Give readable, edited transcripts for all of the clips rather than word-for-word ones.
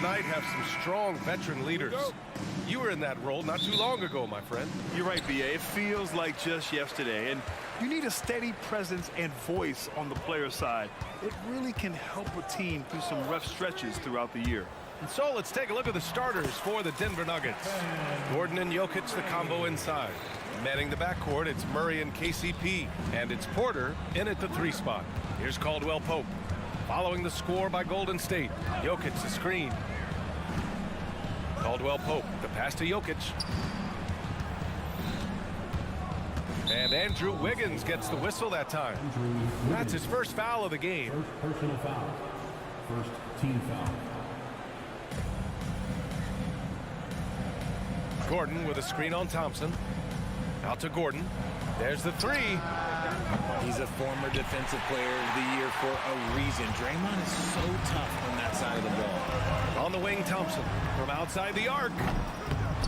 tonight have some strong veteran leaders. You were in that role not too long ago, my friend. You're right, B.A. It feels like just yesterday, and you need a steady presence and voice on the player side. It really can help a team through some rough stretches throughout the year. And so let's take a look at the starters for the Denver Nuggets. Gordon and Jokic, the combo inside. Manning the backcourt, it's Murray and KCP, and it's Porter in at the 3 spot. Here's Caldwell Pope. Following the score by Golden State, Jokic the screen. Caldwell Pope, the pass to Jokic. And Andrew Wiggins gets the whistle that time. That's his first foul of the game. First personal foul. First team foul. Gordon with a screen on Thompson. Out to Gordon. There's the 3. He's a former defensive player of the year for a reason. Draymond is so tough on that side of the ball. On the wing, Thompson from outside the arc.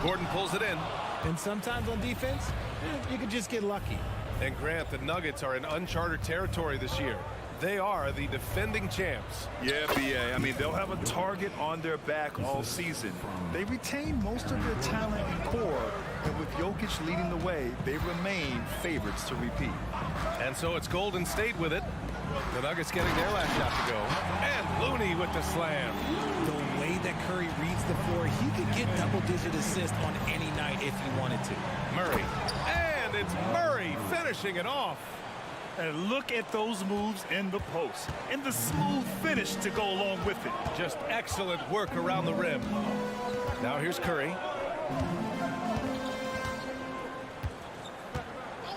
Gordon pulls it in. And sometimes on defense, you could just get lucky. And Grant, the Nuggets are in uncharted territory this year. They are the defending champs. Yeah, B.A. I mean, they'll have a target on their back all season. They retain most of their talent and core, and with Jokic leading the way, they remain favorites to repeat. And so it's Golden State with it. The Nuggets getting their last shot to go. And Looney with the slam. The way that Curry reads the floor, he could get double-digit assists on any night if he wanted to. Murray. And it's Murray finishing it off. And look at those moves in the post and the smooth finish to go along with it. Just excellent work around the rim. Now here's Curry.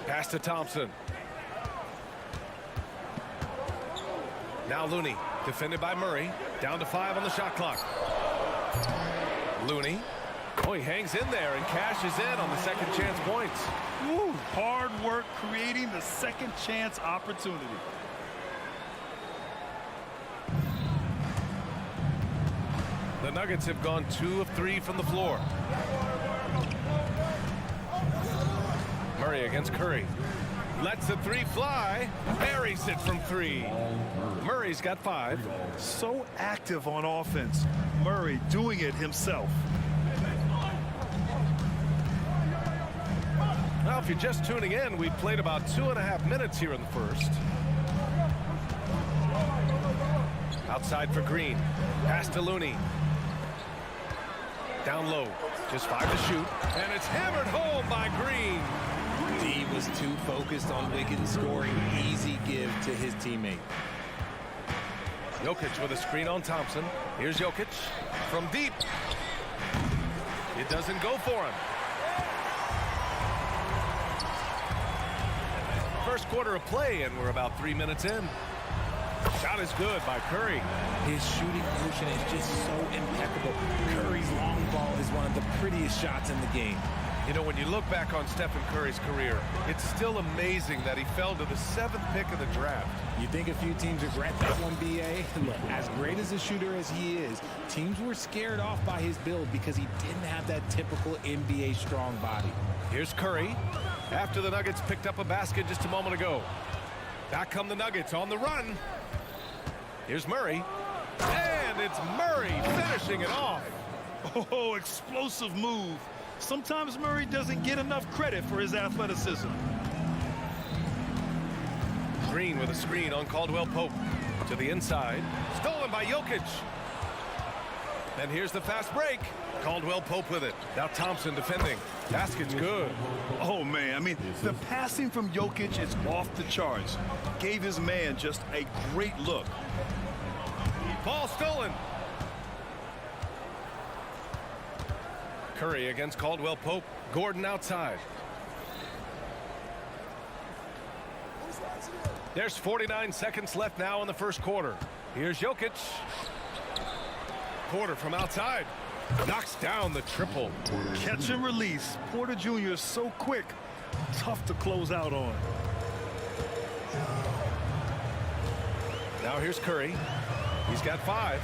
Pass to Thompson. Now Looney, defended by Murray. Down to 5 on the shot clock. Looney. Oh, he hangs in there and cashes in on the second chance points. Woo, hard work creating the second chance opportunity. The Nuggets have gone 2 of 3 from the floor. Murray against Curry. Lets the 3 fly. Buries it from 3. Murray's got 5. So active on offense. Murray doing it himself. Well, if you're just tuning in, we've played about 2.5 minutes here in the first. Outside for Green. Pass to Looney. Down low. Just 5 to shoot. And it's hammered home by Green. D was too focused on Wiggins scoring. Easy give to his teammate. Jokic with a screen on Thompson. Here's Jokic from deep. It doesn't go for him. First quarter of play, and we're about 3 minutes in. Shot is good by Curry. His shooting motion is just so impeccable. Curry's long ball is one of the prettiest shots in the game. You know, when you look back on Stephen Curry's career, it's still amazing that he fell to the 7th pick of the draft. You think a few teams regret that one, B.A.? Look, as great as a shooter as he is, teams were scared off by his build because he didn't have that typical NBA strong body. Here's Curry after the Nuggets picked up a basket just a moment ago. Back come the Nuggets on the run. Here's Murray. And it's Murray finishing it off. Oh, explosive move. Sometimes Murray doesn't get enough credit for his athleticism. Green with a screen on Caldwell Pope. To the inside. Stolen by Jokic. And here's the fast break. Caldwell Pope with it. Now Thompson defending. Basket's good. Oh, man. I mean, the passing from Jokic is off the charts. Gave his man just a great look. Ball stolen. Curry against Caldwell Pope. Gordon outside. There's 49 seconds left now in the first quarter. Here's Jokic. Porter from outside. Knocks down the triple. Catch and release. Porter Jr. is so quick. Tough to close out on. Now here's Curry. He's got 5.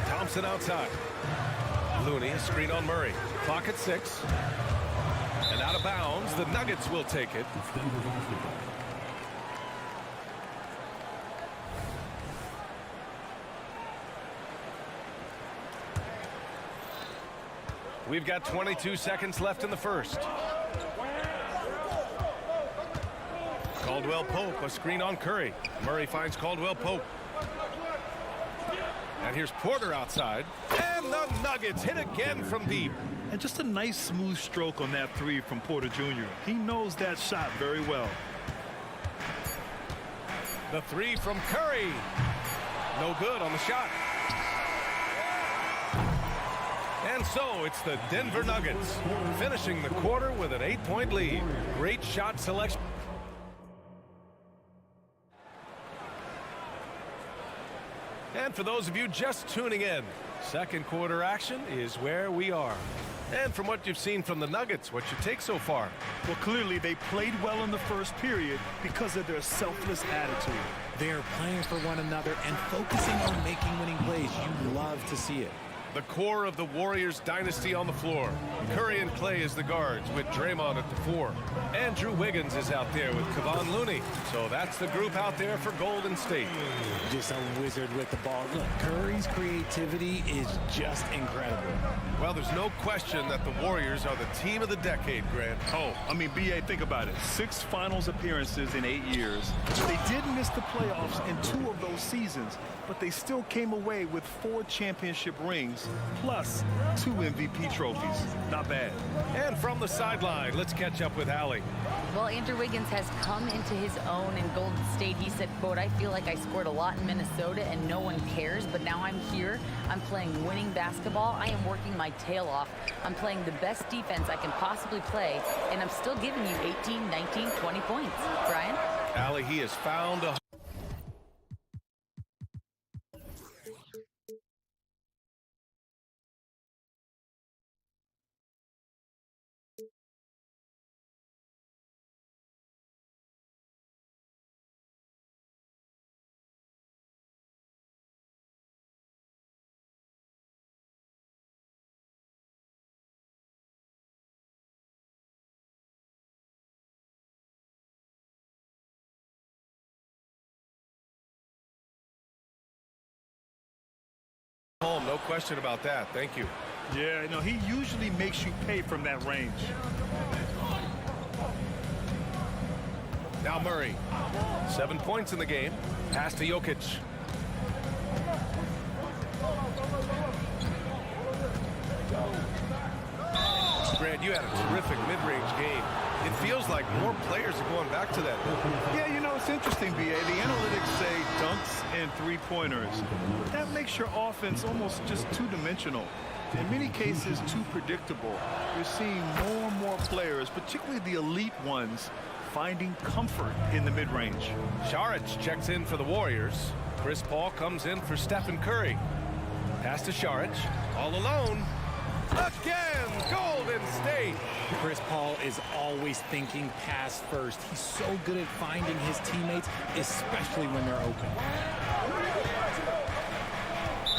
Thompson outside. Looney, a screen on Murray. Clock at 6. And out of bounds, the Nuggets will take it. We've got 22 seconds left in the first. Caldwell Pope, a screen on Curry. Murray finds Caldwell Pope. And here's Porter outside. And the Nuggets hit again from deep. And just a nice smooth stroke on that three from Porter Jr. He knows that shot very well. The three from Curry. No good on the shot. And so it's the Denver Nuggets finishing the quarter with an 8-point lead. Great shot selection. And for those of you just tuning in, second quarter action is where we are. And from what you've seen from the Nuggets, what's your take so far? Well, clearly they played well in the first period because of their selfless attitude. They're playing for one another and focusing on making winning plays. You love to see it. The core of the Warriors dynasty on the floor. Curry and Clay as the guards with Draymond at the 4. Andrew Wiggins is out there with Kevon Looney. So that's the group out there for Golden State. Just a wizard with the ball. Look, Curry's creativity is just incredible. Well, there's no question that the Warriors are the team of the decade, Grant. Oh, I mean, B.A., think about it. 6 finals appearances in 8 years. They did miss the playoffs in 2 of those seasons, but they still came away with 4 championship rings plus 2 MVP trophies. Not bad. And from the sideline, let's catch up with Allie. Well, Andrew Wiggins has come into his own in Golden State. He said, quote, "I feel like I scored a lot in Minnesota and no one cares, but now I'm here. I'm playing winning basketball. I am working my tail off. I'm playing the best defense I can possibly play, and I'm still giving you 18, 19, 20 points." Brian? Allie, he has found a... home, no question about that. Thank you. Yeah, no, he usually makes you pay from that range. Now Murray. 7 points in the game. Pass to Jokic. Grant, you had a terrific mid-range game. It feels like more players are going back to that. Yeah, you know, it's interesting, B.A. The analytics say dunks and three-pointers. That makes your offense almost just two-dimensional. In many cases, too predictable. You're seeing more and more players, particularly the elite ones, finding comfort in the mid-range. Saric checks in for the Warriors. Chris Paul comes in for Stephen Curry. Pass to Saric. All alone. Again, Golden State. Chris Paul is always thinking pass first. He's so good at finding his teammates, especially when they're open.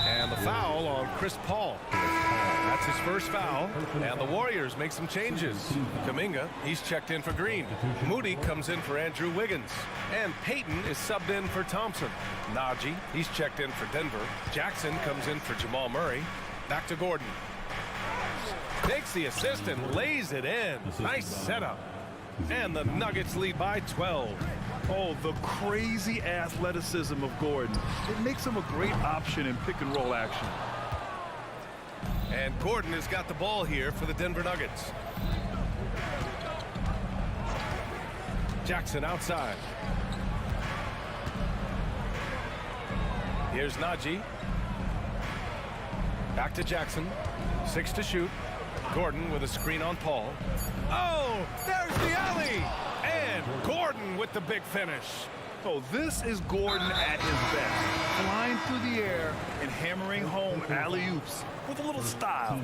And the foul on Chris Paul. That's his first foul. And the Warriors make some changes. Kuminga, he's checked in for Green. Moody comes in for Andrew Wiggins. And Payton is subbed in for Thompson. Najee, he's checked in for Denver. Jackson comes in for Jamal Murray. Back to Gordon. Takes the assist and lays it in. Nice setup. And the Nuggets lead by 12. Oh, the crazy athleticism of Gordon. It makes him a great option in pick-and-roll action. And Gordon has got the ball here for the Denver Nuggets. Jackson outside. Here's Najee. Back to Jackson. 6 to shoot. Gordon with a screen on Paul. Oh, there's the alley. And Gordon with the big finish. Oh, this is Gordon at his best. Flying through the air and hammering home alley-oops with a little style.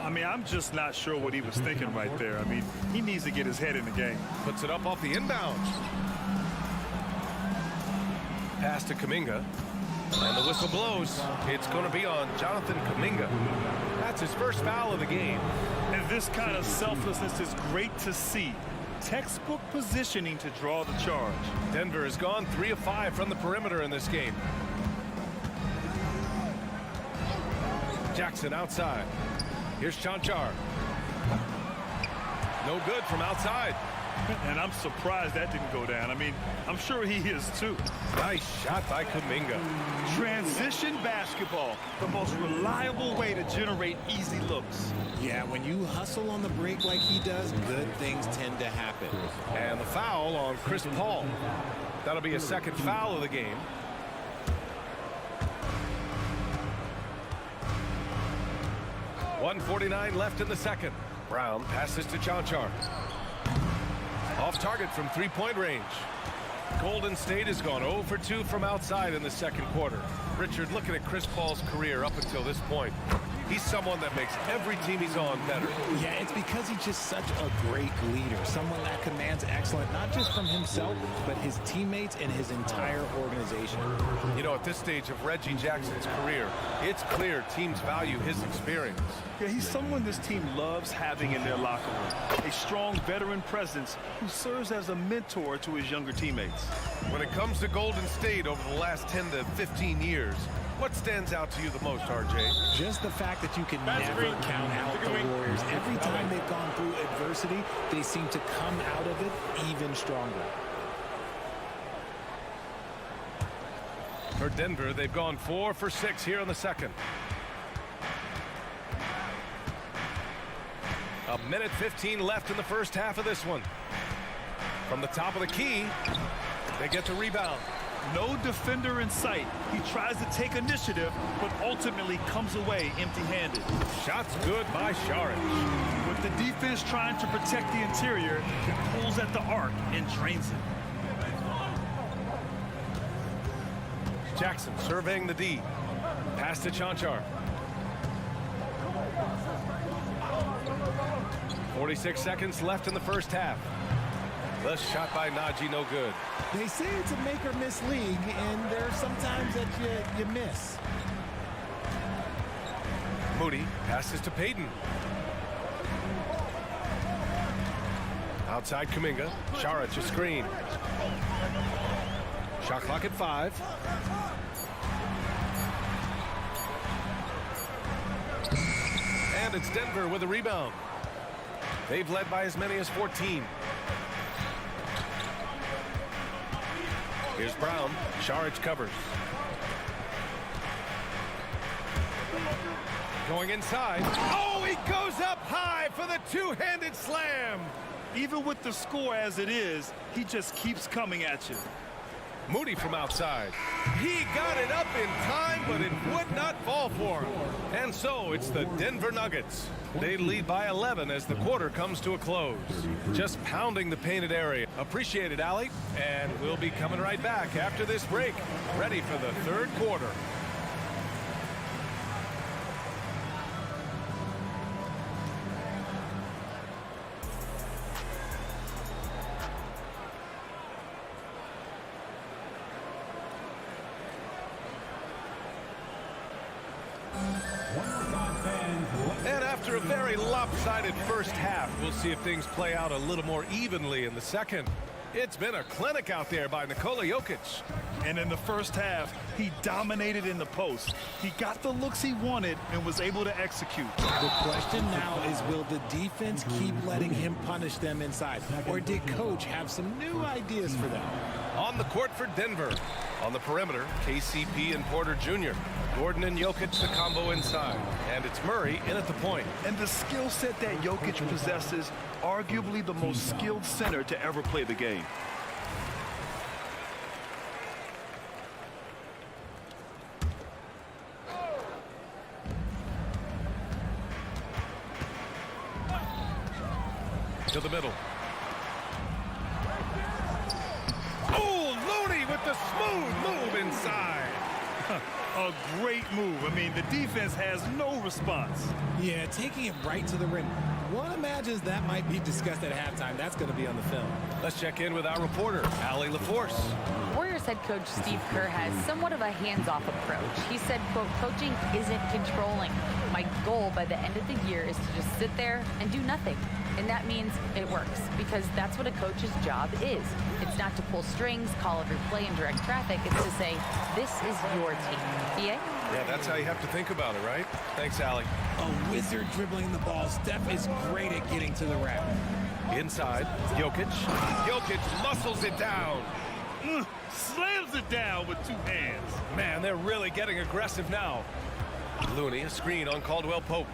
I mean, I'm just not sure what he was thinking right there. I mean, he needs to get his head in the game. Puts it up off the inbound. Pass to Kuminga. And the whistle blows. It's going to be on Jonathan Kuminga. That's his first foul of the game. And this kind of selflessness is great to see. Textbook positioning to draw the charge. Denver has gone 3 of 5 from the perimeter in this game. Jackson outside. Here's Chanchar. No good from outside. And I'm surprised that didn't go down. I mean, I'm sure he is too. Nice shot by Kuminga. Transition basketball, the most reliable way to generate easy looks. Yeah, when you hustle on the break like he does, good things tend to happen. And the foul on Chris Paul. That'll be a second foul of the game. .149 left in the second. Brown passes to Chanchar. Off target from three-point range. Golden State has gone 0 for 2 from outside in the second quarter. Richard, looking at Chris Paul's career up until this point, he's someone that makes every team he's on better. Yeah, it's because he's just such a great leader. Someone that commands excellence, not just from himself, but his teammates and his entire organization. You know, at this stage of Reggie Jackson's career, it's clear teams value his experience. Yeah, he's someone this team loves having in their locker room. A strong veteran presence who serves as a mentor to his younger teammates. When it comes to Golden State over the last 10 to 15 years, what stands out to you the most, RJ? Just the fact that you can never count out the Warriors. Every time they've gone through adversity, they seem to come out of it even stronger. For Denver, they've gone 4 for 6 here in the second. A minute 15 left in the first half of this one. From the top of the key, they get the rebound. No defender in sight. He tries to take initiative, but ultimately comes away empty-handed. Shots good by Saric. With the defense trying to protect the interior, he pulls at the arc and drains it. Jackson surveying the D. Pass to Chanchar. 46 seconds left in the first half. The shot by Najee, no good. They say it's a make or miss league, and there are some times that you miss. Moody passes to Payton. Outside Kuminga. Saric a screen. Shot clock at 5. And it's Denver with a rebound. They've led by as many as 14. Here's Brown. Saric covers. Going inside. Oh, he goes up high for the two-handed slam. Even with the score as it is, he just keeps coming at you. Moody from outside. He got it up in time, but it would not fall for him. And so it's the Denver Nuggets. They lead by 11 as the quarter comes to a close. Just pounding the painted area. Appreciate it, Allie. And we'll be coming right back after this break. Ready for the third quarter. And after a very lopsided first half, we'll see if things play out a little more evenly in the second. It's been a clinic out there by Nikola Jokic. And in the first half, he dominated in the post. He got the looks he wanted and was able to execute. The question now is, will the defense keep letting him punish them inside? Or did Coach have some new ideas for them? On the court for Denver. On the perimeter, KCP and Porter Jr. Gordon and Jokic, the combo inside. And it's Murray in at the point. And the skill set that Jokic possesses, arguably the most skilled center to ever play the game. To the middle. Oh, Looney with the smooth move inside. A great move. I mean, the defense has no response. Yeah, taking it right to the rim. One imagines that might be discussed at halftime. That's going to be on the film. Let's check in with our reporter, Allie LaForce. Warriors head coach Steve Kerr has somewhat of a hands-off approach. He said, quote, coaching isn't controlling. My goal by the end of the year is to just sit there and do nothing. And that means it works, because that's what a coach's job is. It's not to pull strings, call every play, and direct traffic. It's to say, this is your team. Yeah? Yeah, that's how you have to think about it, right? Thanks, Allie. A wizard dribbling the ball. Steph is great at getting to the rack. Inside, Jokic. Jokic muscles it down. Slams it down with two hands. Man, they're really getting aggressive now. Looney, a screen on Caldwell Pope.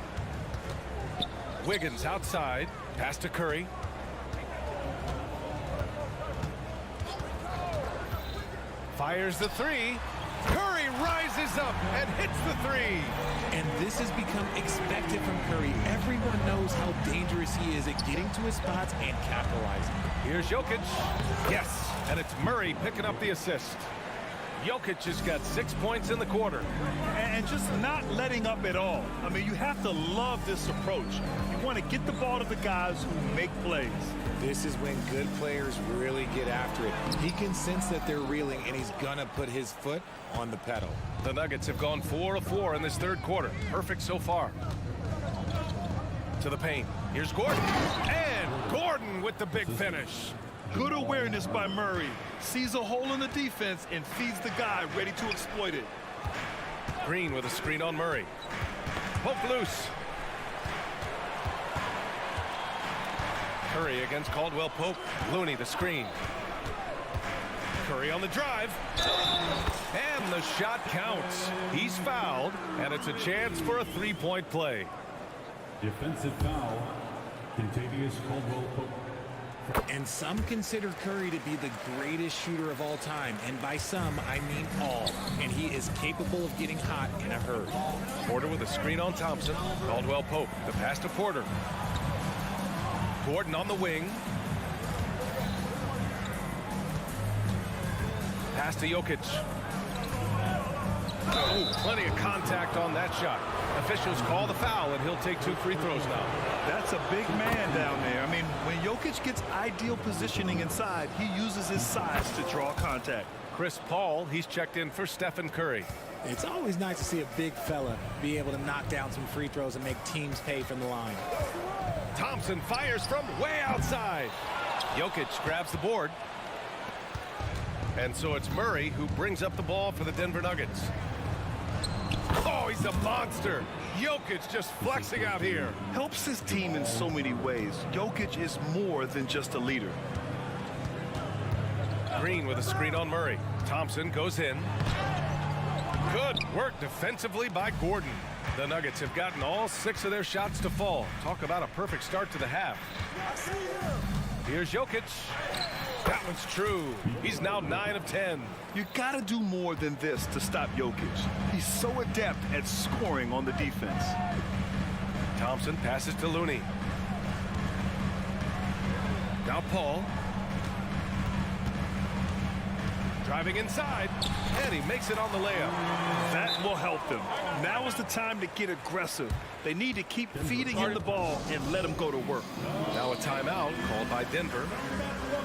Wiggins outside. Pass to Curry. Fires the three. Curry rises up and hits the three. And this has become expected from Curry. Everyone knows how dangerous he is at getting to his spots and capitalizing. Here's Jokic. Yes, and it's Murray picking up the assist. Jokic has got 6 points in the quarter. And just not letting up at all. I mean, you have to love this approach. You want to get the ball to the guys who make plays. This is when good players really get after it. He can sense that they're reeling, and he's going to put his foot on the pedal. The Nuggets have gone 4 of 4 in this third quarter. Perfect so far. To the paint. Here's Gordon. And Gordon with the big finish. Good awareness by Murray. Sees a hole in the defense and feeds the guy ready to exploit it. Green with a screen on Murray. Poke loose. Curry against Caldwell Pope. Looney the screen. Curry on the drive. And the shot counts. He's fouled, and it's a chance for a three-point play. Defensive foul. Contavious Caldwell Pope. And some consider Curry to be the greatest shooter of all time. And by some, I mean all. And he is capable of getting hot in a hurry. Porter with a screen on Thompson. Caldwell Pope. The pass to Porter. Gordon on the wing. Pass to Jokic. Oh, plenty of contact on that shot. Officials call the foul, and he'll take 2 free throws now. That's a big man down there. I mean, when Jokic gets ideal positioning inside, he uses his size to draw contact. Chris Paul, he's checked in for Stephen Curry. It's always nice to see a big fella be able to knock down some free throws and make teams pay from the line. Thompson fires from way outside. Jokic grabs the board. And so it's Murray who brings up the ball for the Denver Nuggets. Oh, he's a monster. Jokic just flexing out here. Helps his team in so many ways. Jokic is more than just a leader. Green with a screen on Murray. Thompson goes in. Good work defensively by Gordon. The Nuggets have gotten all 6 of their shots to fall. Talk about a perfect start to the half. Here's Jokic. That one's true. He's now 9 of 10. You got to do more than this to stop Jokic. He's so adept at scoring on the defense. Thompson passes to Looney. Now Paul. Driving inside, and he makes it on the layup. That will help them. Now is the time to get aggressive. They need to keep feeding him the ball and let him go to work. Now a timeout called by Denver.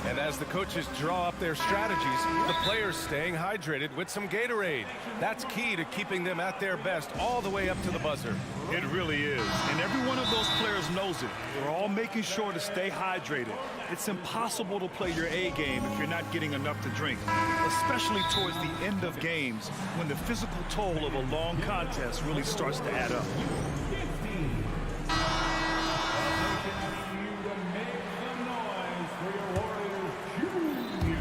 And as the coaches draw up their strategies, the players staying hydrated with some Gatorade. That's key to keeping them at their best all the way up to the buzzer. It really is. And every one of those players knows it. They're all making sure to stay hydrated. It's impossible to play your A game if you're not getting enough to drink, especially towards the end of games when the physical toll of a long contest really starts to add up.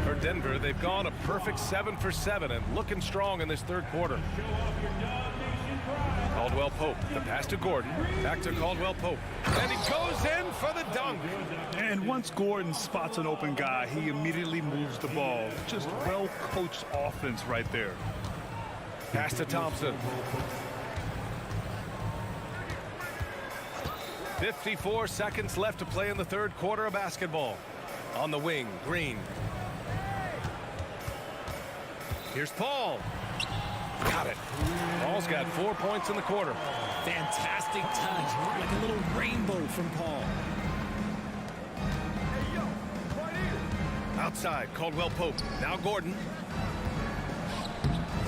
For Denver, they've gone a perfect 7 for 7 and looking strong in this third quarter. Caldwell Pope, the pass to Gordon, back to Caldwell Pope, and he goes in for the dunk. And once Gordon spots an open guy, he immediately moves the ball. Just well-coached offense right there. Pass to Thompson. 54 seconds left to play in the third quarter of basketball. On the wing, Green. Here's Paul. Got it. Paul's got 4 points in the quarter. Fantastic touch, like a little rainbow from Paul. Outside, Caldwell Pope. Now Gordon.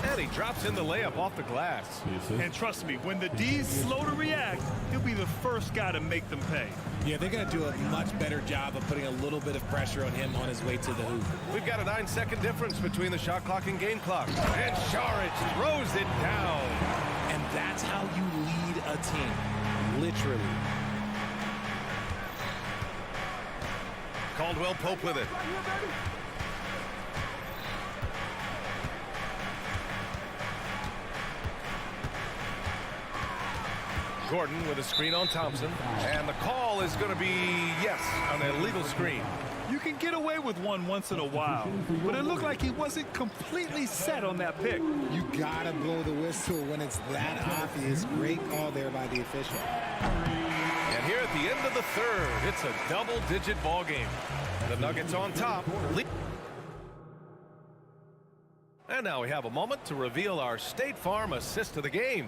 And he drops in the layup off the glass. And trust me, when the D's slow to react, he'll be the first guy to make them pay. Yeah, they're going to do a much better job of putting a little bit of pressure on him on his way to the hoop. We've got a 9-second difference between the shot clock and game clock. And Saric throws it down. And that's how you lead a team, literally. Caldwell Pope with it. Gordon with a screen on Thompson. And the call is going to be, yes, an illegal screen. You can get away with one once in a while, but it looked like he wasn't completely set on that pick. You gotta blow the whistle when it's that obvious. Great call there by the official. And here at the end of the third, it's a double-digit ball game. The Nuggets on top. And now we have a moment to reveal our State Farm assist of the game.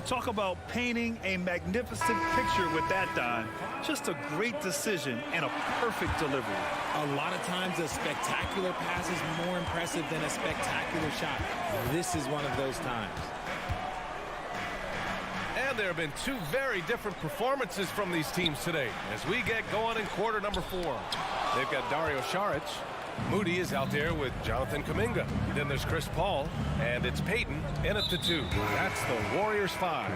Talk about painting a magnificent picture with that, Don. Just a great decision and a perfect delivery. A lot of times a spectacular pass is more impressive than a spectacular shot. This is one of those times. And there have been two very different performances from these teams today as we get going in quarter number 4. They've got Dario Saric. Moody is out there with Jonathan Kuminga. Then there's Chris Paul, and it's Peyton in at the 2. That's the Warriors 5.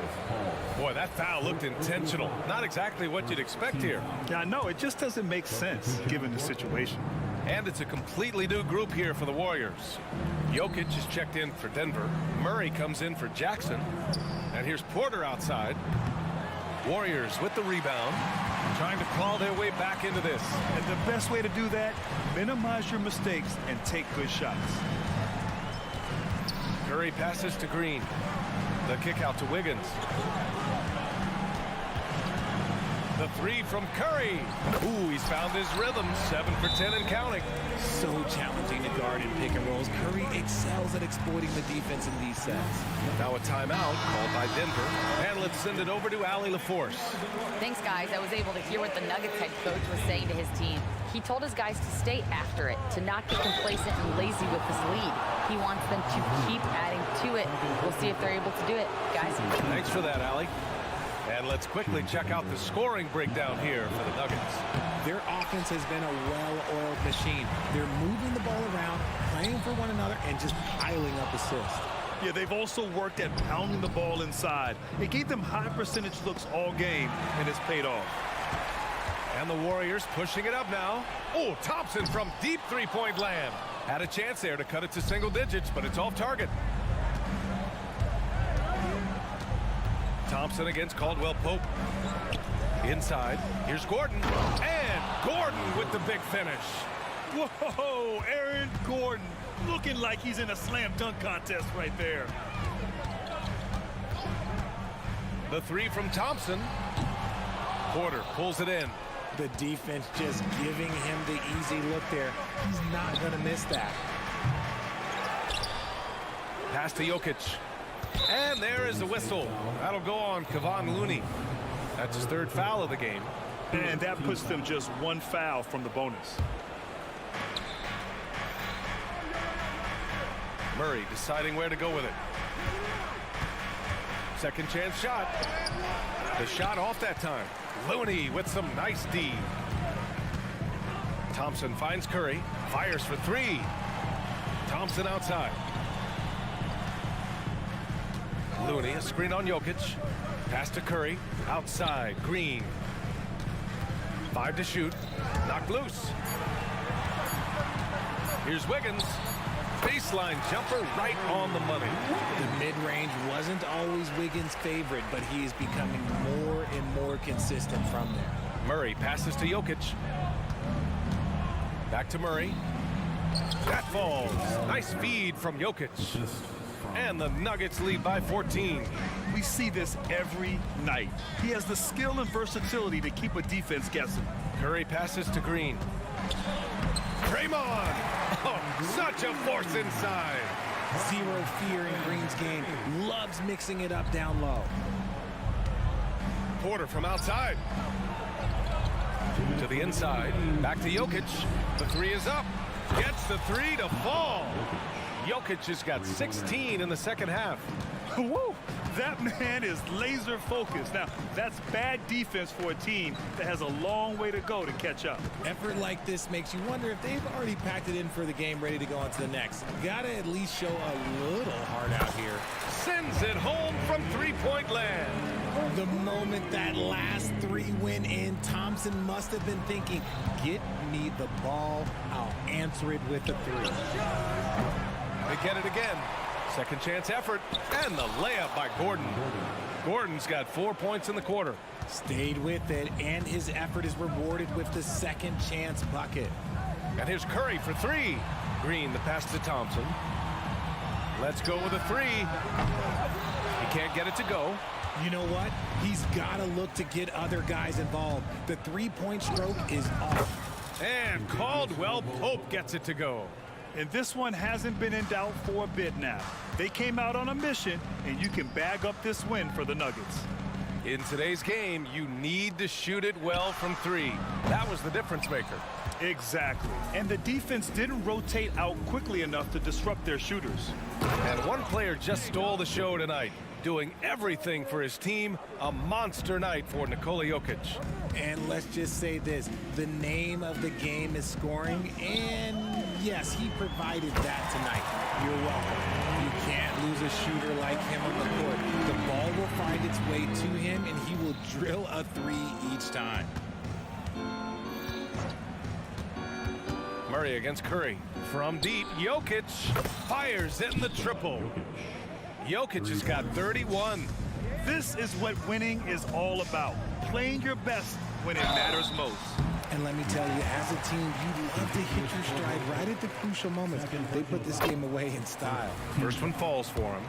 Boy, that foul looked intentional. Not exactly what you'd expect here. Yeah, I know. It just doesn't make sense given the situation. And it's a completely new group here for the Warriors. Jokic is checked in for Denver. Murray comes in for Jackson. And here's Porter outside. Warriors with the rebound, trying to claw their way back into this. And the best way to do that, minimize your mistakes and take good shots. Curry passes to Green. The kick out to Wiggins. The 3 from Curry. Ooh, he's found his rhythm. 7 for 10 and counting. So challenging to guard in pick and rolls. Curry excels at exploiting the defense in these sets. Now a timeout called by Denver. And let's send it over to Allie LaForce. Thanks, guys. I was able to hear what the Nuggets head coach was saying to his team. He told his guys to stay after it, to not get complacent and lazy with this lead. He wants them to keep adding to it. We'll see if they're able to do it, guys. Thanks for that, Allie. And let's quickly check out the scoring breakdown here for the Nuggets. Their offense has been a well-oiled machine. They're moving the ball around, playing for one another, and just piling up assists. Yeah, they've also worked at pounding the ball inside. It gave them high percentage looks all game, and it's paid off. And the Warriors pushing it up now. Oh, Thompson from deep three-point land. Had a chance there to cut it to single digits, but it's off target. Thompson against Caldwell Pope. Inside, here's Gordon. And Gordon with the big finish. Whoa, Aaron Gordon looking like he's in a slam dunk contest right there. The 3 from Thompson. Porter pulls it in. The defense just giving him the easy look there. He's not going to miss that. Pass to Jokic. And there is the whistle. That'll go on Kevon Looney. That's his 3rd foul of the game. And that puts them just 1 foul from the bonus. Murray deciding where to go with it. Second chance shot. The shot off that time. Looney with some nice D. Thompson finds Curry. Fires for 3. Thompson outside. Looney, a screen on Jokic. Pass to Curry. Outside. Green. 5 to shoot. Knocked loose. Here's Wiggins. Baseline jumper right on the money. The mid-range wasn't always Wiggins' favorite, but he is becoming more and more consistent from there. Murray passes to Jokic. Back to Murray. That falls. Nice feed from Jokic. And the Nuggets lead by 14. We see this every night. He has the skill and versatility to keep a defense guessing. Curry passes to Green. Draymond! Oh, such a force inside. Zero fear in Green's game. Loves mixing it up down low. Porter from outside. To the inside. Back to Jokic. The 3 is up. Gets the 3 to fall. Jokic has got 16 in the second half. Woo! That man is laser focused. Now, that's bad defense for a team that has a long way to go to catch up. Effort like this makes you wonder if they've already packed it in for the game, ready to go on to the next. Gotta at least show a little heart out here. Sends it home from three-point land. The moment that last 3 went in, Thompson must have been thinking, get me the ball, I'll answer it with a three. They get it again. Second chance effort, and the layup by Gordon. Gordon's got 4 points in the quarter. Stayed with it, and his effort is rewarded with the second chance bucket. And here's Curry for three. Green, the pass to Thompson. Let's go with a three. He can't get it to go. You know what? He's got to look to get other guys involved. The three-point stroke is off. And Caldwell Pope gets it to go. And this one hasn't been in doubt for a bit now. They came out on a mission, and you can bag up this win for the Nuggets. In today's game, you need to shoot it well from three. That was the difference maker. Exactly. And the defense didn't rotate out quickly enough to disrupt their shooters. And one player just stole the show tonight, doing everything for his team. A monster night for Nikola Jokic. And let's just say this, the name of the game is scoring, and yes, he provided that tonight. You're welcome. You can't lose a shooter like him on the court. The ball will find its way to him, and he will drill a three each time. Murray against Curry. From deep, Jokic fires in the triple. Jokic has got 31. This is what winning is all about. Playing your best when it matters most. And let me tell you, as a team, you love to hit your stride right at the crucial moments. They put this game away in style. First one falls for him.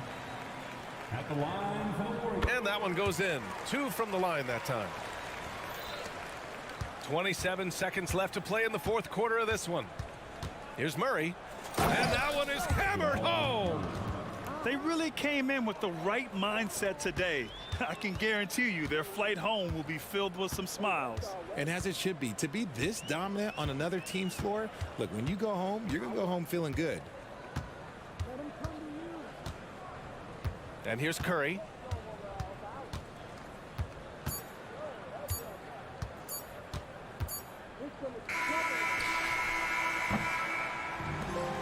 At the line for And that one goes in. Two from the line that time. 27 seconds left to play in the fourth quarter of this one. Here's Murray. And that one is hammered home. They really came in with the right mindset today. I can guarantee you their flight home will be filled with some smiles. And as it should be, to be this dominant on another team's floor, look, when you go home, you're going to go home feeling good. And here's Curry.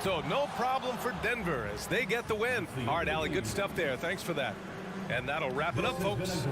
So no problem for Denver as they get the win. All right, Allie, good stuff there. Thanks for that. And that'll wrap it up, folks.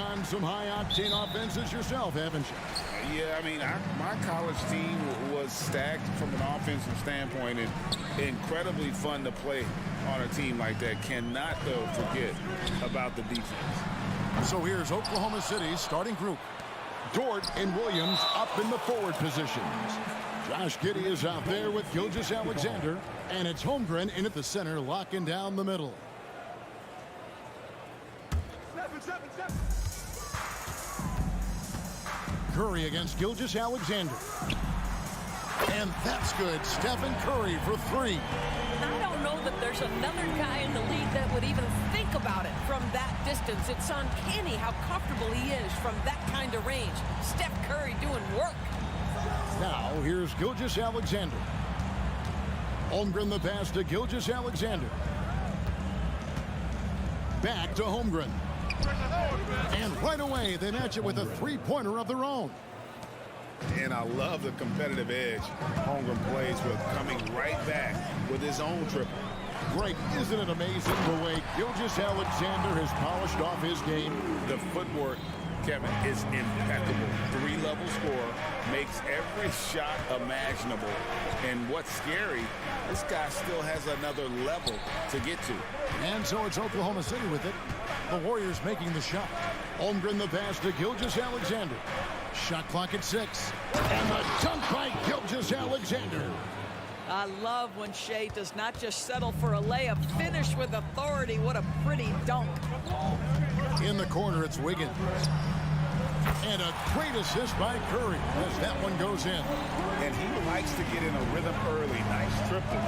on some high-octane offenses yourself, haven't you? Yeah, I mean, my college team was stacked from an offensive standpoint and incredibly fun to play on a team like that. Cannot, though, forget about the defense. So here's Oklahoma City's starting group. Dort and Williams up in the forward positions. Josh Giddey is out there with Gilgeous-Alexander, and it's Holmgren in at the center, locking down the middle. Curry against Gilgeous-Alexander. And that's good. Stephen Curry for three. I don't know that there's another guy in the league that would even think about it from that distance. It's uncanny how comfortable he is from that kind of range. Steph Curry doing work. Now, here's Gilgeous-Alexander. Holmgren the pass to Gilgeous-Alexander. Back to Holmgren. And right away, they match it with a three-pointer of their own. And I love the competitive edge Holmgren plays with, coming right back with his own triple. Greg, isn't it amazing the way Gilgeous-Alexander has polished off his game? The footwork, Kevin, is impeccable. Three-level scorer, makes every shot imaginable. And what's scary, this guy still has another level to get to. And so it's Oklahoma City with it. The Warriors making the shot. Holmgren the pass to Gilgeous-Alexander. Shot clock at 6. And the dunk by Gilgeous-Alexander. I love when Shea does not just settle for a layup, finish with authority. What a pretty dunk. In the corner, it's Wiggins. And a great assist by Curry as that one goes in. And he likes to get in a rhythm early. Nice triple.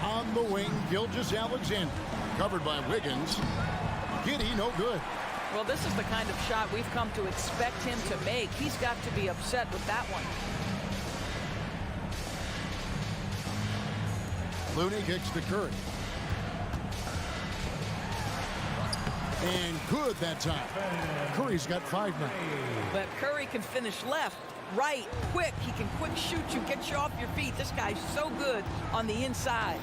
On the wing, Gilgeous-Alexander. Covered by Wiggins. Giddey, no good. Well, this is the kind of shot we've come to expect him to make. He's got to be upset with that one. Looney kicks to Curry. And good that time. Curry's got 5 now. But Curry can finish left, right, quick. He can quick shoot you, get you off your feet. This guy's so good on the inside.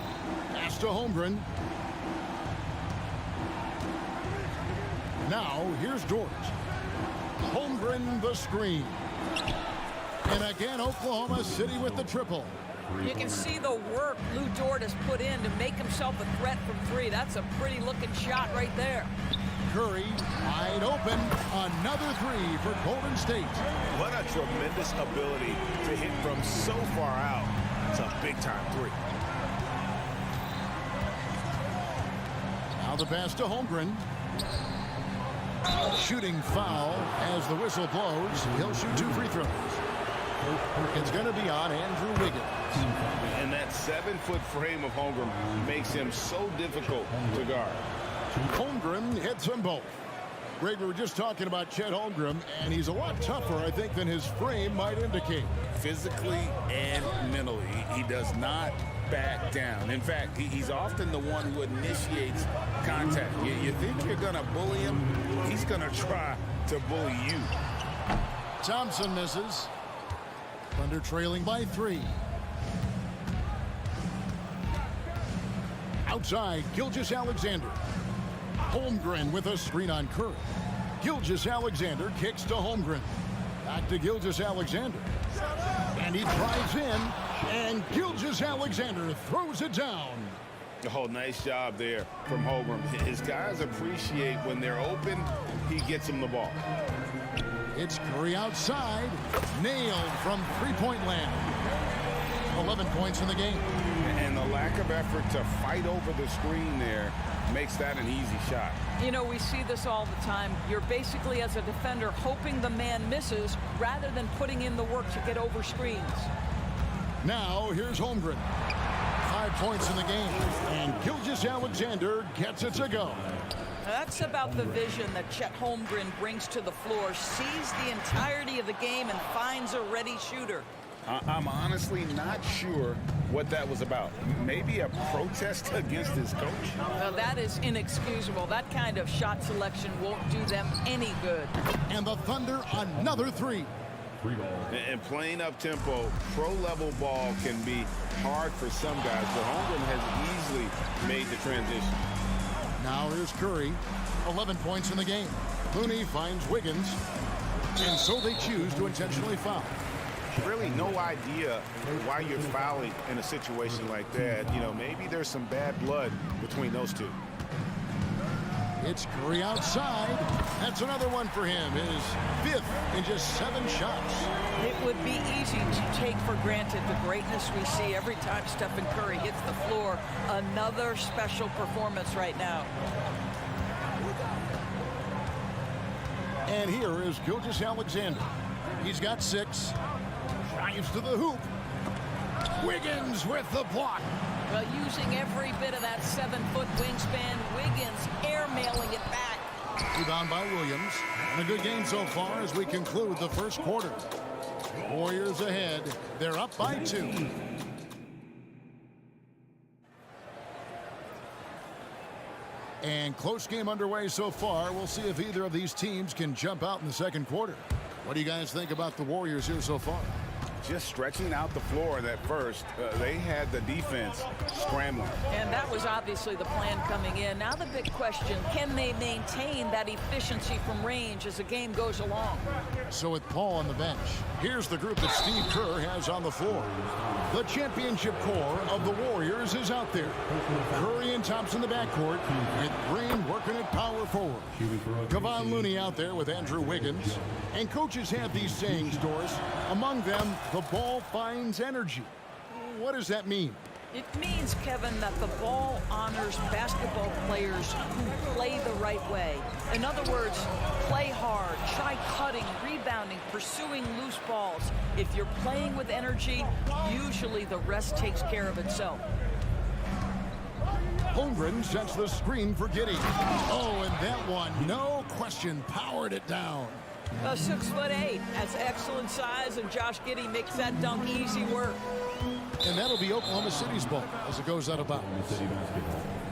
Pass to Holmgren. Now, here's Dort. Holmgren the screen. And again, Oklahoma City with the triple. You can see the work Lou Dort has put in to make himself a threat from three. That's a pretty looking shot right there. Curry wide open. Another three for Golden State. What a tremendous ability to hit from so far out. It's a big-time three. Now the pass to Holmgren. Shooting foul as the whistle blows. He'll shoot 2 free throws. It's going to be on Andrew Wiggins. And that 7-foot frame of Holmgren makes him so difficult to guard. Holmgren hits them both. Greg, we were just talking about Chet Holmgren, and he's a lot tougher, I think, than his frame might indicate. Physically and mentally, he does not back down. In fact, he's often the one who initiates contact. You think you're going to bully him, he's going to try to bully you. Thompson misses. Thunder trailing by 3. Outside, Gilgeous-Alexander. Holmgren with a screen on Curry. Gilgeous-Alexander kicks to Holmgren. Back to Gilgeous-Alexander. And he drives in, and Gilgeous-Alexander throws it down. Oh, nice job there from Holmgren. His guys appreciate when they're open, he gets them the ball. It's Curry outside. Nailed from three-point land. 11 points in the game. And the lack of effort to fight over the screen there makes that an easy shot. You know, we see this all the time. You're basically, as a defender, hoping the man misses rather than putting in the work to get over screens. Now, here's Holmgren. 5 points in the game. And Gilgeous-Alexander gets it to go. That's about the vision that Chet Holmgren brings to the floor. Sees the entirety of the game and finds a ready shooter. I'm honestly not sure what that was about. Maybe a protest against his coach? Well, that is inexcusable. That kind of shot selection won't do them any good. And the Thunder, another 3. And playing up-tempo, pro-level ball can be hard for some guys, but Holmgren has easily made the transition. Now here's Curry. 11 points in the game. Looney finds Wiggins. And so they choose to intentionally foul. Really no idea why you're fouling in a situation like that. You know, maybe there's some bad blood between those two. It's Curry outside. That's another one for him. His 5th in just 7 shots. It would be easy to take for granted the greatness we see every time Stephen Curry hits the floor. Another special performance right now. And here is Gilgeous-Alexander. He's got 6. Drives to the hoop. Wiggins with the block. Well, using every bit of that 7-foot wingspan, Wiggins airmailing it back. Rebound by Williams. And a good game so far as we conclude the first quarter. Warriors ahead. They're up by 2. And close game underway so far. We'll see if either of these teams can jump out in the second quarter. What do you guys think about the Warriors here so far? Just stretching out the floor that first. They had the defense scrambling. And that was obviously the plan coming in. Now the big question, can they maintain that efficiency from range as the game goes along? So with Paul on the bench, here's the group that Steve Kerr has on the floor. The championship core of the Warriors is out there. Curry and Thompson in the backcourt, with Green working at power forward. Kevon Looney out there with Andrew Wiggins. And coaches have these sayings, Doris. Among them, the ball finds energy. What does that mean? It means, Kevin, that the ball honors basketball players who play the right way. In other words, play hard, try cutting, rebounding, pursuing loose balls. If you're playing with energy, usually the rest takes care of itself. Holmgren sets the screen for Giddey. Oh, and that one, no question, powered it down. 6'8", that's excellent size, and Josh Giddey makes that dunk easy work. And that'll be Oklahoma City's ball as it goes out of bounds.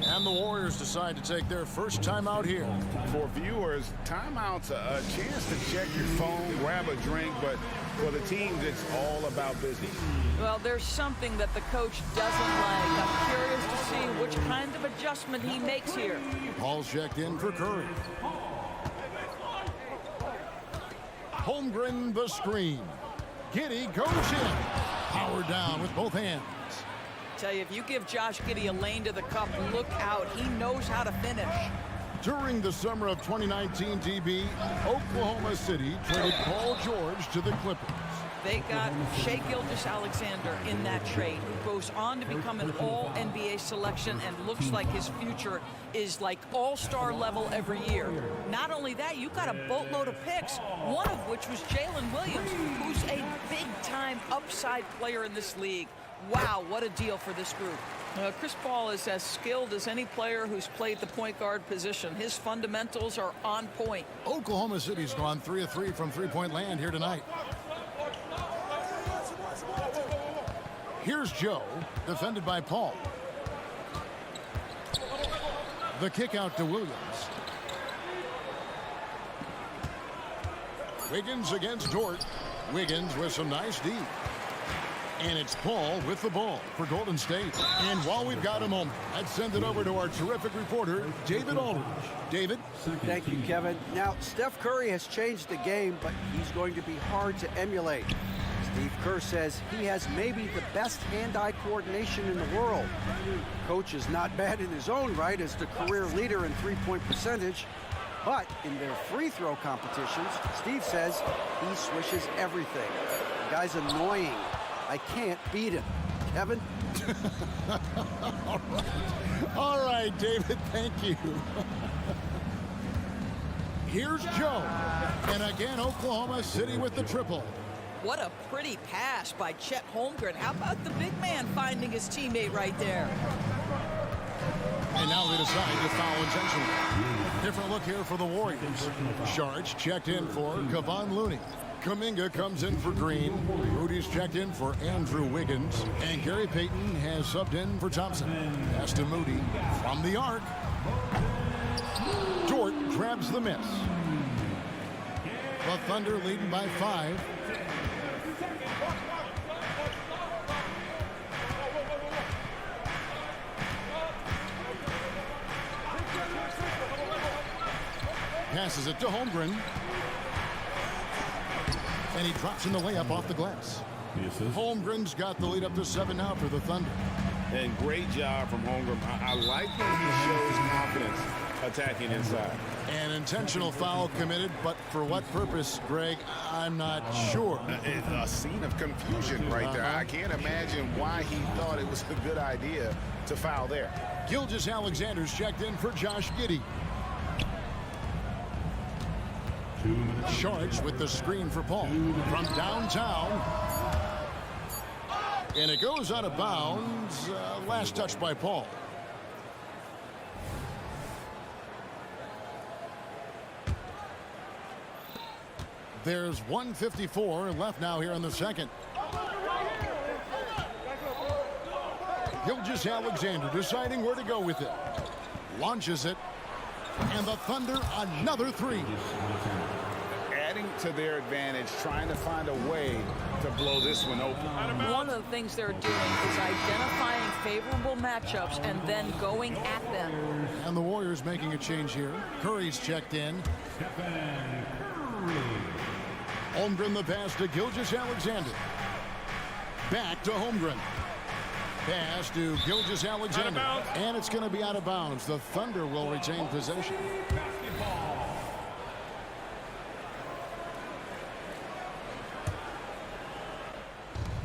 And the Warriors decide to take their first timeout here. For viewers, timeout's a chance to check your phone, grab a drink, but for the teams, it's all about business. Well, there's something that the coach doesn't like. I'm curious to see which kind of adjustment he makes here. Paul's checked in for Curry. Holmgren the screen. Giddey goes in. Powered down with both hands. Tell you, if you give Josh Giddey a lane to the cup, look out. He knows how to finish. During the summer of 2019, DB, Oklahoma City traded Paul George to the Clippers. They got Shai Gilgeous-Alexander in that trade, who goes on to become an all-NBA selection and looks like his future is like all-star level every year. Not only that, you got a boatload of picks, one of which was Jalen Williams, who's a big-time upside player in this league. Wow, what a deal for this group. Chris Paul is as skilled as any player who's played the point guard position. His fundamentals are on point. Oklahoma City's gone 3 of 3 from three-point land here tonight. Here's Joe, defended by Paul. The kick out to Williams. Wiggins against Dort. Wiggins with some nice D. And it's Paul with the ball for Golden State. And while we've got a moment, let's send it over to our terrific reporter, David Aldridge. David? Thank you, Kevin. Now, Steph Curry has changed the game, but he's going to be hard to emulate. Steve Kerr says he has maybe the best hand-eye coordination in the world. Coach is not bad in his own right as the career leader in three-point percentage, but in their free throw competitions, Steve says he swishes everything. The guy's annoying. I can't beat him. Kevin? All right, David, thank you. Here's Joe. And again, Oklahoma City with the triple. What a pretty pass by Chet Holmgren. How about the big man finding his teammate right there? And now they decide to foul intentionally. Different look here for the Warriors. Sharge checked in for Kevon Looney. Kuminga comes in for Green. Rudy's checked in for Andrew Wiggins. And Gary Payton has subbed in for Thompson. Pass to Moody from the arc. Dort grabs the miss. The Thunder leading by 5. passes it to Holmgren. And he drops in the layup off the glass. Holmgren's got the lead up to 7 now for the Thunder. And great job from Holmgren. I like when he shows confidence attacking inside. An intentional foul committed, but for what purpose, Greg, I'm not sure. A scene of confusion right there. I can't imagine why he thought it was a good idea to foul there. Gilgeous-Alexander's checked in for Josh Giddey. Shorts with the screen for Paul from downtown. And it goes out of bounds. Last touch by Paul. There's 1:54 left now here in the second. Gilgeous-Alexander deciding where to go with it. Launches it. And the Thunder another three. Adding to their advantage, trying to find a way to blow this one open. One of the things they're doing is identifying favorable matchups and then going at them. And the Warriors making a change here. Curry's checked in. Holmgren the pass to Gilgeous-Alexander. Back to Holmgren. Pass to Gilgeous-Alexander. And it's going to be out of bounds. The Thunder will retain possession.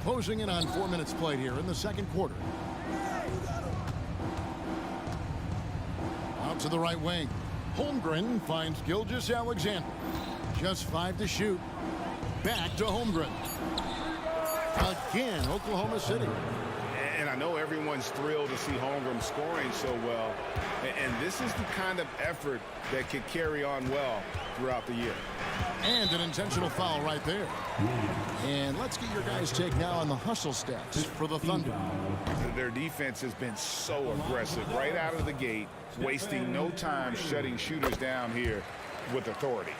Closing in on 4 minutes played here in the second quarter. Out to the right wing. Holmgren finds Gilgeous-Alexander. Just 5 to shoot. Back to Holmgren. Again, Oklahoma City. And I know everyone's thrilled to see Holmgren scoring so well. And this is the kind of effort that can carry on well throughout the year. And an intentional foul right there. And let's get your guys' take now on the hustle stats for the Thunder. Their defense has been so aggressive right out of the gate, wasting no time shutting shooters down here with authority.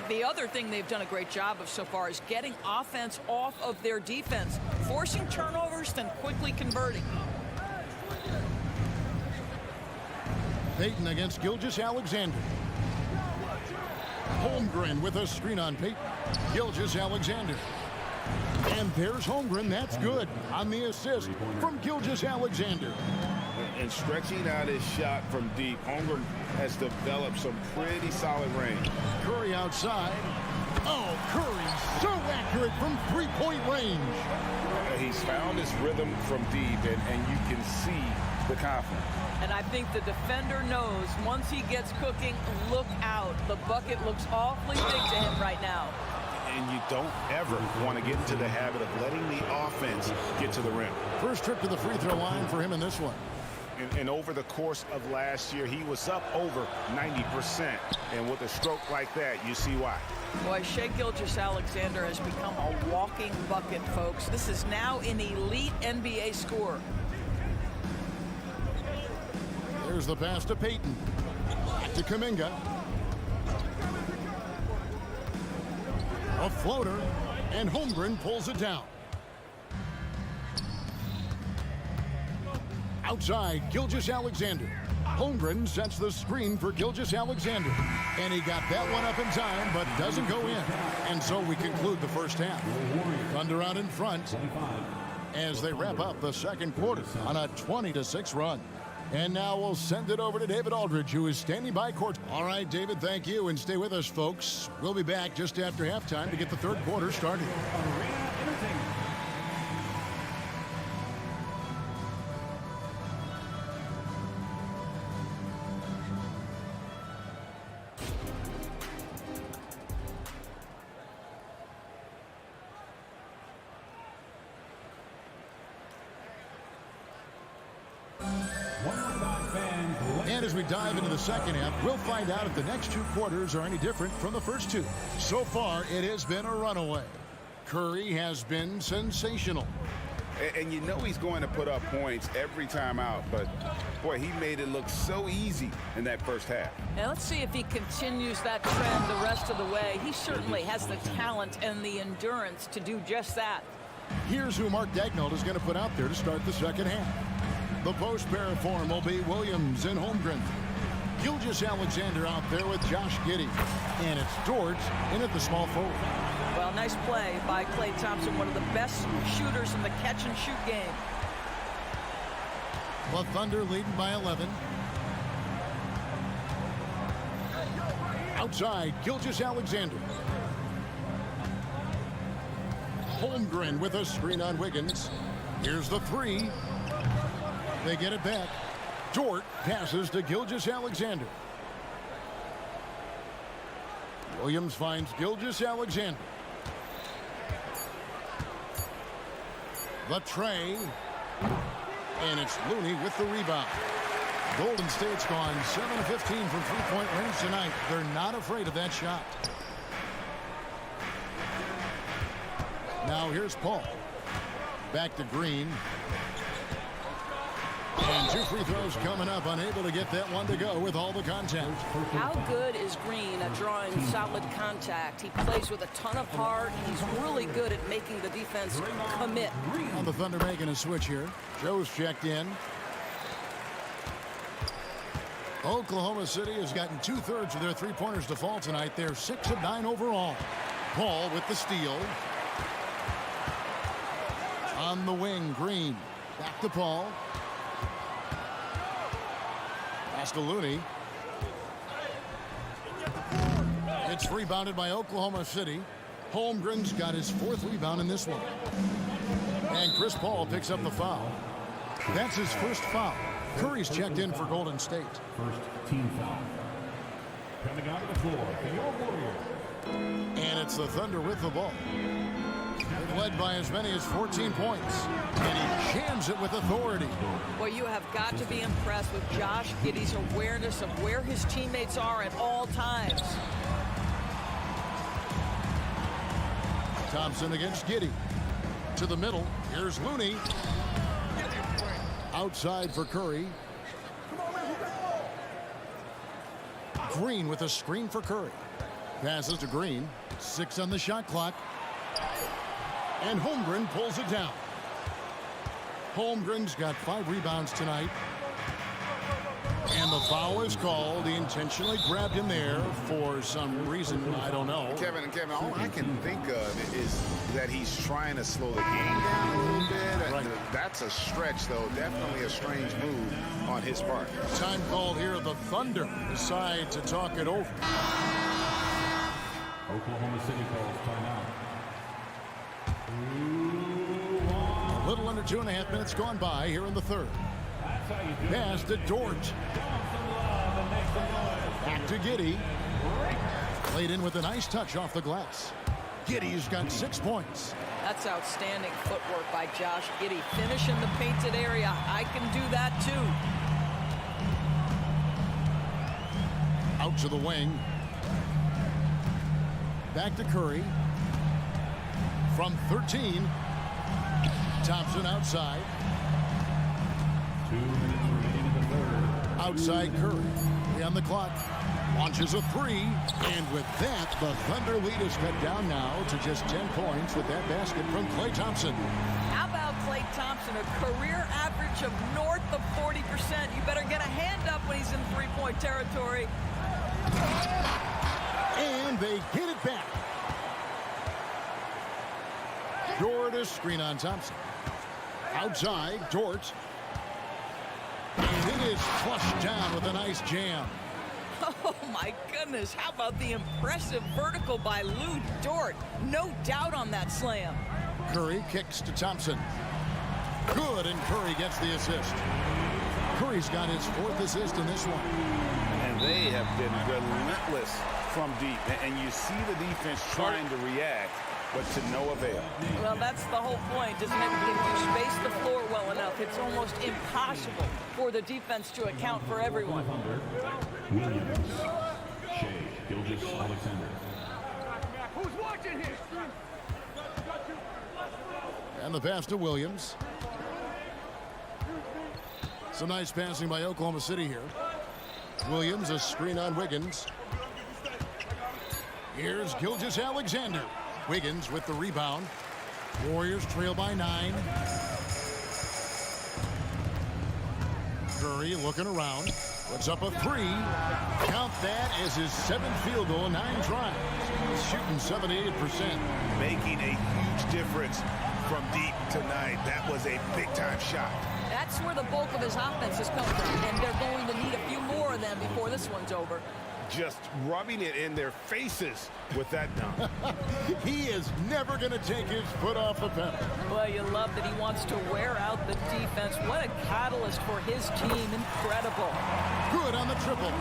The other thing they've done a great job of so far is getting offense off of their defense, forcing turnovers, then quickly converting. Payton against Gilgeous-Alexander. Holmgren with a screen on Payton. Gilgeous-Alexander. And there's Holmgren. That's good on the assist from Gilgeous-Alexander. And stretching out his shot from deep, Holmgren has developed some pretty solid range. Curry outside. Oh, Curry so accurate from three-point range. He's found his rhythm from deep, and you can see the confidence. And I think the defender knows once he gets cooking, look out. The bucket looks awfully big to him right now. And you don't ever want to get into the habit of letting the offense get to the rim. First trip to the free throw line for him in this one. And over the course of last year, he was up over 90%. And with a stroke like that, you see why. Boy, Shai Gilgeous-Alexander has become a walking bucket, folks. This is now an elite NBA scorer. There's the pass to Payton. Back to Kuminga. A floater, and Holmgren pulls it down. Outside, Gilgeous-Alexander. Holmgren sets the screen for Gilgeous-Alexander. And he got that one up in time, but doesn't go in. And so we conclude the first half. Thunder out in front as they wrap up the second quarter on a 20-6 run. And now we'll send it over to David Aldridge, who is standing by court. All right, David, thank you, and stay with us, folks. We'll be back just after halftime to get the third quarter started. And as we dive into the second half, we'll find out if the next two quarters are any different from the first two. So far, it has been a runaway. Curry has been sensational. And you know he's going to put up points every time out, but boy, he made it look so easy in that first half. Now let's see if he continues that trend the rest of the way. He certainly has the talent and the endurance to do just that. Here's who Mark Daigneault is going to put out there to start the second half. The post pair form will be Williams and Holmgren. Gilgeous-Alexander out there with Josh Giddey. And it's Dort in at the small forward. Well, nice play by Klay Thompson, one of the best shooters in the catch-and-shoot game. The Thunder leading by 11. Outside, Gilgeous-Alexander. Holmgren with a screen on Wiggins. Here's the three. They get it back. Dort passes to Gilgeous-Alexander. Williams finds Gilgeous-Alexander. The tray. And it's Looney with the rebound. Golden State's gone 7-15 from three-point range tonight. They're not afraid of that shot. Now here's Paul. Back to Green. And 2 free throws coming up. Unable to get that one to go with all the contact. How good is Green at drawing solid contact? He plays with a ton of heart. He's really good at making the defense commit. On the Thunder making a switch here. Joe's checked in. Oklahoma City has gotten 2/3 of their three-pointers to fall tonight. They're 6 of 9 overall. Paul with the steal. On the wing, Green. Back to Paul. Pass to Looney. It's rebounded by Oklahoma City. Holmgren's got his 4th rebound in this one. And Chris Paul picks up the foul. That's his first foul. Curry's checked in for Golden State. First team foul. Coming out of the floor for your Warriors. And it's the Thunder with the ball. They've led by as many as 14 points. And he jams it with authority. Well, you have got to be impressed with Josh Giddey's awareness of where his teammates are at all times. Thompson against Giddey. To the middle. Here's Looney. Outside for Curry. Green with a screen for Curry. Passes to Green. 6 on the shot clock. And Holmgren pulls it down. Holmgren's got 5 rebounds tonight. And the foul is called. He intentionally grabbed him there for some reason. I don't know. Kevin, all I can think of is that he's trying to slow the game down a little bit. Right. That's a stretch, though. Definitely a strange move on his part. Time called here. The Thunder decide to talk it over. Oklahoma City calls timeout. A little under 2.5 minutes gone by here in the third. Pass to Dort. Back to Giddey. Played in with a nice touch off the glass. Giddey's got 6 points. That's outstanding footwork by Josh Giddey. Finish in the painted area. I can do that too. Out to the wing. Back to Curry. From 13. Thompson outside. 2 minutes remaining in the third. Outside Curry. On the clock. Launches a 3. And with that, the Thunder lead is cut down now to just 10 points with that basket from Klay Thompson. How about Klay Thompson? A career average of north of 40%. You better get a hand up when he's in three-point territory. And they get it back. Dort is screen on Thompson. Outside, Dort. And it is flushed down with a nice jam. Oh, my goodness. How about the impressive vertical by Lou Dort? No doubt on that slam. Curry kicks to Thompson. Good, and Curry gets the assist. Curry's got his 4th assist in this one. And they have been relentless from deep. And you see the defense trying to react, but to no avail. Well, that's the whole point, isn't it? If you space the floor well enough, it's almost impossible for the defense to account for everyone. Williams. Shea Gilgeous-Alexander. Who's watching here? And the pass to Williams. Some nice passing by Oklahoma City here. Williams, a screen on Wiggins. Here's Gilgeous-Alexander. Wiggins with the rebound. Warriors trail by 9. Curry looking around. Puts up a 3. Count that as his 7th field goal in 9 tries. He's shooting 78%. Making a huge difference from deep tonight. That was a big-time shot. That's where the bulk of his offense has come from, and they're going to need a few more of them before this one's over. Just rubbing it in their faces with that dunk. He is never going to take his foot off the pedal. Well, you love that he wants to wear out the defense. What a catalyst for his team. Incredible. Good on the triple.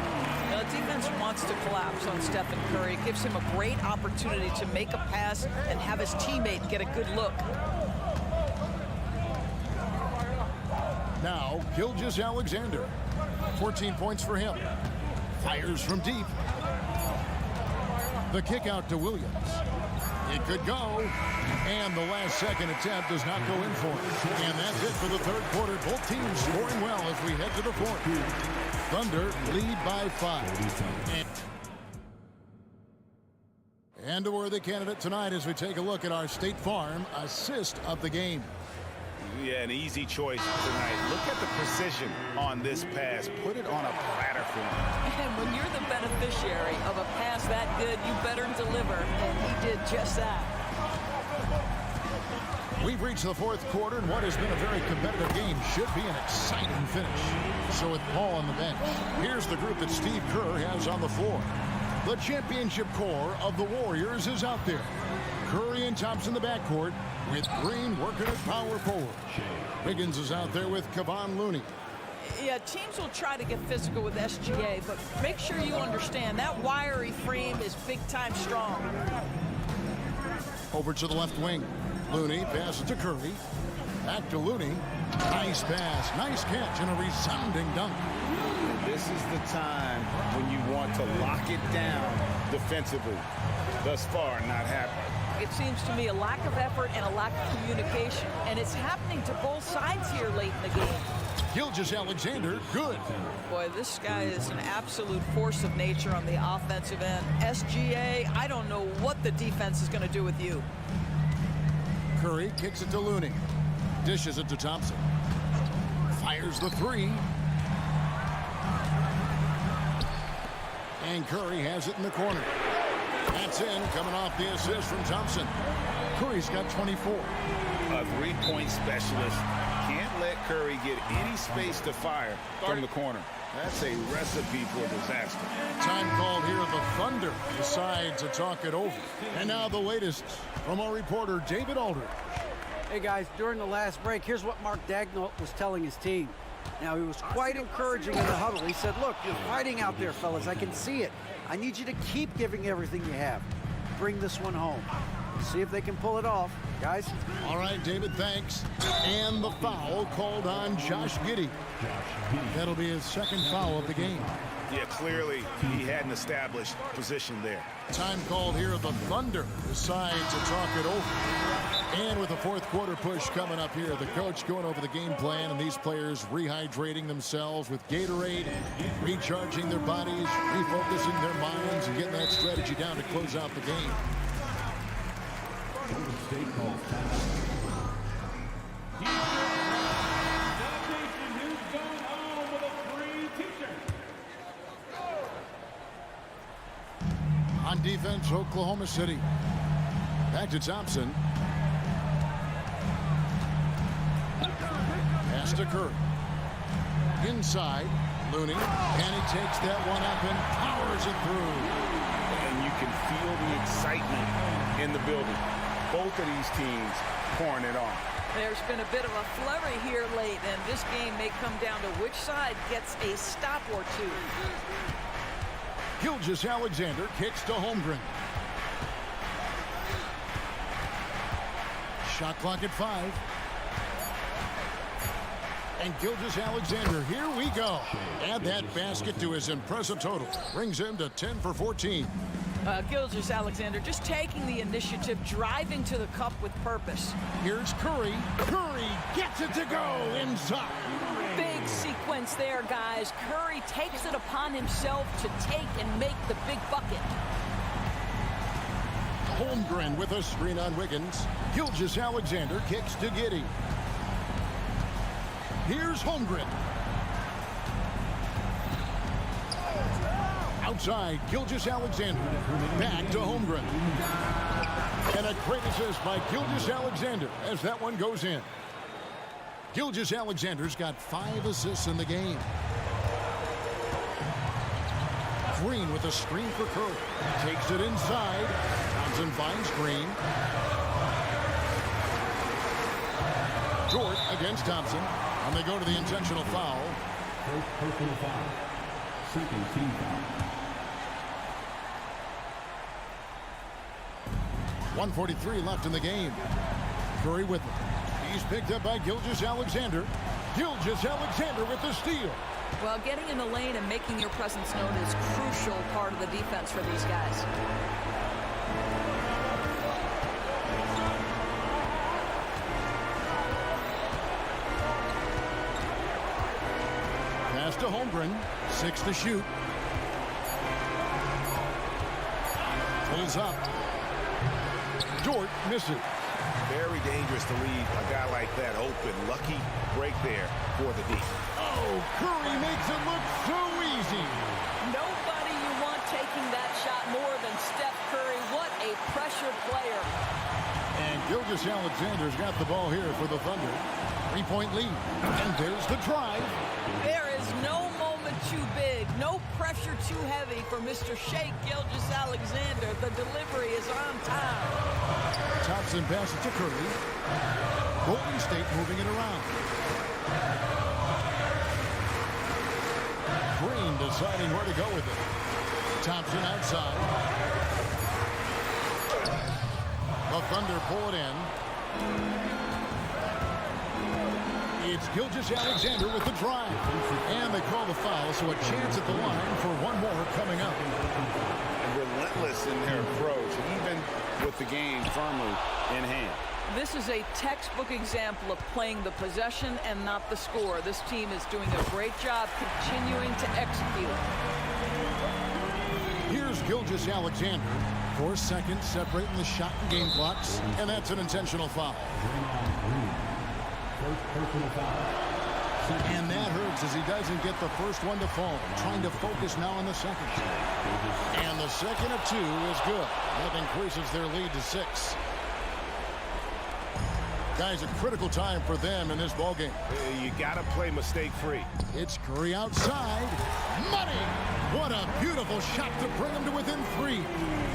The defense wants to collapse on Stephen Curry. It gives him a great opportunity to make a pass and have his teammate get a good look. Now, Gilgeous-Alexander. 14 points for him. Fires from deep. The kick out to Williams. It could go. And the last second attempt does not go in for it. And that's it for the third quarter. Both teams scoring well as we head to the fourth. Thunder lead by 5. And a worthy candidate tonight as we take a look at our State Farm assist of the game. Yeah, an easy choice tonight. Look at the precision on this pass. Put it on a platter for him. And when you're the beneficiary of a pass that good, you better deliver. And he did just that. We've reached the fourth quarter, and what has been a very competitive game should be an exciting finish. So with Paul on the bench, here's the group that Steve Kerr has on the floor. The championship core of the Warriors is out there. Curry and Thompson in the backcourt, with Green working at power forward. Wiggins is out there with Kevon Looney. Yeah, teams will try to get physical with SGA, but make sure you understand that wiry frame is big-time strong. Over to the left wing. Looney passes to Curry. Back to Looney. Nice pass, nice catch, and a resounding dunk. This is the time when you want to lock it down defensively. Thus far, not happening. It seems to me a lack of effort and a lack of communication, and it's happening to both sides here late in the game. Gilgeous-Alexander, good. Boy, this guy is an absolute force of nature on the offensive end. SGA, I don't know what the defense is going to do with you. Curry kicks it to Looney. Dishes it to Thompson. Fires the 3. And Curry has it in the corner. That's in, coming off the assist from Thompson. Curry's got 24. A three-point specialist can't let Curry get any space to fire from the corner. That's a recipe for disaster. Time called here. The Thunder decide to talk it over. And now the latest from our reporter, David Aldridge. Hey, guys, during the last break, here's what Mark Daigneault was telling his team. Now, he was quite encouraging in the huddle. He said, look, you're fighting out there, fellas. I can see it. I need you to keep giving everything you have. Bring this one home. See if they can pull it off, guys. All right, David, thanks. And the foul called on Josh Giddey. That'll be his second foul of the game. Yeah, clearly he had an established position there. Time called here. The Thunder decide to talk it over. And with the fourth quarter push coming up here, the coach going over the game plan and these players rehydrating themselves with Gatorade, recharging their bodies, refocusing their minds, and getting that strategy down to close out the game. On defense, Oklahoma City. Back to Thompson. Pass to Curry. Inside, Looney. And he takes that one up and powers it through. And you can feel the excitement in the building. Both of these teams pouring it on. There's been a bit of a flurry here late, and this game may come down to which side gets a stop or two. Gilgeous-Alexander kicks to Holmgren. Shot clock at 5. And Gilgeous-Alexander, here we go. Add that basket to his impressive total. Brings him to 10 for 14. Gilgeous-Alexander just taking the initiative, driving to the cup with purpose. Here's Curry. Curry gets it to go inside. Big sequence there, guys. Curry takes it upon himself to take and make the big bucket. Holmgren with a screen on Wiggins. Gilgeous-Alexander kicks to Giddey. Here's Holmgren. Outside, Gilgeous-Alexander. Back to Holmgren. And a great assist by Gilgeous-Alexander as that one goes in. Gilgeous-Alexander's got 5 assists in the game. Green with a screen for Curry. Takes it inside. Thompson finds Green. Dort against Thompson. And they go to the intentional foul. First personal foul. Second team foul. 1:43 left in the game. Curry with it. He's picked up by Gilgeous-Alexander. Gilgeous-Alexander with the steal. Well, getting in the lane and making your presence known is crucial part of the defense for these guys. Pass to Holmgren. 6 to shoot. Pulls up. Dort misses. Very dangerous to leave a guy like that open. Lucky break there for the D. Oh, Curry makes it look so easy. Nobody you want taking that shot more than Steph Curry. What a pressure player. And Gilgeous-Alexander's got the ball here for the Thunder. 3-point lead. And there's the drive. There is no moment too big, no pressure too heavy for Mr. Shea Gilgeous-Alexander. The delivery is on time. Thompson passes to Curry. Golden State moving it around. Green deciding where to go with it. Thompson outside. The Thunder pull it in. It's Gilgeous-Alexander with the drive. And they call the foul, so a chance at the line for one more coming up. Relentless in their approach, even with the game firmly in hand. This is a textbook example of playing the possession and not the score. This team is doing a great job continuing to execute. Here's Gilgeous-Alexander. 4 seconds separating the shot and game clocks. And that's an intentional foul. First personal foul. And that hurts as he doesn't get the first one to fall. Trying to focus now on the second. And the second of 2 is good. That increases their lead to 6. Guys, a critical time for them in this ballgame. You got to play mistake-free. It's Curry outside. Money! What a beautiful shot to bring them to within 3.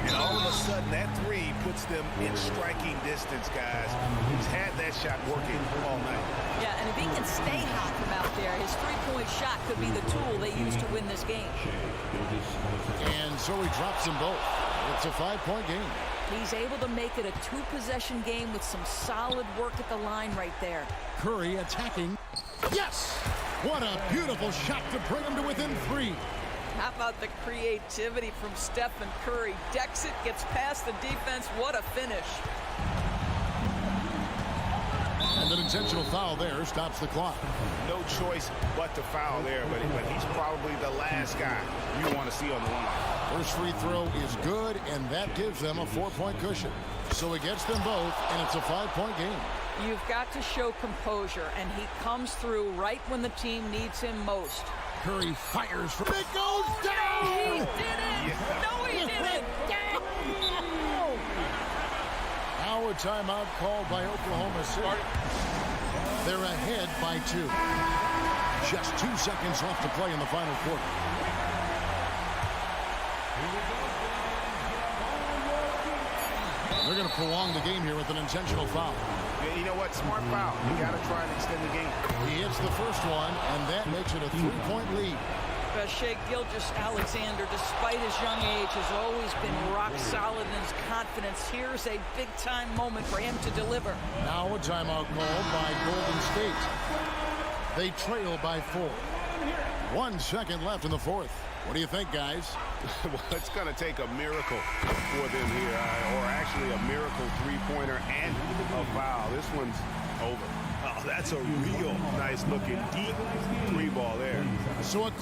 And all of a sudden, that 3 puts them in striking distance, guys. He's had that shot working all night. Yeah, and if he can stay hot from out there, his three-point shot could be the tool they use to win this game. And so he drops them both. It's a 5-point game. He's able to make it a 2-possession game with some solid work at the line right there. Curry attacking. Yes! What a beautiful shot to bring him to within 3. How about the creativity from Stephen Curry? Decks it, gets past the defense. What a finish. And an intentional foul there stops the clock. No choice but to foul there, but he's probably the last guy you want to see on the line. First free throw is good, and that gives them a 4-point cushion. So he gets them both, and it's a 5-point game. You've got to show composure, and he comes through right when the team needs him most. Curry fires from it goes down! He did it! Yeah. No, he didn't! Now a timeout called by Oklahoma City. They're ahead by 2. Just 2 seconds left to play in the final quarter. They're going to prolong the game here with an intentional foul. Yeah, you know what? Smart foul. You got to try and extend the game. He hits the first one, and that makes it a 3-point lead. Shea Gilgeous-Alexander, despite his young age, has always been rock solid in his confidence. Here's a big-time moment for him to deliver. Now a timeout called by Golden State. They trail by 4. 1 second left in the fourth. What do you think, guys? Well, it's going to take a miracle for them here, or actually a miracle three-pointer and a foul. This one's over. Oh, that's a real nice-looking deep three ball there. So a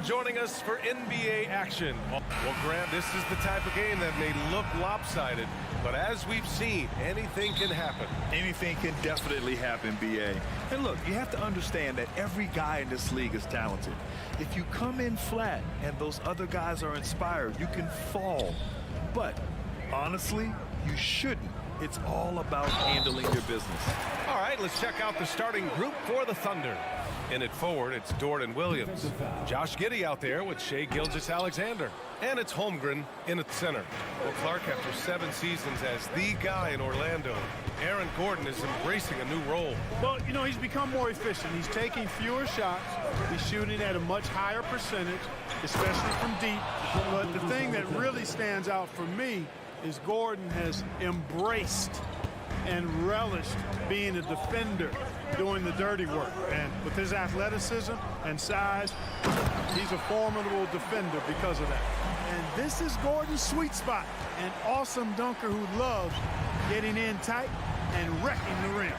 Joining us for NBA action. Well, Grant, this is the type of game that may look lopsided, but as we've seen, anything can happen. Anything can definitely happen, BA. And look, you have to understand that every guy in this league is talented. If you come in flat and those other guys are inspired, you can fall. But honestly, you shouldn't. It's all about handling your business. All right, let's check out the starting group for the Thunder. In it forward, it's Dorian Williams. Josh Giddey out there with Shai Gilgeous-Alexander. And it's Holmgren in at center. Well, Clark, after 7 seasons as the guy in Orlando, Aaron Gordon is embracing a new role. Well, you know, he's become more efficient. He's taking fewer shots. He's shooting at a much higher percentage, especially from deep. But the thing that really stands out for me is Gordon has embraced and relished being a defender, doing the dirty work. And with his athleticism and size, he's a formidable defender because of that. And this is Gordon's sweet spot, an awesome dunker who loves getting in tight and wrecking the rim.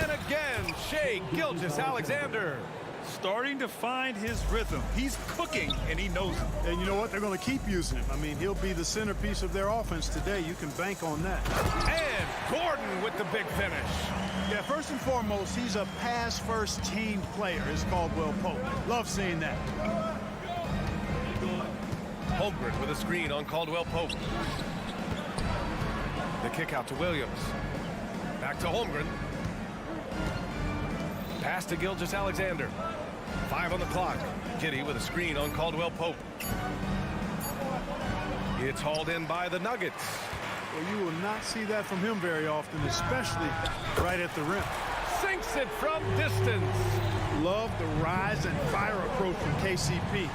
And again, Shai Gilgeous-Alexander. Starting to find his rhythm. He's cooking, and he knows it. And you know what? They're going to keep using him. I mean, he'll be the centerpiece of their offense today. You can bank on that. And Gordon with the big finish. Yeah, first and foremost, he's a pass-first team player, as Caldwell Pope. Love seeing that. Holmgren with a screen on Caldwell Pope. The kick out to Williams. Back to Holmgren. Pass to Gilgeous-Alexander. 5 on the clock. Giddey with a screen on Caldwell Pope. It's hauled in by the Nuggets. Well, you will not see that from him very often, especially right at the rim. Sinks it from distance. Love the rise and fire approach from KCP.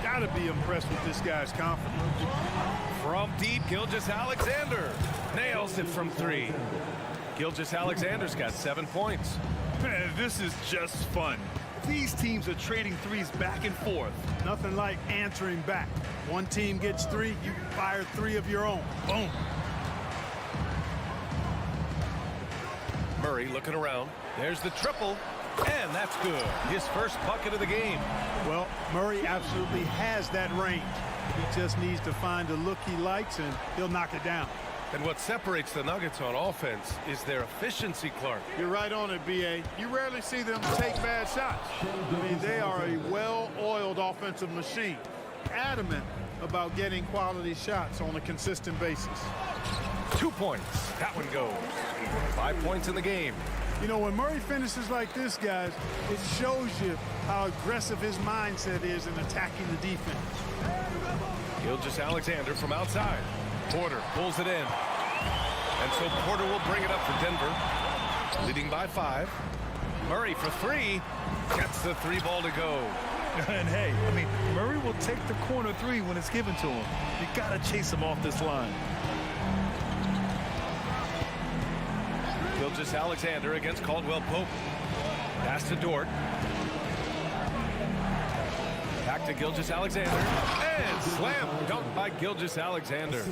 Gotta be impressed with this guy's confidence. From deep, Gilgeous-Alexander nails it from 3. Gilgeous-Alexander's got 7 points. Man, this is just fun. These teams are trading threes back and forth. Nothing like answering back. One team gets 3, you fire 3 of your own. Boom. Murray looking around. There's the triple, and that's good. His first bucket of the game. Well, Murray absolutely has that range. He just needs to find the look he likes, and he'll knock it down. And what separates the Nuggets on offense is their efficiency, Clark. You're right on it, B.A. You rarely see them take bad shots. I mean, they are a well-oiled offensive machine, adamant about getting quality shots on a consistent basis. 2 points. That one goes. 5 points in the game. You know, when Murray finishes like this, guys, it shows you how aggressive his mindset is in attacking the defense. Gilgeous-Alexander from outside. Porter pulls it in. And so Porter will bring it up for Denver. Leading by 5. Murray for 3. Gets the 3 ball to go. And hey, I mean, Murray will take the corner 3 when it's given to him. You got to chase him off this line. Gilgeous-Alexander against Caldwell-Pope. Pass to Dort. Back to Gilgeous-Alexander. And slam dunk by Gilgeous-Alexander.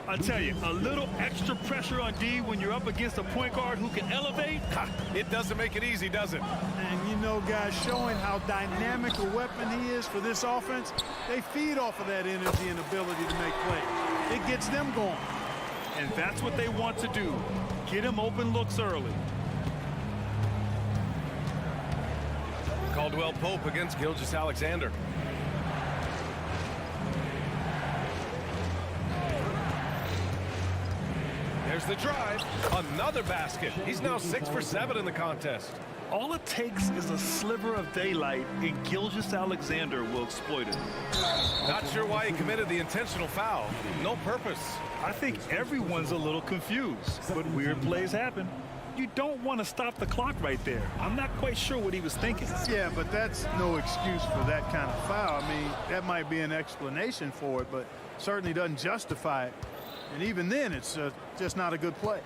I tell you, a little extra pressure on D when you're up against a point guard who can elevate. It doesn't make it easy, does it? And you know, guys, showing how dynamic a weapon he is for this offense, they feed off of that energy and ability to make plays. It gets them going. And that's what they want to do. Get him open looks early. Caldwell-Pope against Gilgeous-Alexander. There's the drive. Another basket. He's now 6 for 7 in the contest. All it takes is a sliver of daylight, and Gilgeous-Alexander will exploit it. Not sure why he committed the intentional foul. No purpose. I think everyone's a little confused, but weird plays happen. You don't want to stop the clock right there. I'm not quite sure what he was thinking. Yeah, but that's no excuse for that kind of foul. I mean, that might be an explanation for it, but certainly doesn't justify it. And even then, it's just not a good play.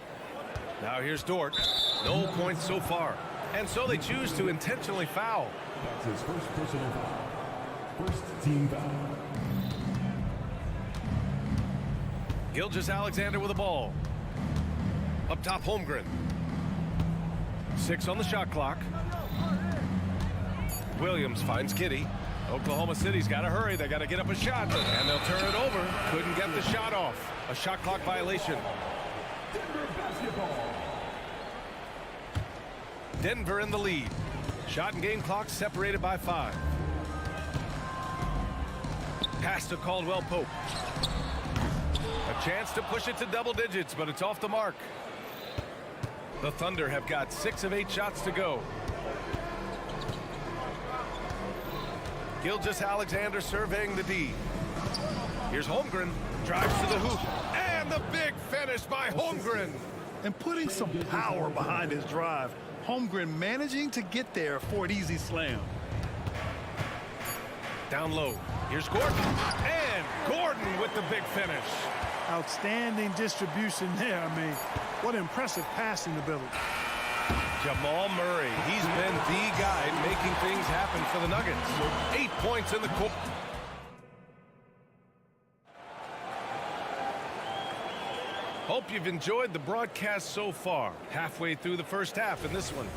Now here's Dort. No points so far. And so they choose to intentionally foul. That's his first personal foul. First team foul. Gilgeous-Alexander with the ball. Up top, Holmgren. 6 on the shot clock. Williams finds Giddey. Oklahoma City's got to hurry. They got to get up a shot, and they'll turn it over. Couldn't get the shot off. A shot clock violation. Denver basketball. Denver in the lead. Shot and game clock separated by 5. Pass to Caldwell-Pope. A chance to push it to double digits, but it's off the mark. The Thunder have got 6 of 8 shots to go. Gilgeous-Alexander surveying the D. Here's Holmgren. Drives to the hoop. And the big finish by Holmgren. And putting some power behind his drive. Holmgren managing to get there for an easy slam. Down low. Here's Gordon. And Gordon with the big finish. Outstanding distribution there. I mean, what impressive passing ability. Jamal Murray, he's been the guy making things happen for the Nuggets. 8 points in the court. Hope you've enjoyed the broadcast so far. Halfway through the first half in this one.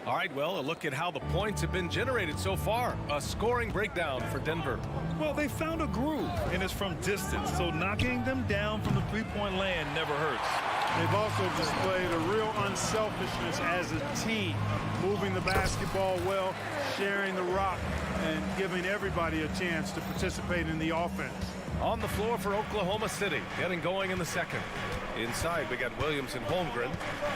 All right, well, a look at how the points have been generated so far. A scoring breakdown for Denver. Well, they found a groove, and it's from distance, so knocking them down from the three-point land never hurts. They've also displayed a real unselfishness as a team, moving the basketball well, sharing the rock, and giving everybody a chance to participate in the offense. On the floor for Oklahoma City, getting going in the second. Inside, we got Williams and Holmgren.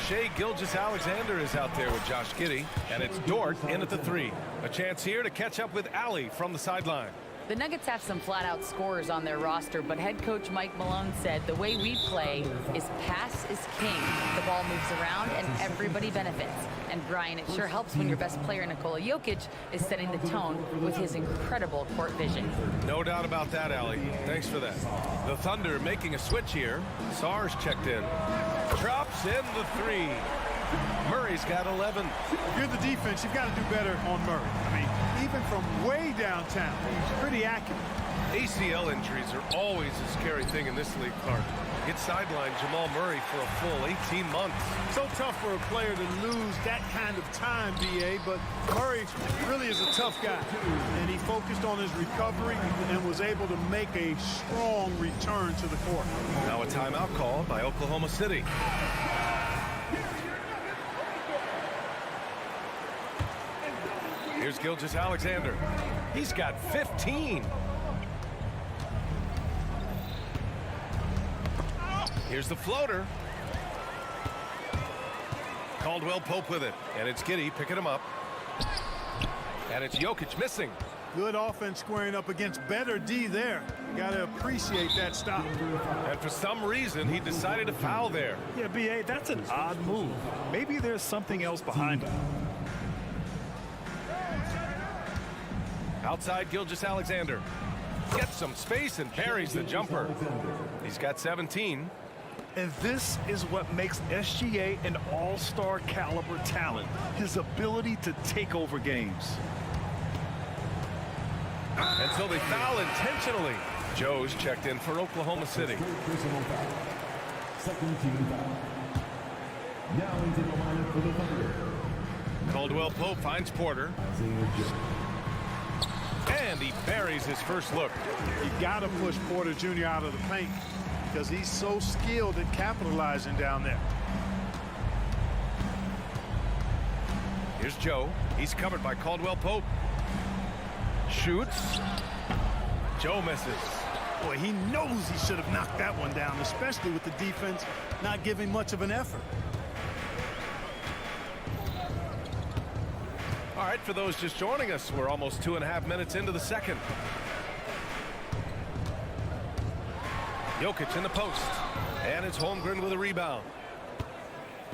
Shai Gilgeous-Alexander is out there with Josh Giddey, and it's Dort in at the 3. A chance here to catch up with Allie from the sideline. The Nuggets have some flat-out scorers on their roster, but head coach Mike Malone said the way we play is pass is king. The ball moves around and everybody benefits. And Brian, it sure helps when your best player, Nikola Jokic, is setting the tone with his incredible court vision. No doubt about that, Allie. Thanks for that. The Thunder making a switch here. Sarge checked in. Drops in the 3. Murray's got 11. If you're the defense, you've got to do better on Murray. I mean, even from way downtown, he's pretty accurate. ACL injuries are always a scary thing in this league, Clark. It sidelined Jamal Murray for a full 18 months. So tough for a player to lose that kind of time, B.A., but Murray really is a tough guy. And he focused on his recovery and was able to make a strong return to the court. Now a timeout called by Oklahoma City. Here's Gilgeous-Alexander. He's got 15. Here's the floater. Caldwell Pope with it. And it's Giddey picking him up. And it's Jokic missing. Good offense squaring up against better D there. Got to appreciate that stop. And for some reason, he decided to foul there. Yeah, B.A., that's an odd move. Maybe there's something else behind it. Outside Gilgeous-Alexander. Gets some space and buries the jumper. He's got 17. And this is what makes SGA an all-star caliber talent, his ability to take over games. And so they foul intentionally. Joe's checked in for Oklahoma City. Second team foul. Now into the lineup for the Thunder. Caldwell Pope finds Porter. And he buries his first look. You got to push Porter Jr. out of the paint because he's so skilled at capitalizing down there. Here's Joe. He's covered by Caldwell Pope. Shoots. Joe misses. Boy, he knows he should have knocked that one down, especially with the defense not giving much of an effort. All right, for those just joining us, we're almost 2.5 minutes into the second. Jokic in the post. And it's Holmgren with a rebound.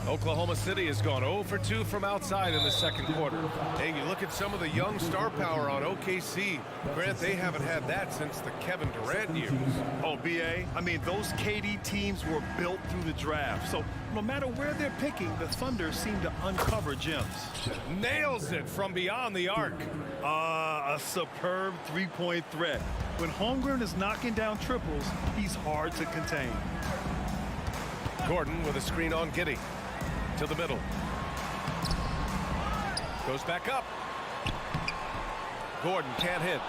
Oklahoma City has gone 0 for 2 from outside in the second quarter. Hey, you look at some of the young star power on OKC. Grant, they haven't had that since the Kevin Durant years. Oh, B.A., I mean, those KD teams were built through the draft. So no matter where they're picking, the Thunder seem to uncover gems. Nails it from beyond the arc. A superb three-point threat. When Holmgren is knocking down triples, he's hard to contain. Gordon with a screen on Giddey. To the middle. Goes back up. Gordon can't hit.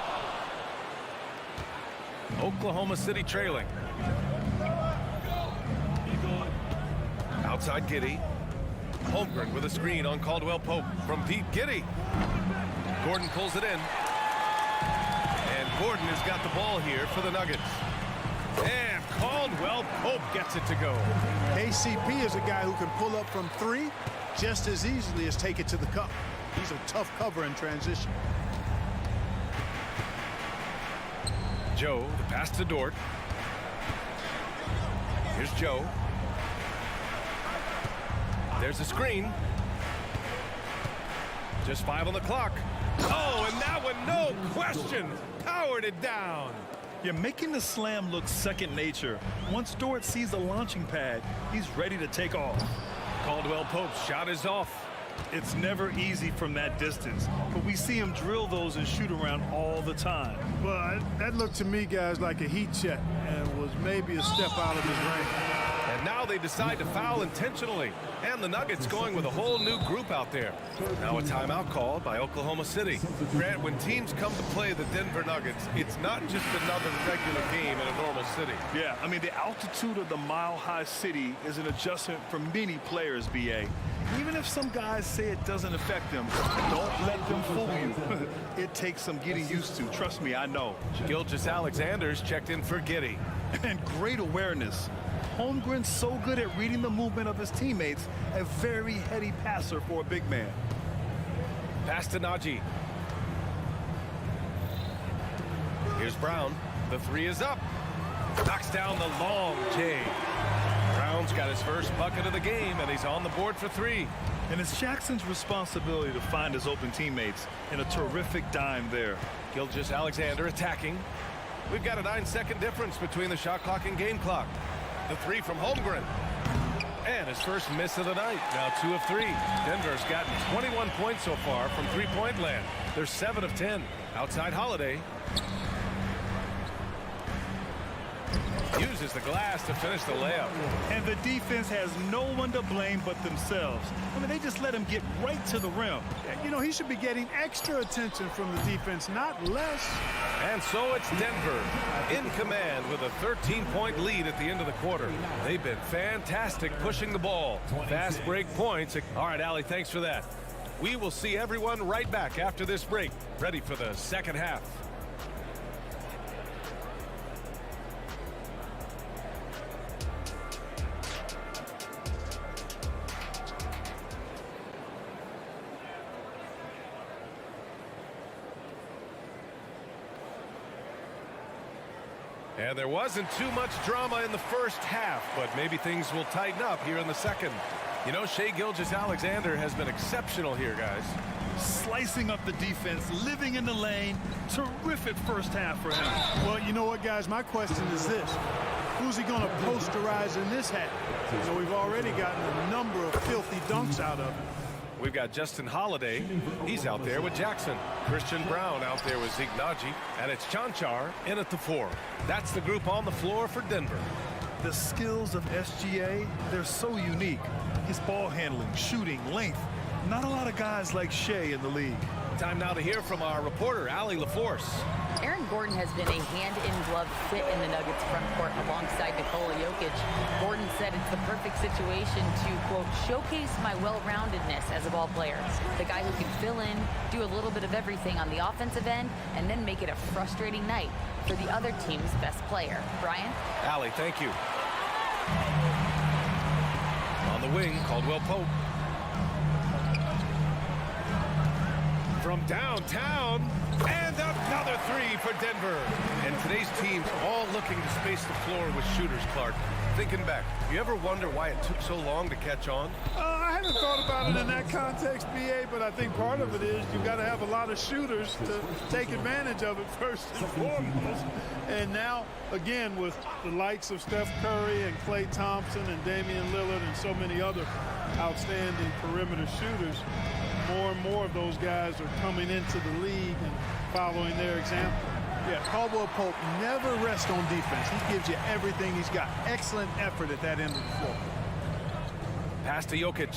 Oklahoma City trailing. Outside Giddey. Holmgren with a screen on Caldwell Pope. From deep, Giddey. Gordon pulls it in. And Gordon has got the ball here for the Nuggets. And Caldwell Pope gets it to go. KCP is a guy who can pull up from 3 just as easily as take it to the cup. He's a tough cover in transition. Joe, the pass to Dort. Here's Joe. There's a screen. Just 5 on the clock. Oh, and that one, no question, powered it down. You're making the slam look second nature. Once Dort sees the launching pad, he's ready to take off. Caldwell Pope's shot is off. It's never easy from that distance, but we see him drill those and shoot around all the time. But that looked to me, guys, like a heat check and was maybe a step out of his range. And now they decide to foul intentionally. And the Nuggets going with a whole new group out there. Now a timeout called by Oklahoma City. Grant, when teams come to play the Denver Nuggets, it's not just another regular game in a normal city. Yeah, I mean, the altitude of the mile-high city is an adjustment for many players, B.A. Even if some guys say it doesn't affect them, don't let them fool you. It takes some getting used to. Trust me, I know. Gilgeous-Alexander's checked in for Giddey. And great awareness. Holmgren's so good at reading the movement of his teammates, a very heady passer for a big man. Pass to Najee. Here's Brown. The 3 is up. Knocks down the long J. Brown's got his first bucket of the game, and he's on the board for 3. And it's Jackson's responsibility to find his open teammates, and a terrific dime there. Gilgeous-Alexander attacking. We've got a 9-second difference between the shot clock and game clock. The 3 from Holmgren. And his first miss of the night. Now 2 of 3. Denver's gotten 21 points so far from three-point land. They're 7 of 10. Outside Holiday. Uses the glass to finish the layup. And the defense has no one to blame but themselves. I mean, they just let him get right to the rim. You know, he should be getting extra attention from the defense, not less. And so it's Denver in command with a 13-point lead at the end of the quarter. They've been fantastic pushing the ball. Fast break points. All right, Allie, thanks for that. We will see everyone right back after this break, ready for the second half. And there wasn't too much drama in the first half, but maybe things will tighten up here in the second. You know, Shai Gilgeous-Alexander has been exceptional here, guys. Slicing up the defense, living in the lane. Terrific first half for him. Well, you know what, guys? My question is this. Who's he going to posterize in this half? So we've already gotten a number of filthy dunks out of him. We've got Justin Holiday. He's out there with Jackson. Christian Brown out there with Zeke Naji. And it's Chanchar in at the 4. That's the group on the floor for Denver. The skills of SGA, they're so unique. His ball handling, shooting, length. Not a lot of guys like Shai in the league. Time now to hear from our reporter, Allie LaForce. Aaron Gordon has been a hand-in-glove fit in the Nuggets front court alongside Nikola Jokic. Gordon said it's the perfect situation to, quote, showcase my well-roundedness as a ball player. The guy who can fill in, do a little bit of everything on the offensive end, and then make it a frustrating night for the other team's best player. Brian? Allie, thank you. On the wing, Caldwell Pope. From downtown, and another 3 for Denver. And today's team's all looking to space the floor with shooters, Clark. Thinking back, you ever wonder why it took so long to catch on? I hadn't thought about it in that context, BA, but I think part of it is you've got to have a lot of shooters to take advantage of it first and foremost. And now, again, with the likes of Steph Curry and Klay Thompson and Damian Lillard and so many other outstanding perimeter shooters, more and more of those guys are coming into the league and following their example. Yeah, Caldwell Pope never rests on defense. He gives you everything. He's got excellent effort at that end of the floor. Pass to Jokic.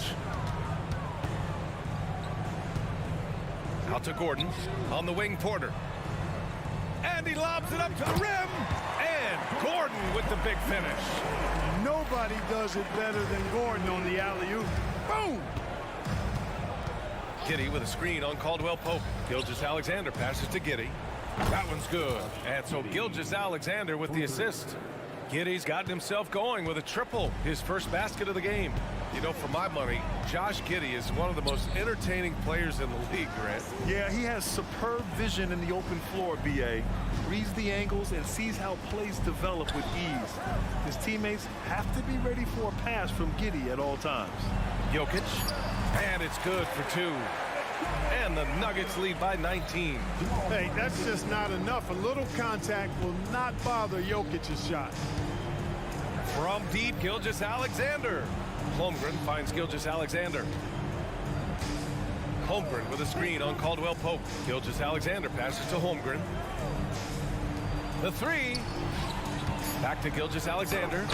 Out to Gordon. On the wing, Porter. And he lobs it up to the rim. And Gordon with the big finish. Nobody does it better than Gordon on the alley-oop. Boom! Giddey with a screen on Caldwell Pope. Gilgeous-Alexander passes to Giddey. That one's good. And so Gilgeous-Alexander with the assist. Giddey's gotten himself going with a triple, his first basket of the game. You know, for my money, Josh Giddey is one of the most entertaining players in the league, Grant. Yeah, he has superb vision in the open floor, BA. Reads the angles and sees how plays develop with ease. His teammates have to be ready for a pass from Giddey at all times. Jokic, and it's good for 2. And the Nuggets lead by 19. Hey, that's just not enough. A little contact will not bother Jokic's shot. From deep, Gilgeous-Alexander. Holmgren finds Gilgeous-Alexander. Holmgren with a screen on Caldwell Pope. Gilgeous-Alexander passes to Holmgren. The 3. Back to Gilgeous-Alexander.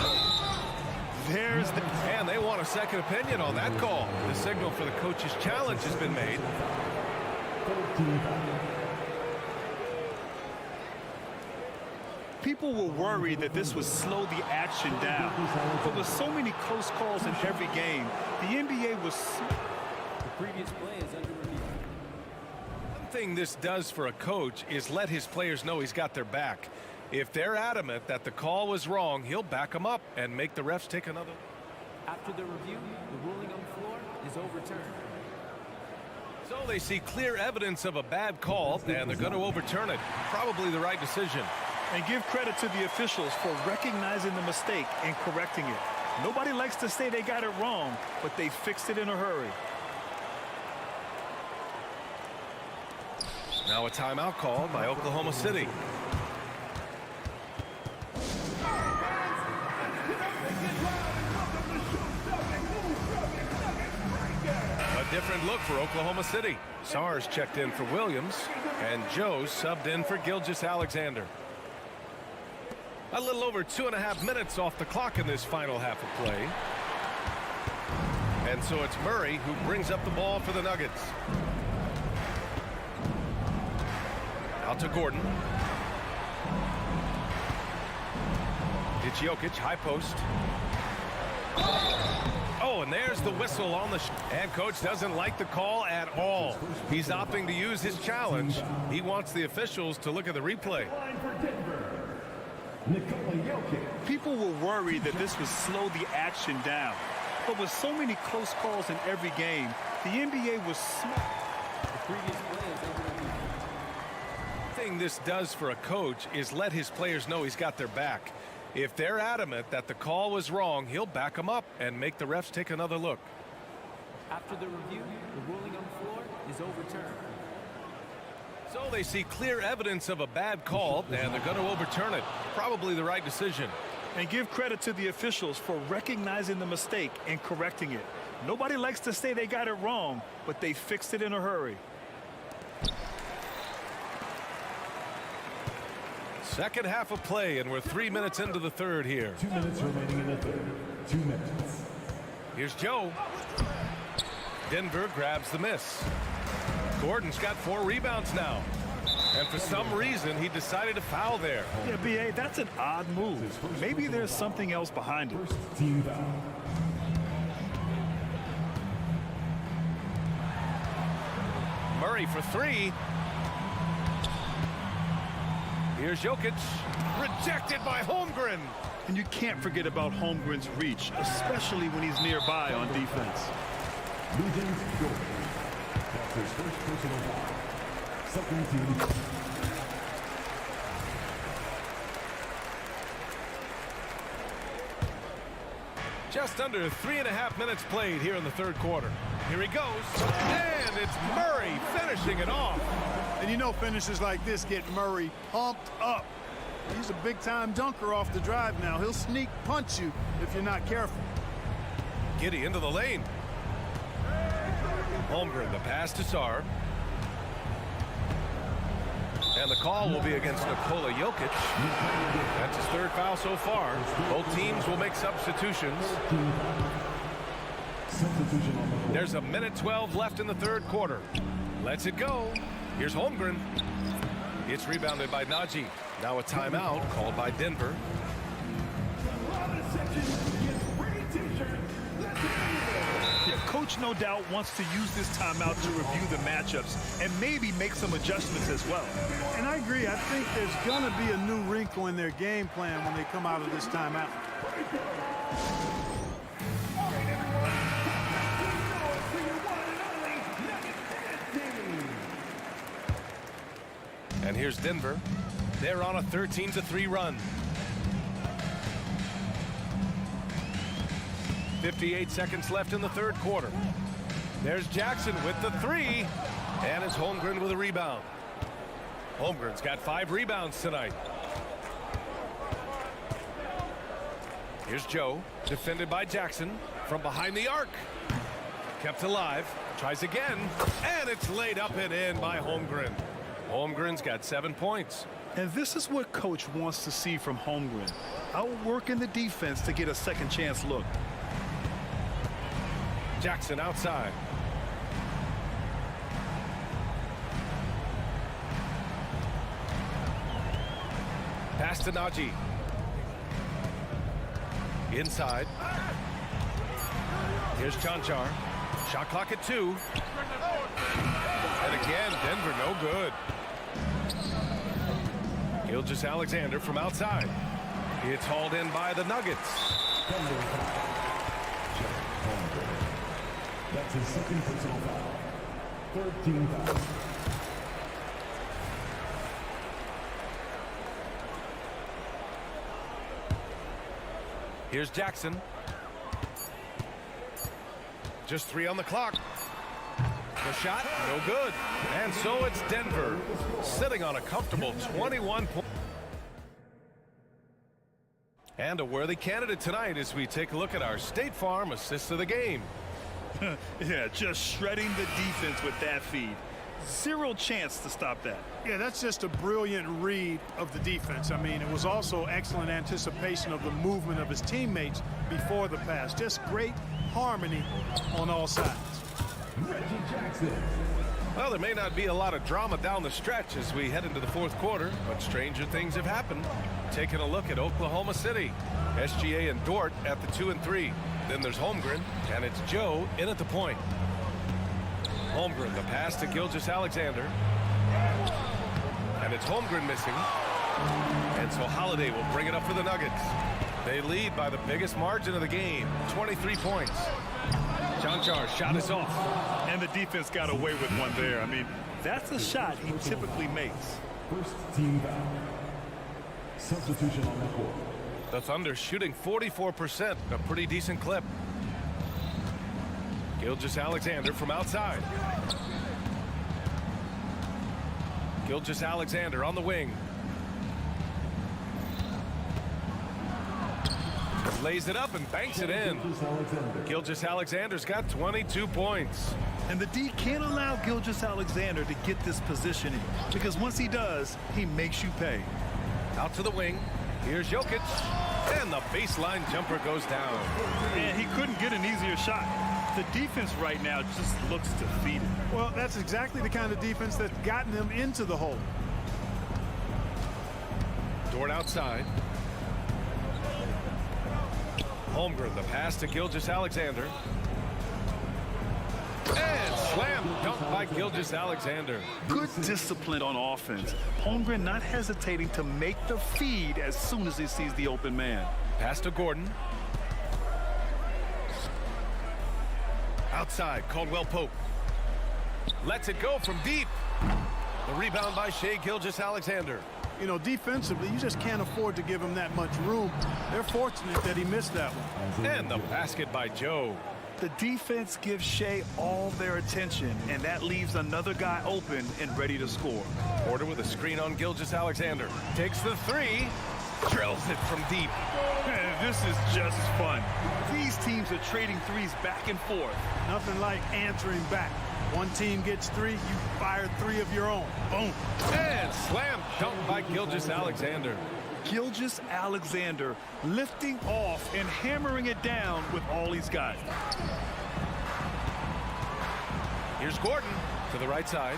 There's the... And they want a second opinion on that call. The signal for the coach's challenge has been made. People were worried that this would slow the action down. But with so many close calls in every game, the NBA was... The previous play is under review. One thing this does for a coach is let his players know he's got their back. If they're adamant that the call was wrong, he'll back them up and make the refs take another. After the review, the ruling on the floor is overturned. So they see clear evidence of a bad call, and they're going to overturn it. Probably the right decision. And give credit to the officials for recognizing the mistake and correcting it. Nobody likes to say they got it wrong, but they fixed it in a hurry. Now a timeout called by Oklahoma City. different look for Oklahoma City. Sars checked in for Williams, and Joe subbed in for Gilgeous-Alexander. A little over 2.5 minutes off the clock in this final half of play. And so it's Murray who brings up the ball for the Nuggets. Out to Gordon. It's Jokic, high post. Oh, and there's the whistle on the and coach doesn't like the call at all. He's opting to use his challenge. He wants the officials to look at the replay. People were worried that this would slow the action down. But with so many close calls in every game, the NBA was smart. The previous play is over to you. The thing this does for a coach is let his players know he's got their back. If they're adamant that the call was wrong, he'll back them up and make the refs take another look. After the review, the ruling on the floor is overturned. So they see clear evidence of a bad call, and they're going to overturn it. Probably the right decision. And give credit to the officials for recognizing the mistake and correcting it. Nobody likes to say they got it wrong, but they fixed it in a hurry. Second half of play, and we're 3 minutes into the third here. 2 minutes remaining in the third. 2 minutes. Here's Joe. Denver grabs the miss. Gordon's got 4 rebounds now. And for some reason, he decided to foul there. Yeah, B.A., that's an odd move. Maybe there's something else behind it. First team foul. Murray for 3. Here's Jokic. Rejected by Holmgren. And you can't forget about Holmgren's reach, especially when he's nearby on defense. Legends Gordon. That's his first personal foul. Second team. Just under 3.5 minutes played here in the third quarter. Here he goes. And it's Murray finishing it off. And you know finishes like this get Murray pumped up. He's a big-time dunker off the drive now. He'll sneak punch you if you're not careful. Giddey into the lane. Holmgren, the pass to Sar. And the call will be against Nikola Jokic. That's his 3rd foul so far. Both teams will make substitutions. There's a minute 12 left in the third quarter. Lets it go. Here's Holmgren. It's rebounded by Najee. Now a timeout called by Denver. Yeah, coach no doubt wants to use this timeout to review the matchups and maybe make some adjustments as well. And I agree. I think there's going to be a new wrinkle in their game plan when they come out of this timeout. And here's Denver. They're on a 13-3 run. 58 seconds left in the third quarter. There's Jackson with the 3. And it's Holmgren with a rebound. Holmgren's got 5 rebounds tonight. Here's Joe, defended by Jackson from behind the arc. Kept alive, tries again, and it's laid up and in by Holmgren. Holmgren's got 7 points. And this is what coach wants to see from Holmgren. Outworking the defense to get a second chance look. Jackson outside. Pass to Najee. Inside. Here's Chanchar. Shot clock at 2. And again, Denver no good. Gilgeous-Alexander from outside. It's hauled in by the Nuggets. That's his second personal foul. Third team foul. Here's Jackson. Just 3 on the clock. The shot, no good. And so it's Denver sitting on a comfortable 21 points. And a worthy candidate tonight as we take a look at our State Farm Assist of the Game. Yeah, just shredding the defense with that feed. Zero chance to stop that. Yeah, that's just a brilliant read of the defense. I mean, it was also excellent anticipation of the movement of his teammates before the pass. Just great harmony on all sides. Well, there may not be a lot of drama down the stretch as we head into the fourth quarter, but stranger things have happened. Taking a look at Oklahoma City. SGA and Dort at the 2 and 3. Then there's Holmgren, and it's Joe in at the point. Holmgren, the pass to Gilgeous-Alexander. And it's Holmgren missing. And so Holiday will bring it up for the Nuggets. They lead by the biggest margin of the game, 23 points. Jonjar's shot is off. And the defense got away with one there. I mean, that's a shot he typically makes. First team foul. Substitution on the court. The Thunder shooting 44%, a pretty decent clip. Gilgeous-Alexander from outside. Gilgeous-Alexander on the wing. Lays it up and banks it in. Gilgeous-Alexander's got 22 points. And the D can't allow Gilgeous-Alexander to get this positioning, because once he does, he makes you pay. Out to the wing. Here's Jokic. And the baseline jumper goes down. And he couldn't get an easier shot. The defense right now just looks defeated. Well, that's exactly the kind of defense that's gotten them into the hole. Dort outside. Holmgren, the pass to Gilgeous-Alexander. And slam dunk by Gilgeous-Alexander. Good discipline on offense. Holmgren not hesitating to make the feed as soon as he sees the open man. Pass to Gordon. Outside, Caldwell-Pope. Lets it go from deep. The rebound by Shai Gilgeous-Alexander. You know, defensively, you just can't afford to give him that much room. They're fortunate that he missed that one. And the basket by Joe. The defense gives Shai all their attention, and that leaves another guy open and ready to score. Porter with a screen on Gilgeous-Alexander. Takes the three. Drills it from deep. Man, this is just fun. These teams are trading threes back and forth. Nothing like answering back. One team gets three, you fire three of your own. Boom. And slam dunk by Gilgeous-Alexander. Gilgeous-Alexander lifting off and hammering it down with all he's got. Here's Gordon to the right side.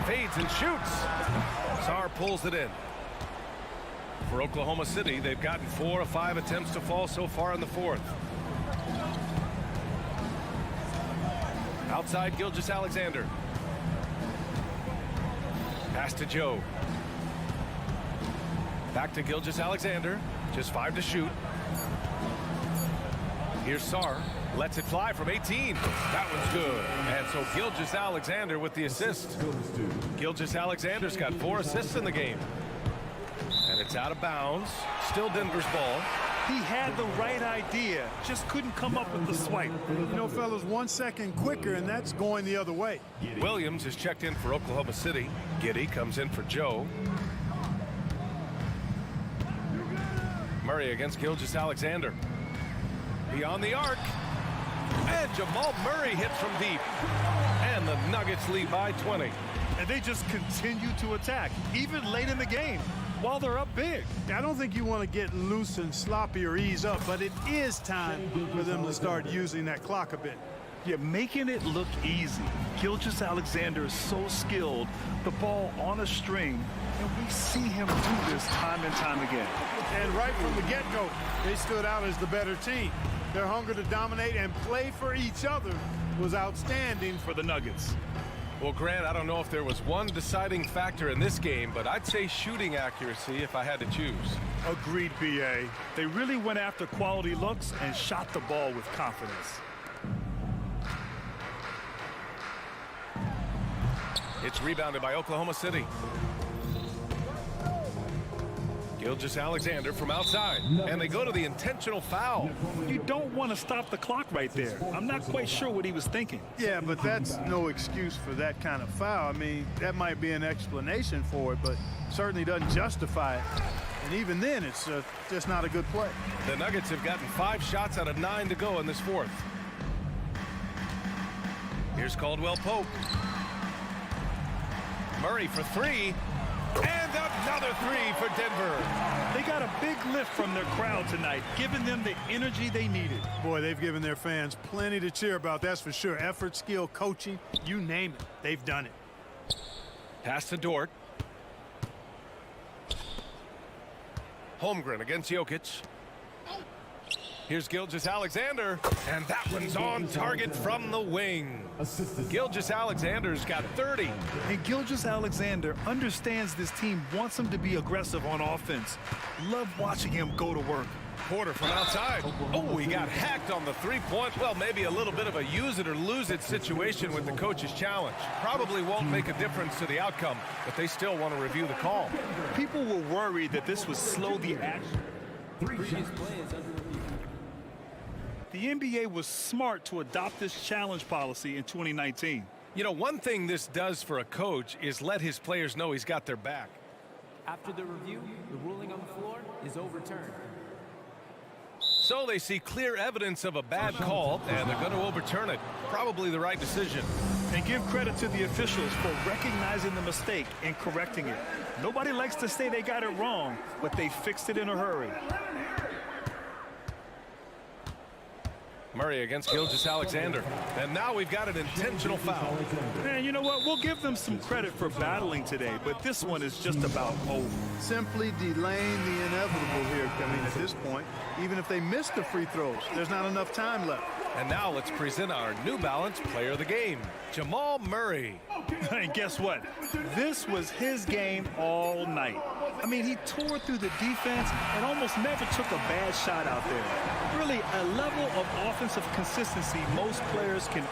Fades and shoots. Sarr pulls it in. For Oklahoma City, they've gotten 4 of 5 attempts to fall so far in the fourth. Outside Gilgeous-Alexander. Pass to Joe. Back to Gilgeous-Alexander. Just 5 to shoot. Here's Sarr. Lets it fly from 18. That one's good. And so Gilgeous-Alexander with the assist. Gilgeous-Alexander's got 4 assists in the game. And it's out of bounds. Still Denver's ball. He had the right idea, just couldn't come up with the swipe. You know, fellas, 1 second quicker, and that's going the other way. Williams is checked in for Oklahoma City. Giddey comes in for Joe. Murray against Gilgeous-Alexander. Beyond the arc. And Jamal Murray hits from deep. And the Nuggets lead by 20. And they just continue to attack, even late in the game, while they're up big. I don't think you want to get loose and sloppy or ease up, but it is time for them to start using that clock a bit. Yeah, making it look easy. Gilgeous-Alexander is so skilled, the ball on a string, and we see him do this time and time again. And right from the get-go, they stood out as the better team. Their hunger to dominate and play for each other was outstanding for the Nuggets. Well, Grant, I don't know if there was one deciding factor in this game, but I'd say shooting accuracy if I had to choose. Agreed, B.A. They really went after quality looks and shot the ball with confidence. It's rebounded by Oklahoma City. Gilgeous-Alexander from outside, and they go to the intentional foul. You don't want to stop the clock right there. I'm not quite sure what he was thinking. Yeah, but that's no excuse for that kind of foul. I mean, that might be an explanation for it, but certainly doesn't justify it. And even then, it's just not a good play. The Nuggets have gotten 5 shots out of 9 to go in this fourth. Here's Caldwell Pope. Murray for three. And another three for Denver. They got a big lift from their crowd tonight, giving them the energy they needed. Boy, they've given their fans plenty to cheer about, that's for sure. Effort, skill, coaching, you name it. They've done it. Pass to Dort. Holmgren against Jokic. Here's Gilgeous-Alexander, and that one's on target from the wing. Gilgeous-Alexander's got 30. And Gilgeous-Alexander understands this team wants him to be aggressive on offense. Love watching him go to work. Porter from outside. Oh, he got hacked on the three-point. Well, maybe a little bit of a use it or lose it situation with the coach's challenge. Probably won't make a difference to the outcome, but they still want to review the call. People were worried that this would slow the action. The NBA was smart to adopt this challenge policy in 2019. You know, one thing this does for a coach is let his players know he's got their back. After the review, the ruling on the floor is overturned. So they see clear evidence of a bad call, and they're going to overturn it. Probably the right decision. And give credit to the officials for recognizing the mistake and correcting it. Nobody likes to say they got it wrong, but they fixed it in a hurry. Murray against Gilgeous-Alexander. And now we've got an intentional foul. Man, you know what? We'll give them some credit for battling today, but this one is just about over. Simply delaying the inevitable here. I mean, at this point, even if they miss the free throws, there's not enough time left. And now let's present our New Balance player of the game, Jamal Murray. And guess what? This was his game all night. I mean, he tore through the defense and almost never took a bad shot out there. Really, a level of offensive consistency most players can.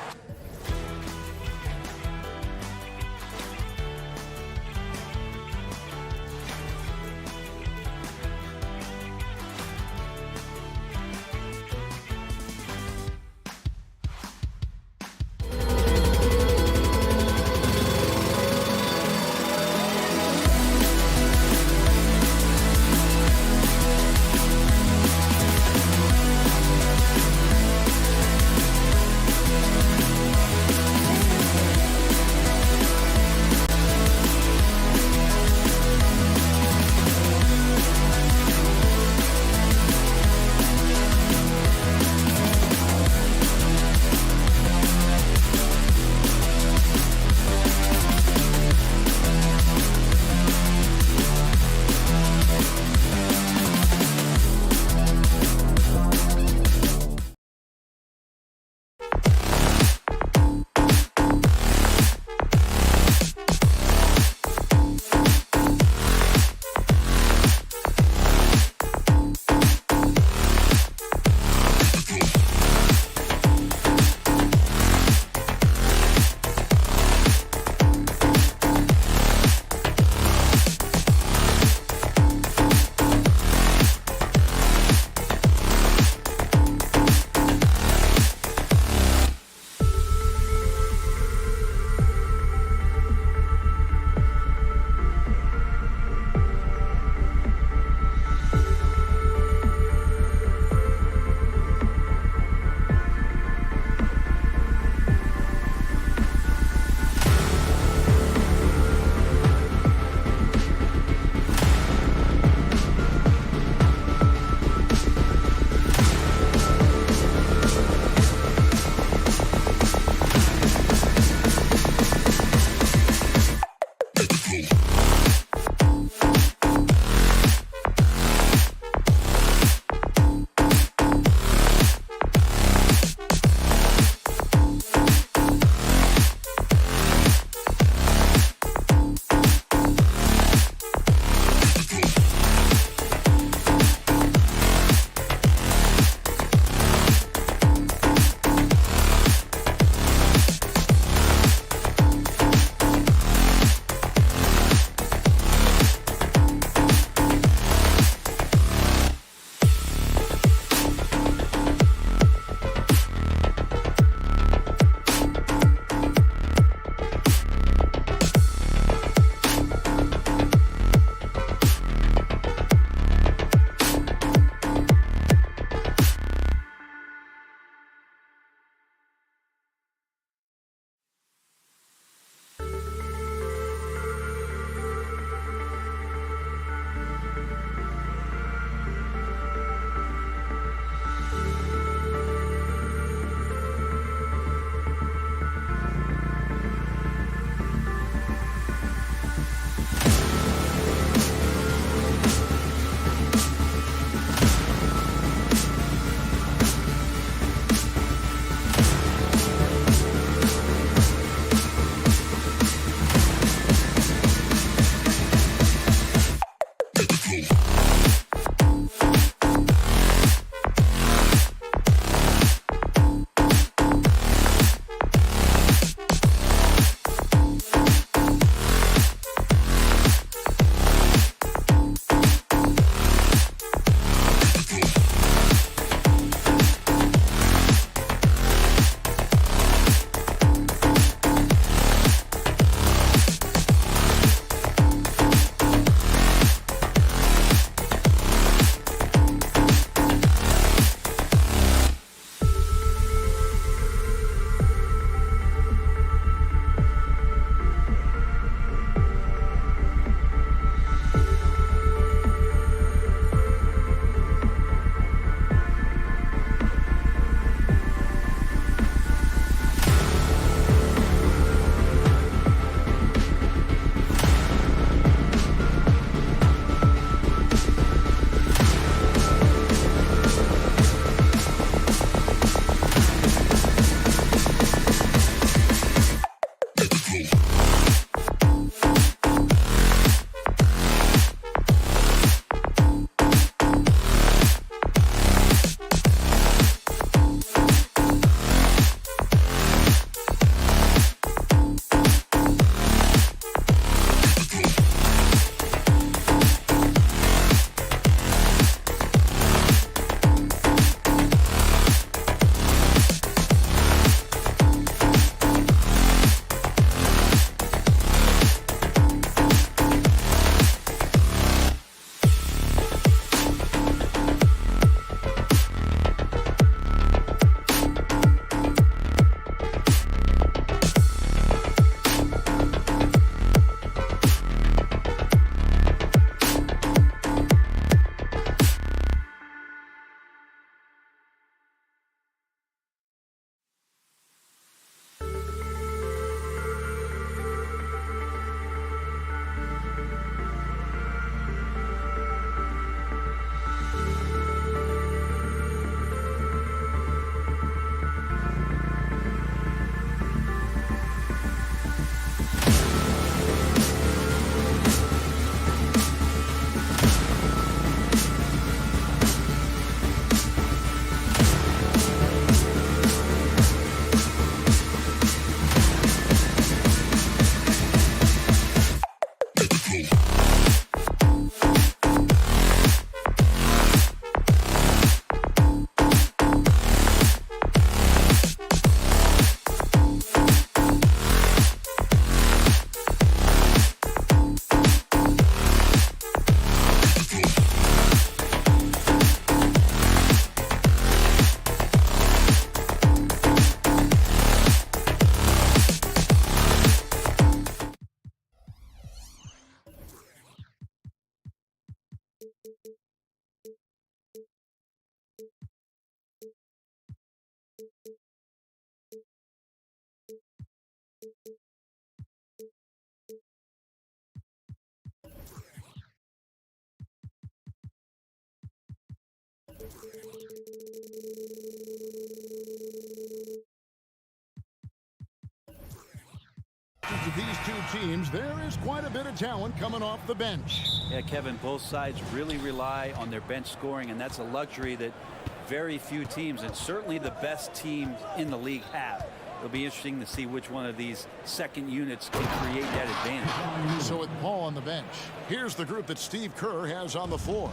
To these two teams, there is quite a bit of talent coming off the bench. Yeah, Kevin, both sides really rely on their bench scoring, and that's a luxury that very few teams, and certainly the best teams in the league, have. It'll be interesting to see which one of these second units can create that advantage. So with Paul on the bench, here's the group that Steve Kerr has on the floor.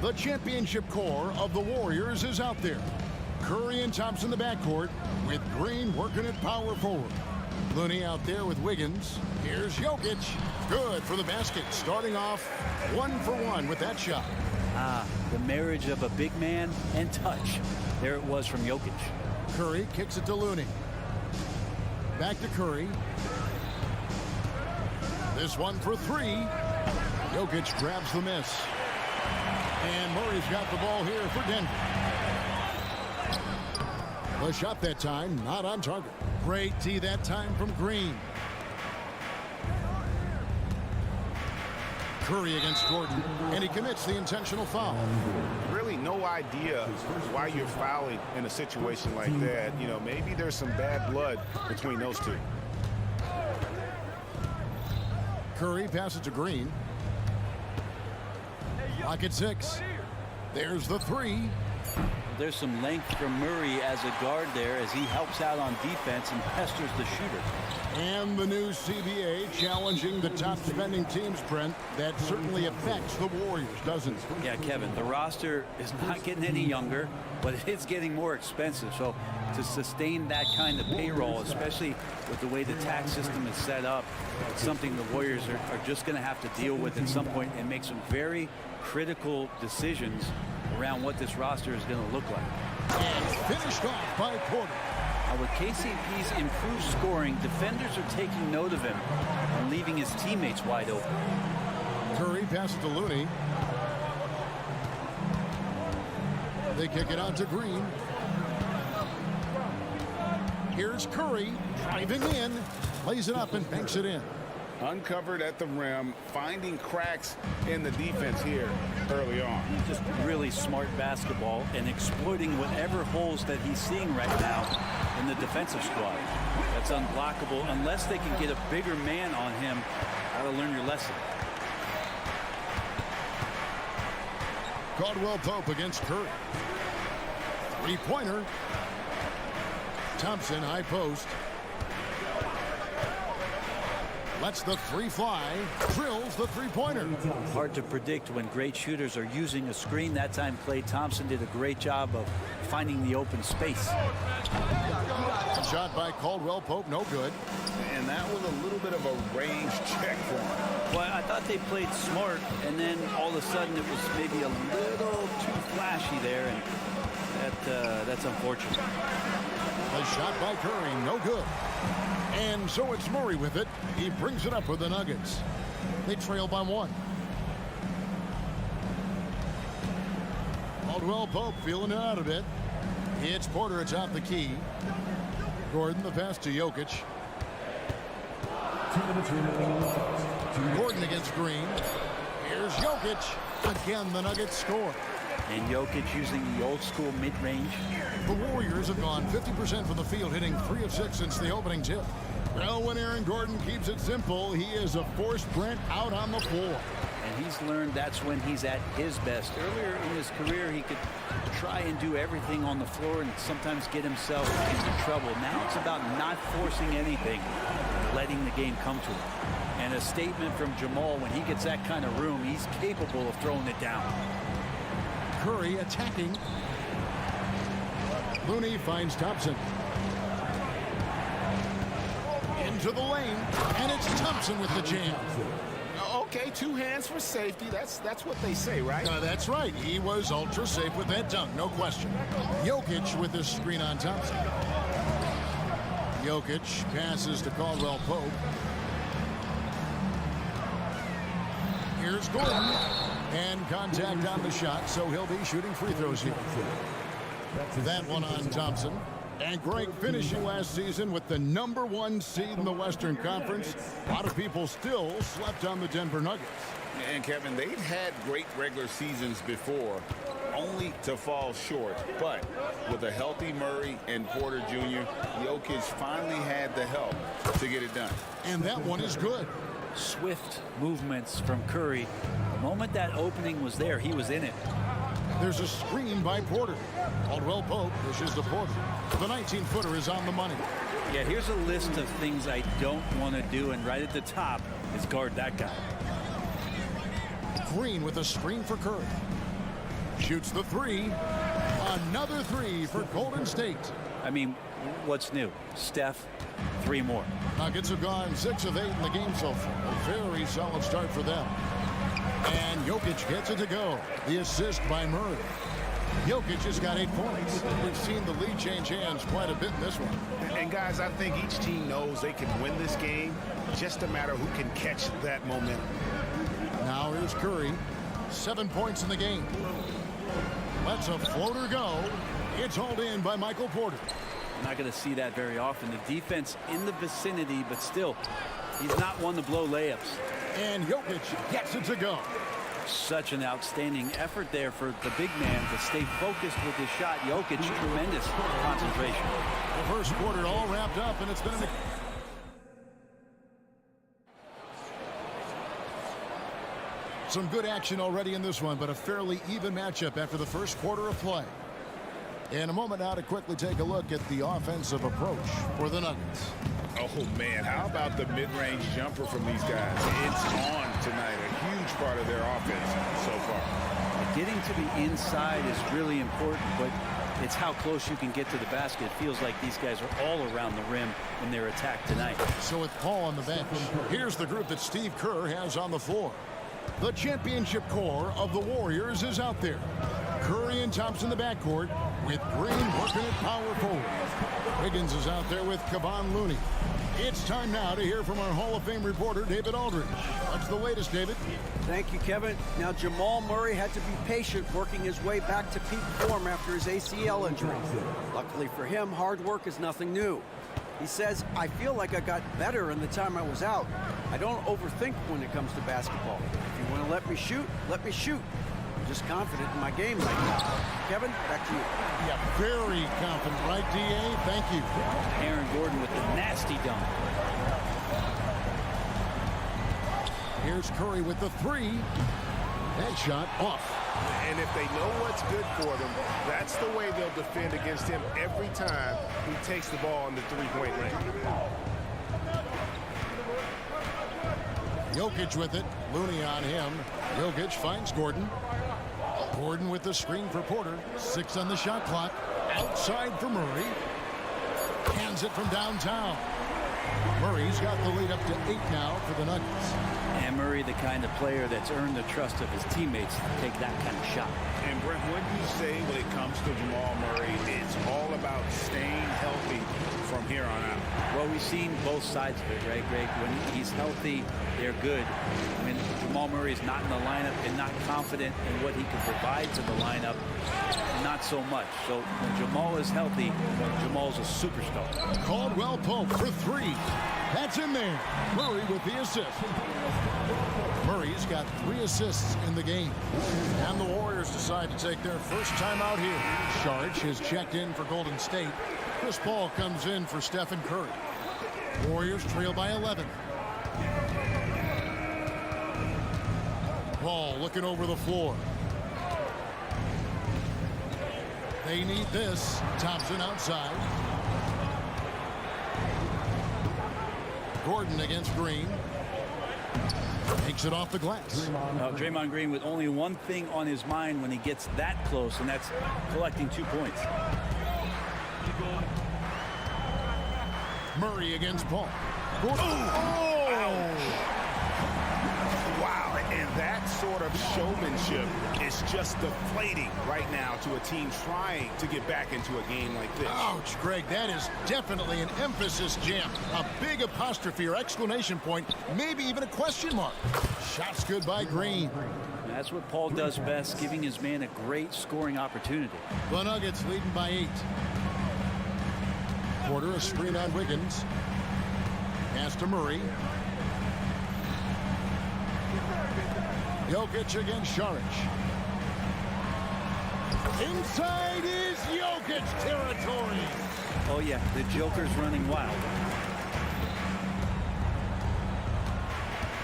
The championship core of the Warriors is out there. Curry and Thompson in the backcourt, with Green working at power forward. Looney out there with Wiggins. Here's Jokic. Good for the basket. Starting off 1 for 1 with that shot. The marriage of a big man and touch. There it was from Jokic. Curry kicks it to Looney. Back to Curry. This one for 3. Jokic grabs the miss. And Murray's got the ball here for Denver. The shot that time, not on target. Great D that time from Green. Curry against Gordon, and he commits the intentional foul. Really no idea why you're fouling in a situation like that. You know, maybe there's some bad blood between those two. Curry passes to Green. Lock at 6. There's the 3. There's some length from Murray as a guard there as he helps out on defense and pesters the shooter. And the new CBA challenging the top spending teams, Brent. That certainly affects the Warriors, doesn't it? Yeah, Kevin, the roster is not getting any younger, but it's getting more expensive. So to sustain that kind of payroll, especially with the way the tax system is set up, it's something the Warriors are just going to have to deal with at some point and make some very critical decisions around what this roster is going to look like. And finished off by Porter. Now with KCP's improved scoring, defenders are taking note of him and leaving his teammates wide open. Curry passes to Looney. They kick it out to Green. Here's Curry driving in, lays it up and banks it in. Uncovered at the rim, finding cracks in the defense here early on. Just really smart basketball and exploiting whatever holes that he's seeing right now in the defensive squad. That's unblockable unless they can get a bigger man on him. Gotta learn your lesson. Caldwell Pope against Curry. 3-pointer. Thompson, high post. Lets the 3 fly. Drills the 3-pointer. Hard to predict when great shooters are using a screen. That time Klay Thompson did a great job of finding the open space. Shot by Caldwell Pope, no good. And that was a little bit of a range check for him. Well, I thought they played smart, and then all of a sudden it was maybe a little too flashy there, and that's unfortunate. A shot by Curry, no good. And so it's Murray with it. He brings it up for the Nuggets. They trail by 1. Caldwell Pope feeling it out a bit. It's Porter atop the key. Gordon, the pass to Jokic. Gordon against Green. Here's Jokic. Again, the Nuggets score. And Jokic using the old school mid-range. The Warriors have gone 50% from the field, hitting 3 of 6 since the opening tip. Well, when Aaron Gordon keeps it simple, he is a force Brent out on the floor. And he's learned that's when he's at his best. Earlier in his career, he could try and do everything on the floor and sometimes get himself into trouble. Now it's about not forcing anything, letting the game come to him. And a statement from Jamal, when he gets that kind of room, he's capable of throwing it down. Curry attacking. Looney finds Thompson. Into the lane, and it's Thompson with the jam. Okay, 2 hands for safety. That's what they say, right? That's right. He was ultra safe with that dunk, no question. Jokic with his screen on Thompson. Jokic passes to Caldwell Pope. Here's Gordon. And contact on the shot, so he'll be shooting free throws here. That one on Thompson. And Greg finishing last season with the #1 seed in the Western Conference. A lot of people still slept on the Denver Nuggets. And Kevin, they've had great regular seasons before, only to fall short. But with a healthy Murray and Porter Jr., Jokic finally had the help to get it done. And that one is good. Swift movements from Curry. The moment that opening was there, he was in it. There's a screen by Porter. Caldwell Pope pushes to Porter. The 19-footer is on the money. Yeah, here's a list of things I don't want to do, and right at the top is guard that guy. Green with a screen for Curry. Shoots the three. Another three for Golden State. I mean, what's new? Steph, 3 more. Nuggets have gone 6 of 8 in the game so far. A very solid start for them. And Jokic gets it to go. The assist by Murray. Jokic has got 8 points. We've seen the lead change hands quite a bit in this one. And guys, I think each team knows they can win this game. Just a matter who can catch that momentum. Now here's Curry. 7 points in the game. Lets a floater go. It's hauled in by Michael Porter. Not going to see that very often. The defense in the vicinity, but still, he's not one to blow layups. And Jokic gets it to go. Such an outstanding effort there for the big man to stay focused with his shot. Jokic, tremendous concentration. The first quarter all wrapped up, and it's been a... Some good action already in this one, but a fairly even matchup after the first quarter of play. In a moment now to quickly take a look at the offensive approach for the Nuggets. Oh, man, how about the mid-range jumper from these guys? It's on tonight, a huge part of their offense so far. Getting to the inside is really important, but it's how close you can get to the basket. It feels like these guys are all around the rim in their attack tonight. So with Paul on the bench, here's the group that Steve Kerr has on the floor. The championship core of the Warriors is out there. Curry and Thompson in the backcourt with Green working at power forward. Wiggins is out there with Kevon Looney. It's time now to hear from our Hall of Fame reporter, David Aldridge. What's the latest, David? Thank you, Kevin. Now, Jamal Murray had to be patient working his way back to peak form after his ACL injury. Luckily for him, hard work is nothing new. He says, I feel like I got better in the time I was out. I don't overthink when it comes to basketball. If you want to let me shoot, let me shoot. I'm just confident in my game right now. Kevin, back to you. Yeah, very confident, right, D.A.? Thank you. Aaron Gordon with the nasty dunk. Here's Curry with the three. That shot off. And if they know what's good for them, that's the way they'll defend against him every time he takes the ball in the three-point range. Jokic with it. Looney on him. Jokic finds Gordon. Gordon with the screen for Porter. 6 on the shot clock. Outside for Murray. Hands it from downtown. Murray's got the lead up to 8 now for the Nuggets. And Murray, the kind of player that's earned the trust of his teammates to take that kind of shot. And Brent, what do you say when it comes to Jamal Murray? It's all about staying healthy from here on out. Well, we've seen both sides of it, right, Greg? When he's healthy, they're good. When Jamal Murray is not in the lineup and not confident in what he can provide to the lineup, not so much. So when Jamal is healthy, Jamal's a superstar. Caldwell Pope for 3. That's in there. Murray with the assist. Murray's got 3 assists in the game. And the Warriors decide to take their first time out here. Sharch has checked in for Golden State. Chris Paul comes in for Stephen Curry. Warriors trail by 11. Paul looking over the floor. They need this. Thompson outside. Gordon against Green. Takes it off the glass. Draymond Green with only one thing on his mind when he gets that close, and that's collecting 2 points. Murray against Paul. Gordon. Wow, and that sort of showmanship is just deflating right now to a team trying to get back into a game like this. Ouch, Greg, that is definitely an emphasis jam. A big apostrophe or exclamation point, maybe even a question mark. Shots good by Green. That's what Paul does best, giving his man a great scoring opportunity. The Nuggets leading by 8. Porter, a screen on Wiggins. Pass to Murray. Jokic against Saric. Inside is Jokic territory. Oh yeah, the Joker's running wild.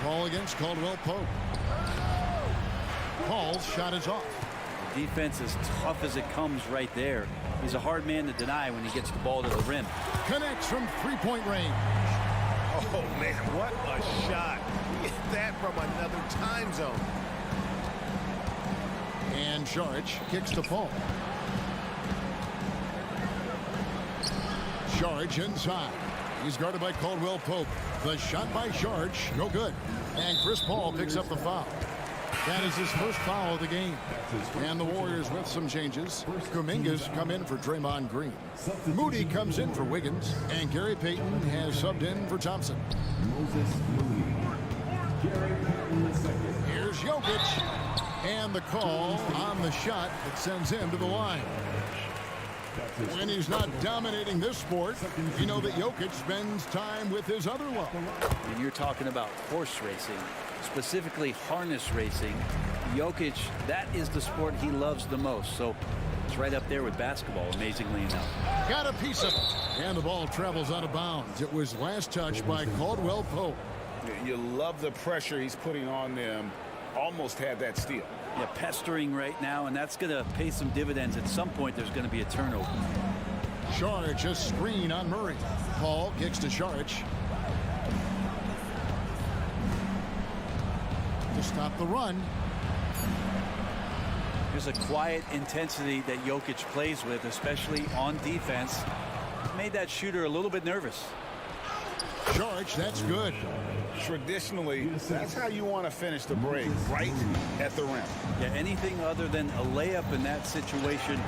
Ball against Caldwell Pope. Paul's shot is off. The defense is tough as it comes right there. He's a hard man to deny when he gets the ball to the rim. Connects from three-point range. Oh, man, what a shot. Get that from another time zone. And Saric kicks the ball. Saric inside. He's guarded by Caldwell Pope. The shot by Saric, no good. And Chris Paul picks up the foul. That is his first foul of the game. And the Warriors with some changes. Kuminga's come in for Draymond Green. Moody comes in for Wiggins. And Gary Payton has subbed in for Thompson. Here's Jokic. And the call on the shot that sends him to the line. When he's not dominating this sport, you know that Jokic spends time with his other love. When you're talking about horse racing, specifically harness racing, Jokic, that is the sport he loves the most. So it's right up there with basketball, amazingly enough. Got a piece of it. And the ball travels out of bounds. It was last touched by Caldwell Pope. You love the pressure he's putting on them. Almost had that steal. Yeah, pestering right now, and that's going to pay some dividends. At some point, there's going to be a turnover. Saric, a screen on Murray. Paul kicks to Saric. To stop the run. There's a quiet intensity that Jokic plays with, especially on defense. Made that shooter a little bit nervous. Saric, that's good. Traditionally, that's how you want to finish the break, right at the rim. Yeah, anything other than a layup in that situation,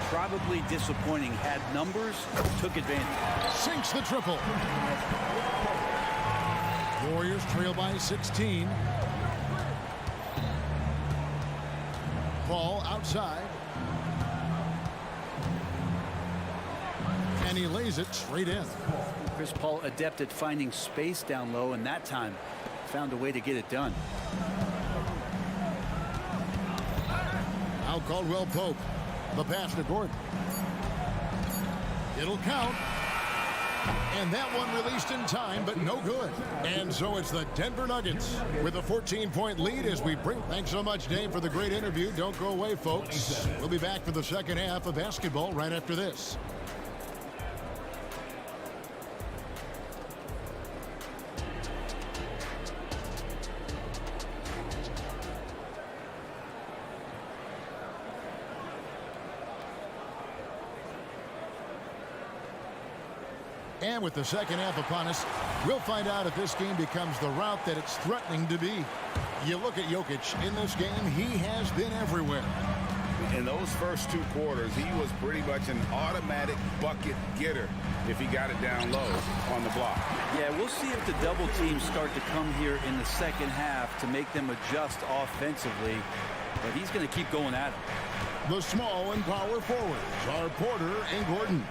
probably disappointing. Had numbers, took advantage. Sinks the triple. Warriors trail by 16. Ball outside. And he lays it straight in. Chris Paul adept at finding space down low, and that time found a way to get it done. Now Caldwell Pope. The pass to Gordon. It'll count. And that one released in time, but no good. And so it's the Denver Nuggets with a 14-point lead as we bring. Thanks so much, Dave, for the great interview. Don't go away, folks. We'll be back for the second half of basketball right after this. And with the second half upon us, we'll find out if this game becomes the route that it's threatening to be. You look at Jokic in this game, he has been everywhere. In those first two quarters, he was pretty much an automatic bucket getter if he got it down low on the block. Yeah, we'll see if the double teams start to come here in the second half to make them adjust offensively. But he's going to keep going at him. The small and power forwards are Porter and Gordon.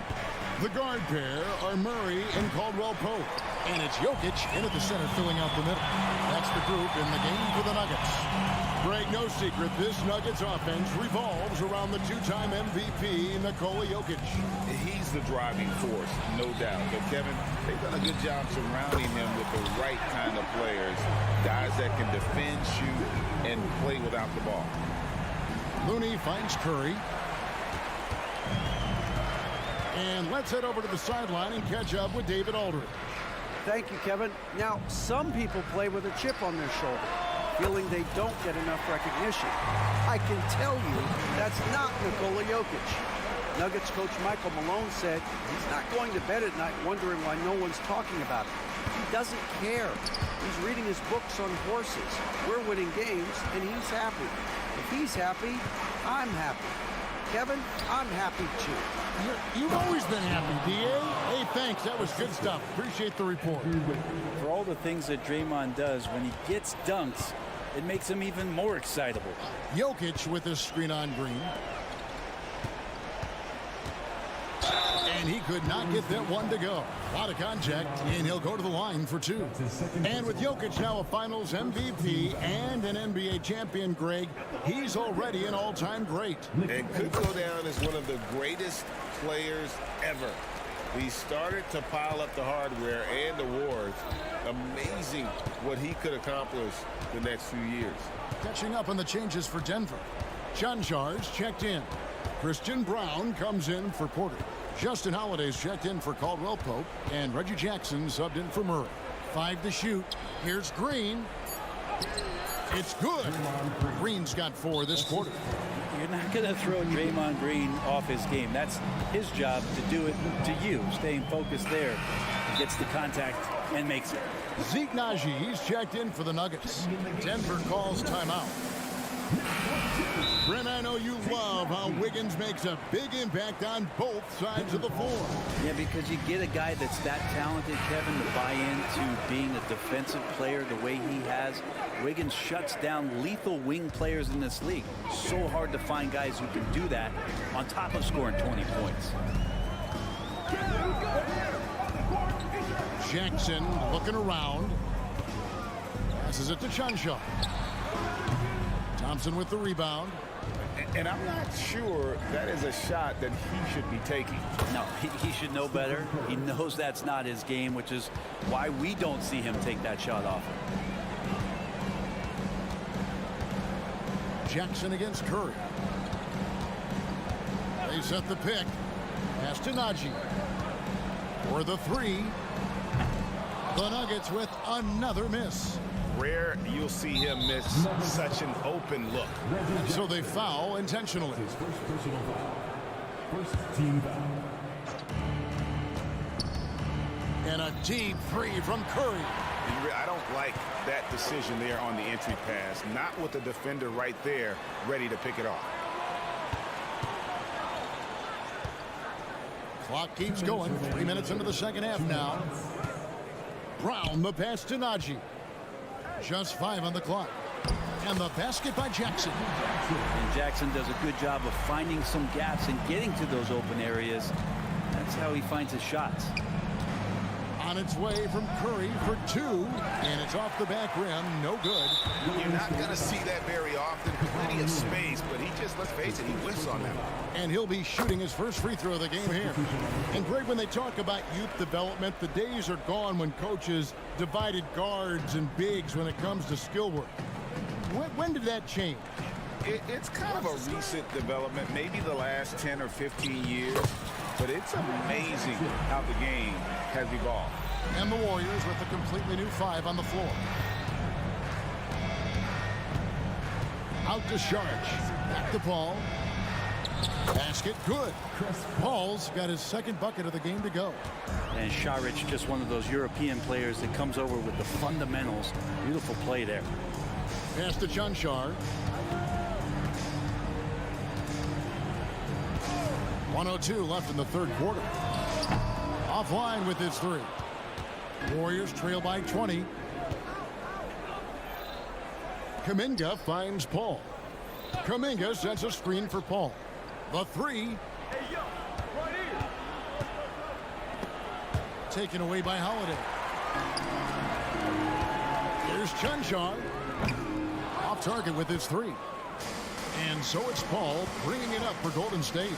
The guard pair are Murray and Caldwell Pope. And it's Jokic in at the center, filling out the middle. That's the group in the game for the Nuggets. Greg, no secret, this Nuggets offense revolves around the two-time MVP, Nikola Jokic. He's the driving force, no doubt. But, Kevin, they've done a good job surrounding him with the right kind of players. Guys that can defend, shoot, and play without the ball. Looney finds Curry. And let's head over to the sideline and catch up with David Aldridge. Thank you, Kevin. Now, some people play with a chip on their shoulder, feeling they don't get enough recognition. I can tell you that's not Nikola Jokic. Nuggets coach Michael Malone said he's not going to bed at night wondering why no one's talking about it. He doesn't care. He's reading his books on horses. We're winning games, and he's happy. If he's happy, I'm happy. Kevin, I'm happy too. You've always been happy, D.A. Hey, thanks. That was good stuff. Appreciate the report. For all the things that Draymond does, when he gets dunks, it makes him even more excitable. Jokic with his screen on Green. And he could not get that one to go. A lot of contact, and he'll go to the line for two. And with Jokic now a Finals MVP and an NBA champion, Greg, he's already an all-time great. And could go down as one of the greatest players ever. He started to pile up the hardware and awards. Amazing what he could accomplish the next few years. Catching up on the changes for Denver. Chanjar's checked in. Christian Brown comes in for Porter. Justin Holiday's checked in for Caldwell Pope, and Reggie Jackson subbed in for Murray. 5 to shoot. Here's Green. It's good. Green's got 4 this quarter. You're not going to throw Draymond Green off his game. That's his job to do it to you. Staying focused there. He gets the contact and makes it. Zeke Naji, he's checked in for the Nuggets. Denver calls timeout. Brent, I know you love how Wiggins makes a big impact on both sides of the floor. Yeah, because you get a guy that's that talented, Kevin, to buy into being a defensive player the way he has. Wiggins shuts down lethal wing players in this league. So hard to find guys who can do that on top of scoring 20 points. Jackson looking around. Passes it to Chanshaw. Thompson with the rebound. And I'm not sure that is a shot that he should be taking. No, he should know better. He knows that's not his game, which is why we don't see him take that shot off. Jackson against Curry. They set the pick. Pass to Naji. For the 3. The Nuggets with another miss. Rare you'll see him miss such an open look. So they foul intentionally. First personal foul. First team foul. And a deep 3 from Curry. I don't like that decision there on the entry pass. Not with the defender right there ready to pick it off. Clock keeps going. 3 minutes into the second half now. Brown the pass to Naji. Just 5 on the clock. And the basket by Jackson. And Jackson does a good job of finding some gaps and getting to those open areas. That's how he finds his shots. On its way from Curry for 2. And it's off the back rim. No good. You're not going to see that very often. Plenty of space, but he just, let's face it, he whiffs on that. And he'll be shooting his first free throw of the game here. And Greg, when they talk about youth development, the days are gone when coaches divided guards and bigs when it comes to skill work. When did that change? It's kind of a recent development, maybe the last 10 or 15 years. But it's amazing how the game has evolved. And the Warriors with a completely new 5 on the floor. Out to Sharch. Back to Paul. Basket good. Paul's got his second bucket of the game to go. And Saric, just one of those European players that comes over with the fundamentals. Beautiful play there. Pass to Chanchar. 1:02 left in the third quarter. Offline with his 3. Warriors trail by 20. Kuminga finds Paul. Kuminga sets a screen for Paul. The 3. Taken away by Holiday. Here's Chanchar. Off target with his 3. And so it's Paul bringing it up for Golden State.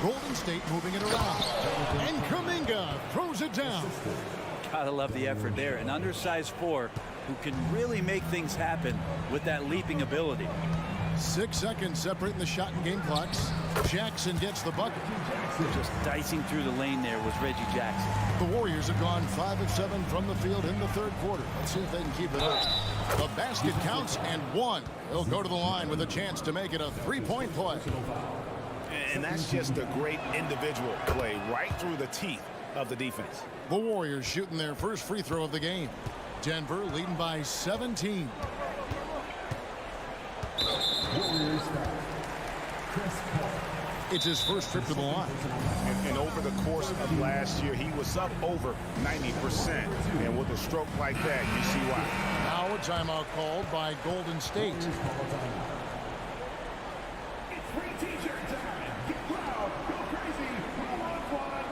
Golden State moving it around. And Kuminga throws it down. Gotta love the effort there. An undersized 4 who can really make things happen with that leaping ability. 6 seconds separating the shot and game clocks. Jackson gets the bucket. Just dicing through the lane there was Reggie Jackson. The Warriors have gone 5 of 7 from the field in the third quarter. Let's see if they can keep it up. The basket counts and 1. He'll go to the line with a chance to make it a 3-point play. And that's just a great individual play right through the teeth of the defense. The Warriors shooting their first free throw of the game. Denver leading by 17. It's his first trip to the line. And over the course of last year, he was up over 90%. And with a stroke like that, you see why. Now a timeout called by Golden State. It's free t-shirt time. Get loud, go crazy. Come on, Quad.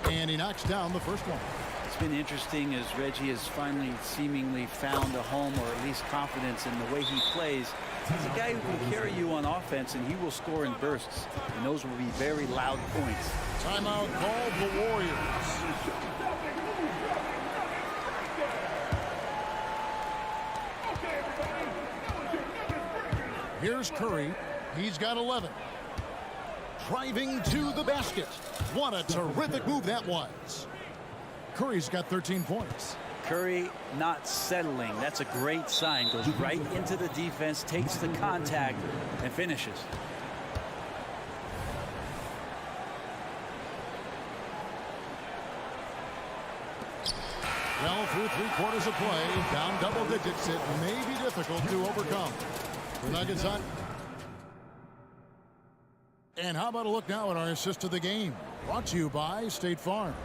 And he knocks down the first one. It's been interesting as Reggie has finally seemingly found a home, or at least confidence in the way he plays. He's a guy who can carry you on offense, and he will score in bursts. And those will be very loud points. Timeout called the Warriors. Here's Curry. He's got 11. Driving to the basket. What a terrific move that was. Curry's got 13 points. Curry not settling. That's a great sign. Goes right into the defense, takes the contact, and finishes. Well, through 3/4 of play, down double digits, it may be difficult to overcome. The Nuggets on. And how about a look now at our assist to the game? Brought to you by State Farm.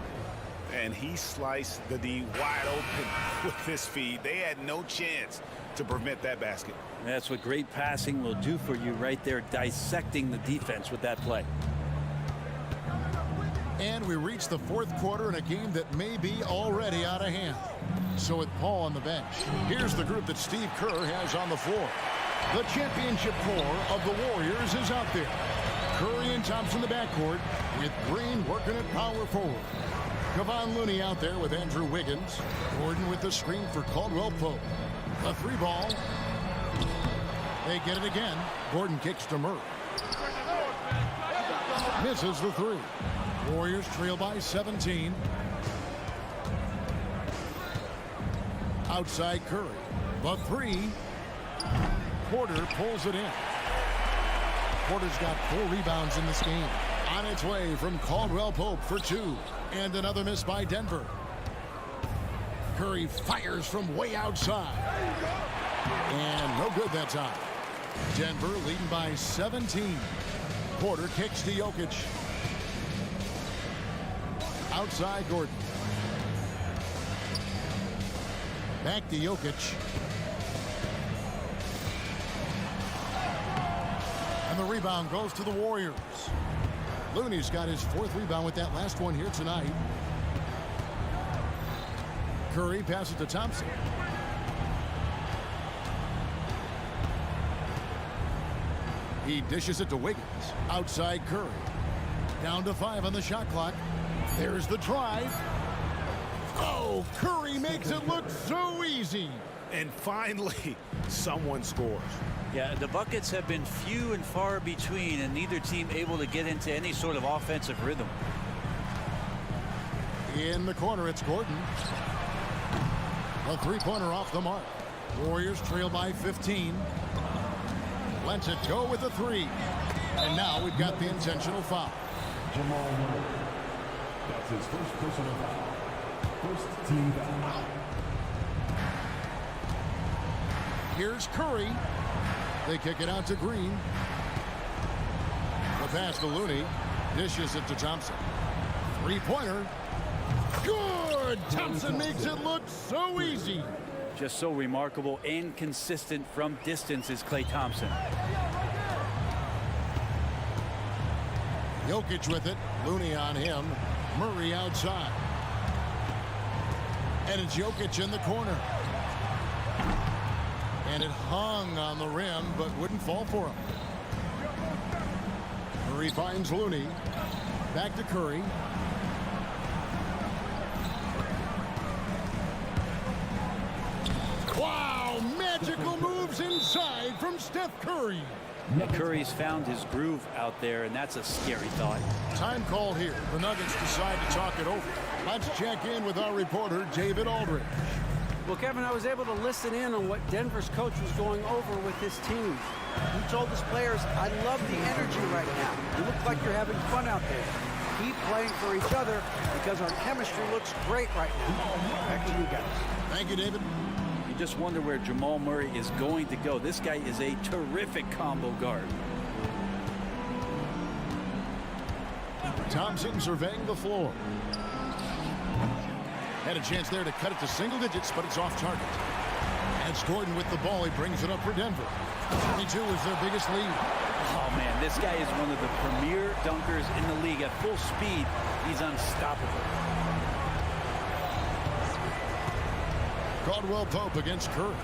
And he sliced the D wide open with this feed. They had no chance to prevent that basket. That's what great passing will do for you right there, dissecting the defense with that play. And we reach the 4th quarter in a game that may be already out of hand. So with Paul on the bench, here's the group that Steve Kerr has on the floor. The championship core of the Warriors is out there. Curry and Thompson in the backcourt, with Green working at power forward. Kevon Looney out there with Andrew Wiggins. Gordon with the screen for Caldwell Pope. The 3-ball. They get it again. Gordon kicks to Murray. Misses the 3. Warriors trail by 17. Outside Curry. The 3. Porter pulls it in. Porter's got 4 rebounds in this game. On its way from Caldwell Pope for 2. And another miss by Denver. Curry fires from way outside. And no good that time. Denver leading by 17. Porter kicks to Jokic. Outside Gordon. Back to Jokic. And the rebound goes to the Warriors. Looney's got his 4th rebound with that last one here tonight. Curry passes to Thompson. He dishes it to Wiggins. Outside Curry. Down to 5 on the shot clock. There's the drive. Oh, Curry makes it look so easy. And finally, someone scores. Yeah, the buckets have been few and far between, and neither team able to get into any sort of offensive rhythm. In the corner, it's Gordon. A 3-pointer off the mark. Warriors trail by 15. Lets it go with a 3. And now we've got the intentional foul. Jamal Murray. That's his first personal foul. First team foul. Here's Curry. They kick it out to Green. The pass to Looney. Dishes it to Thompson. 3-pointer. Good! Thompson makes it look so easy. Just so remarkable and consistent from distance is Klay Thompson. Jokic with it. Looney on him. Murray outside. And it's Jokic in the corner. And it hung on the rim, but wouldn't fall for him. Murray finds Looney. Back to Curry. Wow, magical moves inside from Steph Curry. Curry's found his groove out there, and that's a scary thought. Time call here. The Nuggets decide to talk it over. Let's check in with our reporter, David Aldridge. Well, Kevin, I was able to listen in on what Denver's coach was going over with his team. He told his players, I love the energy right now. You look like you're having fun out there. Keep playing for each other because our chemistry looks great right now. Back to you guys. Thank you, David. You just wonder where Jamal Murray is going to go. This guy is a terrific combo guard. Thompson surveying the floor. Had a chance there to cut it to single digits, but it's off target. And it's Gordon with the ball. He brings it up for Denver. 22 is their biggest lead. Oh, man, this guy is one of the premier dunkers in the league. At full speed, he's unstoppable. Caldwell Pope against Curry.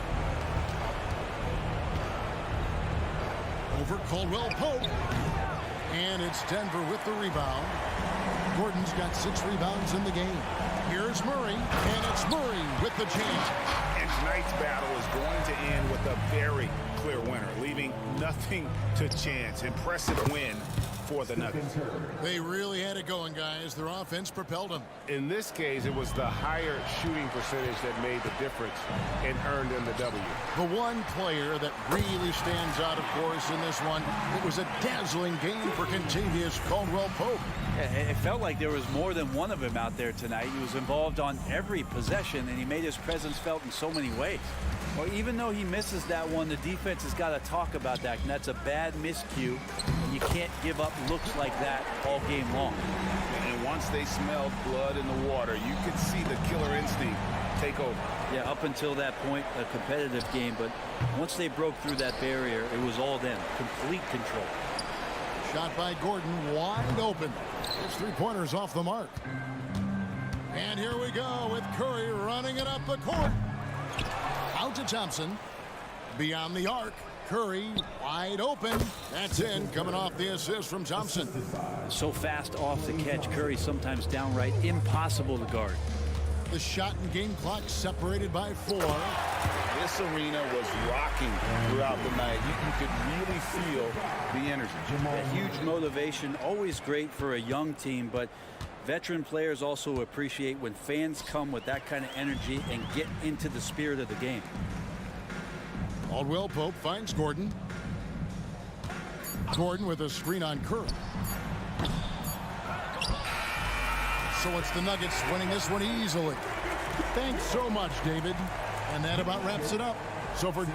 Over Caldwell Pope. And it's Denver with the rebound. Gordon's got 6 rebounds in the game. Here's Murray, and it's Murray with the jam. And tonight's battle is going to end with a very clear winner, leaving nothing to chance. Impressive win for the Nuggets. They really had it going, guys. Their offense propelled them. In this case, it was the higher shooting percentage that made the difference and earned them the W. The one player that really stands out, of course, in this one, it was a dazzling game for Contavious Caldwell Pope. It felt like there was more than one of them out there tonight. He was involved on every possession, and he made his presence felt in so many ways. Well, even though he misses that one, the defense has got to talk about that, and that's a bad miscue. You can't give up looks like that all game long. And once they smelled blood in the water, you could see the killer instinct take over. Yeah, up until that point, a competitive game, but once they broke through that barrier, it was all them. Complete control. Shot by Gordon, wide open. His 3-pointers off the mark. And here we go with Curry running it up the court. Out to Thompson. Beyond the arc. Curry wide open. That's in. Coming off the assist from Thompson. So fast off the catch. Curry sometimes downright impossible to guard. The shot and game clock separated by 4. This arena was rocking throughout the night. You could really feel the energy. A huge motivation, always great for a young team, but veteran players also appreciate when fans come with that kind of energy and get into the spirit of the game. Caldwell Pope finds Gordon. Gordon with a screen on Curry. So it's the Nuggets winning this one easily. Thanks so much, David. And that about wraps it up. So for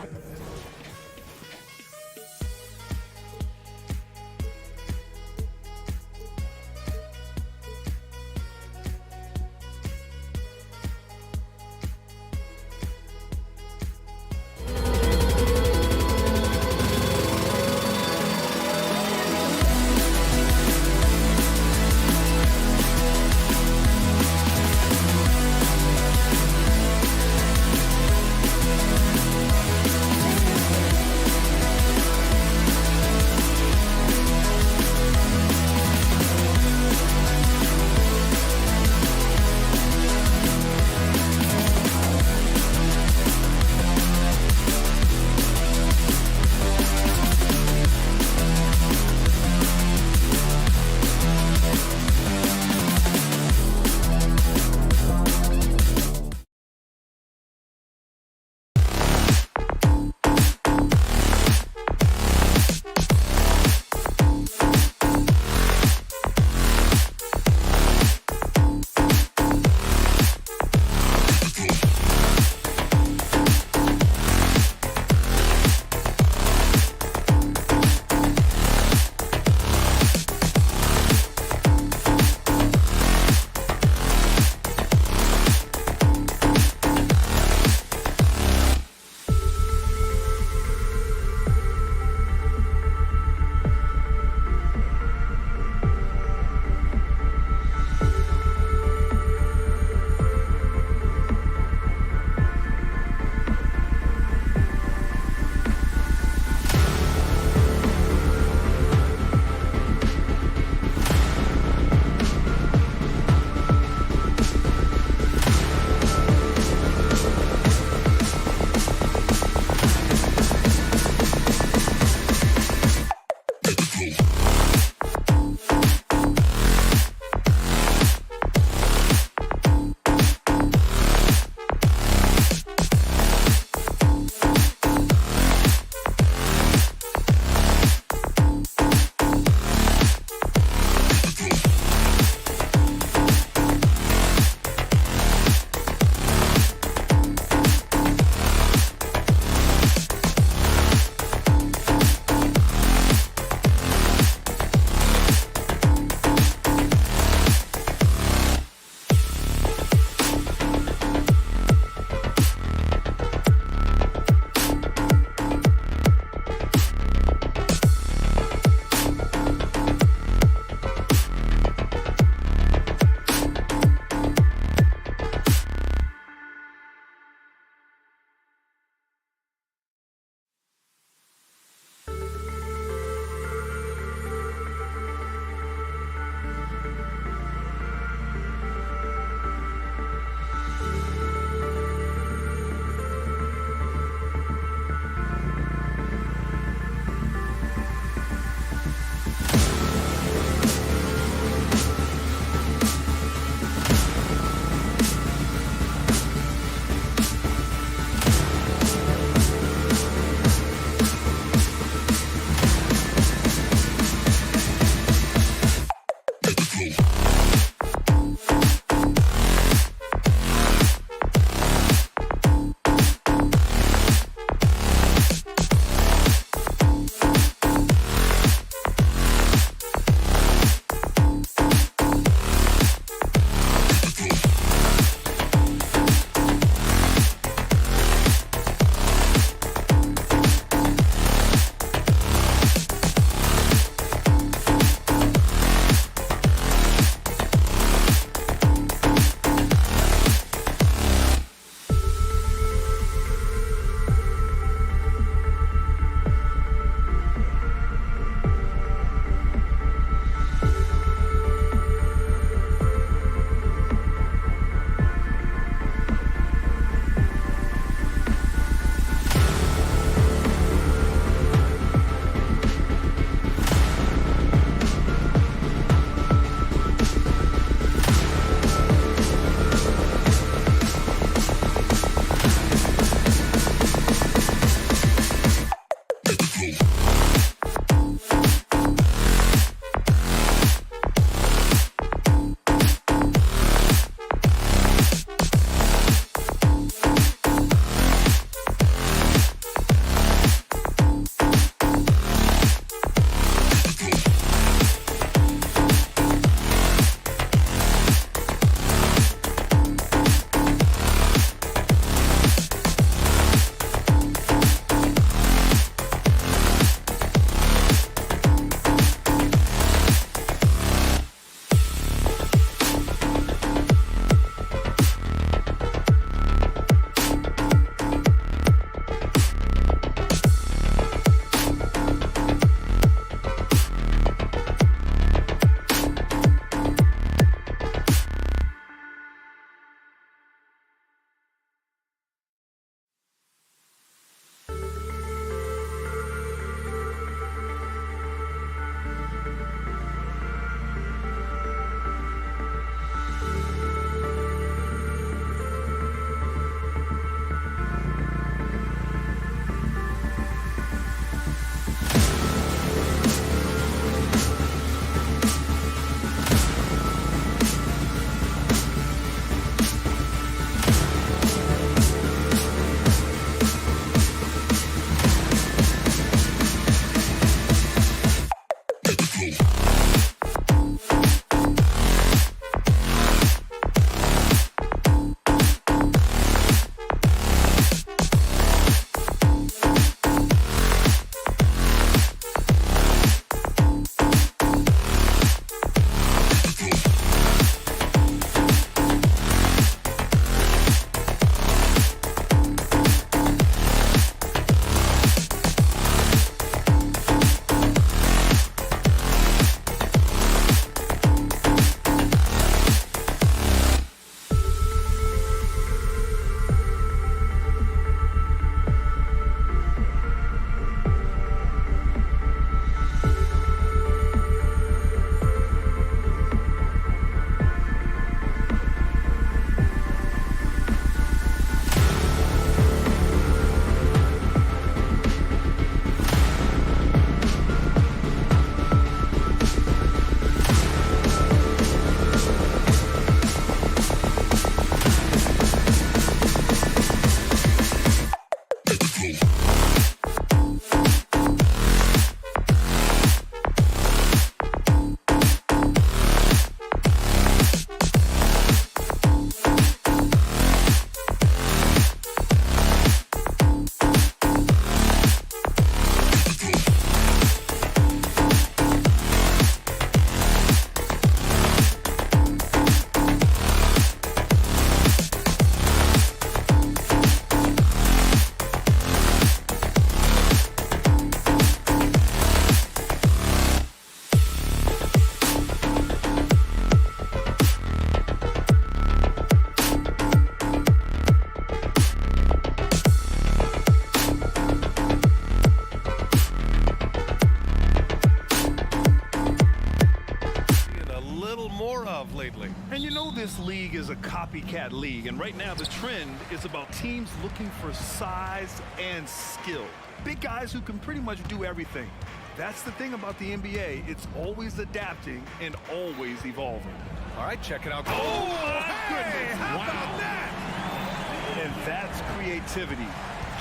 Lately. And you know this league is a copycat league, and right now the trend is about teams looking for size and skill. Big guys who can pretty much do everything. That's the thing about the NBA. It's always adapting and always evolving. All right, check it out. Oh, my goodness. How about that? And that's creativity.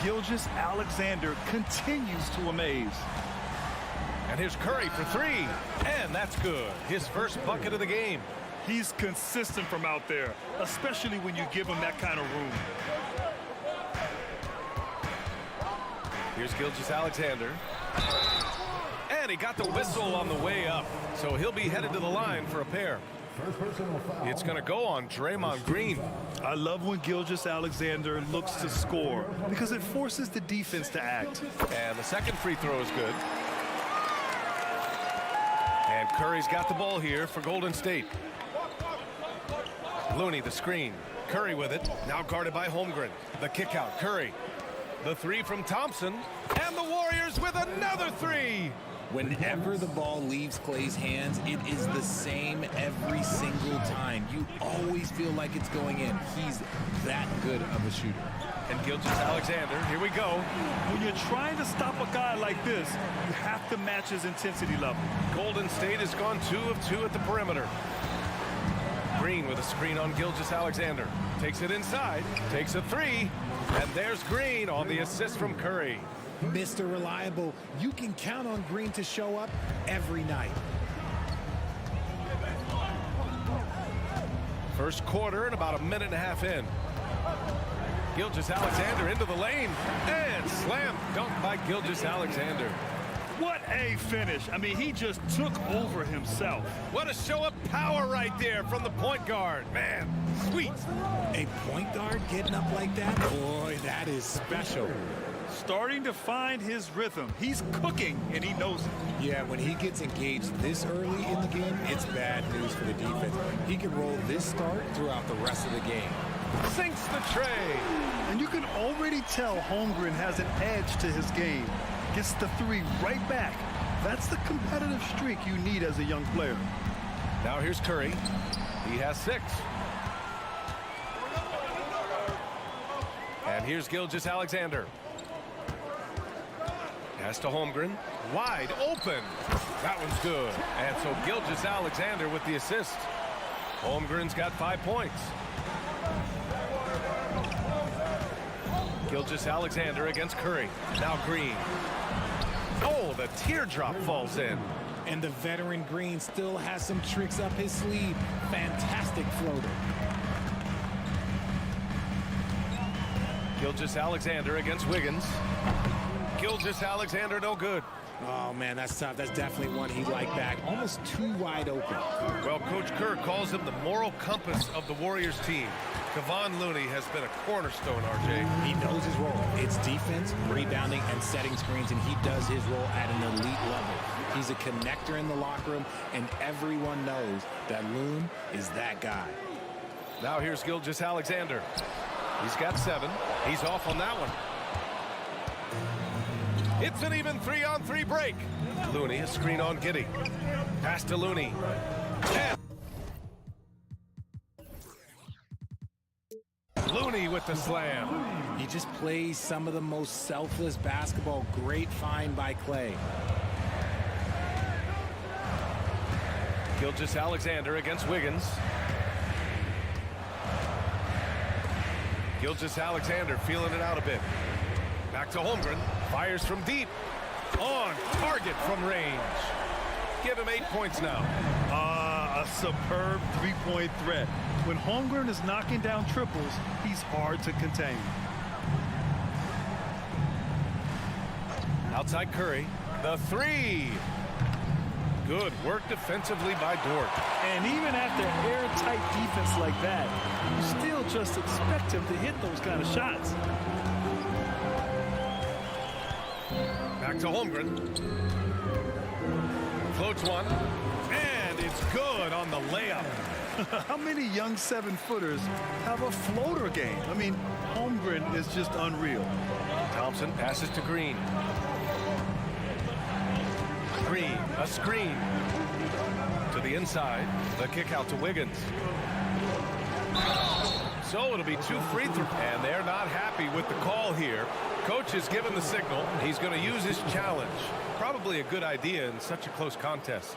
Gilgeous-Alexander continues to amaze. And here's Curry for three. And that's good. His first bucket of the game. He's consistent from out there, especially when you give him that kind of room. Here's Gilgeous-Alexander. And he got the whistle on the way up. So he'll be headed to the line for a pair. It's going to go on Draymond Green. I love when Gilgeous-Alexander looks to score because it forces the defense to act. And the second free throw is good. And Curry's got the ball here for Golden State. Looney the screen. Curry with it. Now guarded by Holmgren. The kick out. Curry. The three from Thompson. And the Warriors with another three. Whenever the ball leaves Clay's hands, it is the same every single time. You always feel like it's going in. He's that good of a shooter. And Gilgeous-Alexander, here we go. When you're trying to stop a guy like this, you have to match his intensity level. Golden State has gone 2 of 2 at the perimeter. Green with a screen on Gilgeous-Alexander. Takes it inside, takes a three, and there's Green on the assist from Curry. Mr. Reliable, you can count on Green to show up every night. First quarter and about a minute and a half in. Gilgeous-Alexander into the lane, and slam dunk by Gilgeous-Alexander. What a finish. I mean, he just took over himself. What a show of power right there from the point guard. Man, sweet. A point guard getting up like that? Boy, that is special. Starting to find his rhythm. He's cooking, and he knows it. Yeah, when he gets engaged this early in the game, it's bad news for the defense. He can roll this start throughout the rest of the game. Sinks the tray. And you can already tell Holmgren has an edge to his game. Gets the three right back. That's the competitive streak you need as a young player. Now here's Curry. He has 6. And here's Gilgeous-Alexander. Pass to Holmgren. Wide open. That one's good. And so Gilgeous-Alexander with the assist. Holmgren's got 5 points. Gilgeous-Alexander against Curry. Now Green. Oh, the teardrop falls in. And the veteran Green still has some tricks up his sleeve. Fantastic floater. Gilgeous-Alexander against Wiggins. Gilgeous-Alexander no good. Oh, man, that's tough. That's definitely one he'd like back. Almost too wide open. Well, Coach Kerr calls him the moral compass of the Warriors team. Kevon Looney has been a cornerstone, RJ. He knows his role. It's defense, rebounding, and setting screens, and he does his role at an elite level. He's a connector in the locker room, and everyone knows that Loon is that guy. Now here's Gilgeous-Alexander. He's got 7. He's off on that one. It's an even 3-on-3 break. Looney, a screen on Giddey. Pass to Looney. And Looney with the slam. He just plays some of the most selfless basketball. Great find by Clay. Gilgeous-Alexander against Wiggins. Gilgeous-Alexander feeling it out a bit. Back to Holmgren. Fires from deep. On target from range. Give him 8 points now. A superb three-point threat. When Holmgren is knocking down triples, he's hard to contain. Outside Curry. The three. Good work defensively by Dort. And even after airtight defense like that, you still just expect him to hit those kind of shots. Back to Holmgren. Floats one. And it's good on the layup. How many young 7-footers have a floater game? I mean, Holmgren is just unreal. Thompson passes to Green. Green, a screen. To the inside. The kick out to Wiggins. So it'll be 2 free throws. And they're not happy with the call here. Coach has given the signal. He's going to use his challenge. Probably a good idea in such a close contest.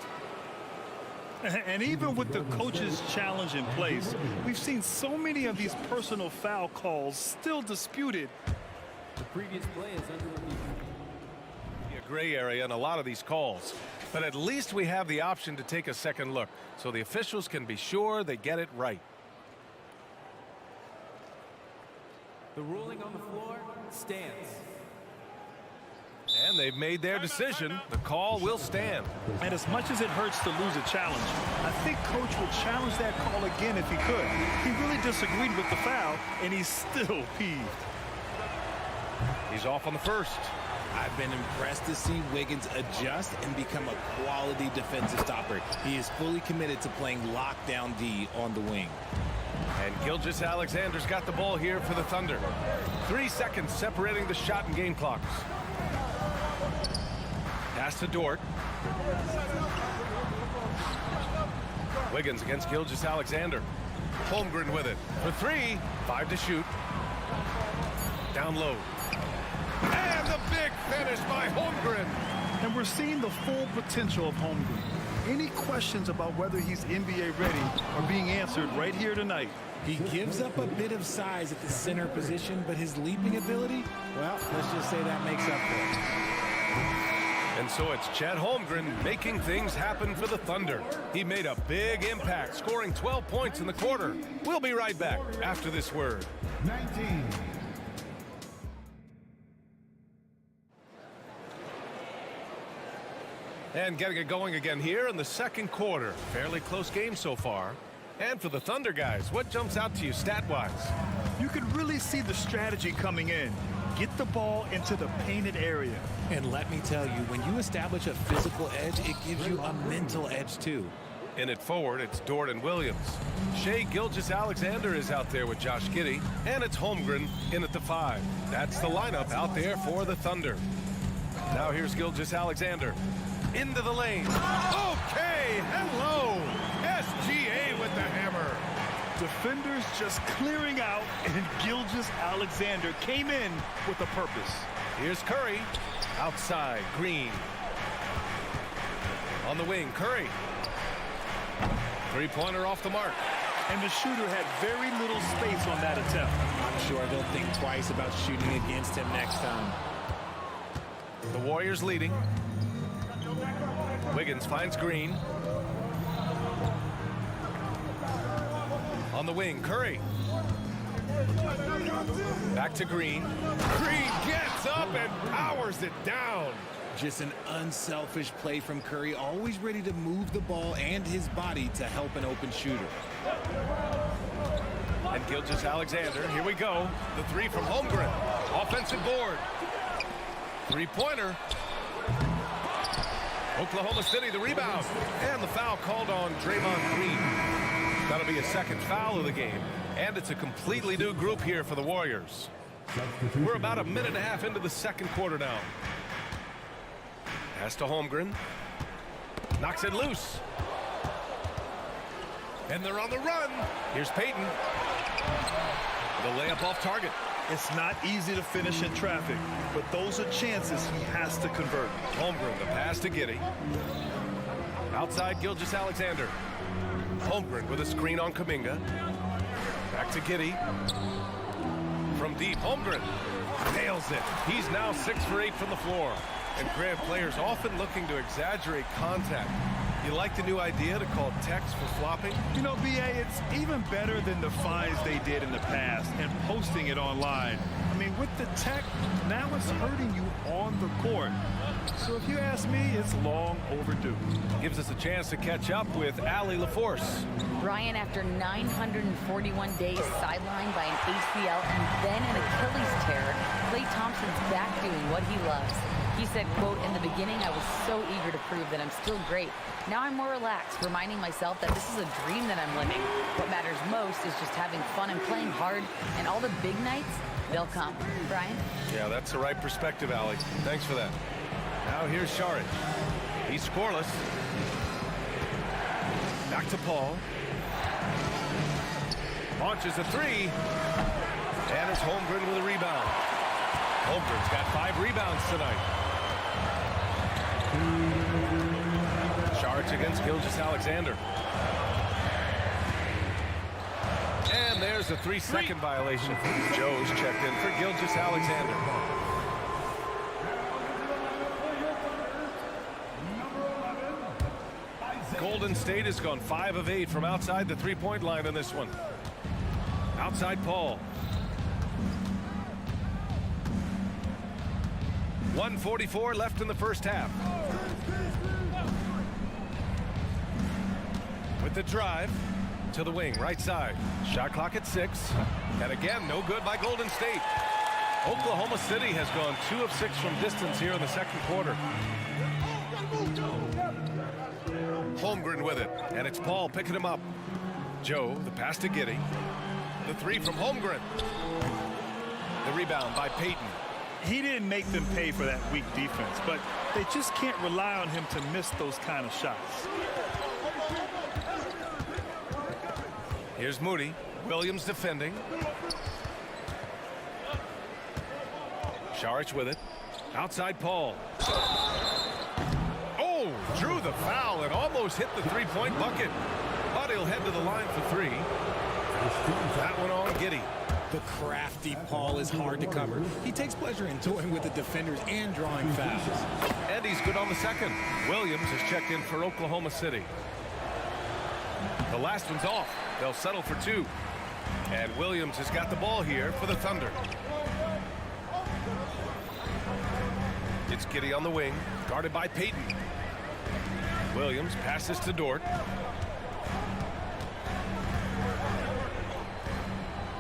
And even with the coach's challenge in place, we've seen so many of these personal foul calls still disputed. The previous play is under review. A gray area in a lot of these calls. But at least we have the option to take a second look, so the officials can be sure they get it right. The ruling on the floor stands. And they've made their decision. The call will stand. And as much as it hurts to lose a challenge, I think Coach would challenge that call again if he could. He really disagreed with the foul, and he's still peeved. He's off on the first. I've been impressed to see Wiggins adjust and become a quality defensive stopper. He is fully committed to playing lockdown D on the wing. And Gilgeous-Alexander's got the ball here for the Thunder. 3 seconds separating the shot and game clocks. Pass to Dort. Wiggins against Gilgeous-Alexander. Holmgren with it for 3. 5 to shoot. Down low. And the big finish by Holmgren. And we're seeing the full potential of Holmgren. Any questions about whether he's NBA ready are being answered right here tonight. He gives up a bit of size at the center position, but his leaping ability, well, let's just say that makes up for it. And so it's Chet Holmgren making things happen for the Thunder. He made a big impact, scoring 12 points in the quarter. We'll be right back after this word. 19. And getting it going again here in the second quarter. Fairly close game so far. And for the Thunder guys, what jumps out to you stat-wise? You can really see the strategy coming in. Get the ball into the painted area. And let me tell you, when you establish a physical edge, it gives you a mental edge too. In it forward, it's Dort and Williams. Shai Gilgeous-Alexander is out there with Josh Giddey. And it's Holmgren in at the 5. That's the lineup out there for the Thunder. Now here's Gilgeous-Alexander. Into the lane. Okay, hello. SGA with the hammer. Defenders just clearing out, and Gilgeous-Alexander came in with a purpose. Here's Curry. Outside, Green. On the wing, Curry. Three-pointer off the mark. And the shooter had very little space on that attempt. I'm sure they'll think twice about shooting against him next time. The Warriors leading. Wiggins finds Green. On the wing, Curry. Back to Green. Green gets up and powers it down. Just an unselfish play from Curry, always ready to move the ball and his body to help an open shooter. And Gilgeous-Alexander, here we go. The 3 from Holmgren. Offensive board. Three-pointer. Oklahoma City, the rebound. And the foul called on Draymond Green. That'll be a second foul of the game. And it's a completely new group here for the Warriors. We're about a minute and a half into the second quarter now. Pass to Holmgren. Knocks it loose. And they're on the run. Here's Payton. The layup off target. It's not easy to finish in traffic, but those are chances he has to convert. Holmgren, the pass to Giddey. Outside, Gilgeous-Alexander. Holmgren with a screen on Kuminga. Back to Giddey. From deep, Holmgren. Nails it. He's now 6 for 8 from the floor. And Grant, players often looking to exaggerate contact. You like the new idea to call techs for flopping? You know, BA, it's even better than the fines they did in the past and posting it online. I mean, with the tech, now it's hurting you on the court. So if you ask me, it's long overdue. Gives us a chance to catch up with Allie LaForce. Brian, after 941 days sidelined by an ACL and then an Achilles tear, Klay Thompson's back doing what he loves. He said, quote, "In the beginning, I was so eager to prove that I'm still great. Now I'm more relaxed, reminding myself that this is a dream that I'm living. What matters most is just having fun and playing hard, and all the big nights, they'll come." Brian? Yeah, that's the right perspective, Allie. Thanks for that. Now here's Saric. He's scoreless. Back to Paul. Launches a three. And it's Holmgren with a rebound. Holmgren's got 5 rebounds tonight. Saric against Gilgeous-Alexander. And there's a 3-second violation. Joe's checked in for Gilgeous-Alexander. Golden State has gone 5 of 8 from outside the three-point line in this one. Outside Paul. 1:44 left in the first half. With the drive to the wing, right side. Shot clock at 6. And again, no good by Golden State. Oklahoma City has gone 2 of 6 from distance here in the second quarter. Holmgren with it, and it's Paul picking him up. Joe, the pass to Giddey. The 3 from Holmgren. The rebound by Payton. He didn't make them pay for that weak defense, but they just can't rely on him to miss those kind of shots. Here's Moody. Williams defending. Saric with it. Outside Paul. Oh, drew the foul and almost hit the three-point bucket. But he'll head to the line for 3. That one on Giddey. The crafty Paul is hard to cover. He takes pleasure in toying with the defenders and drawing fouls. And he's good on the second. Williams has checked in for Oklahoma City. The last one's off. They'll settle for 2. And Williams has got the ball here for the Thunder. It's Giddey on the wing, guarded by Payton. Williams passes to Dort.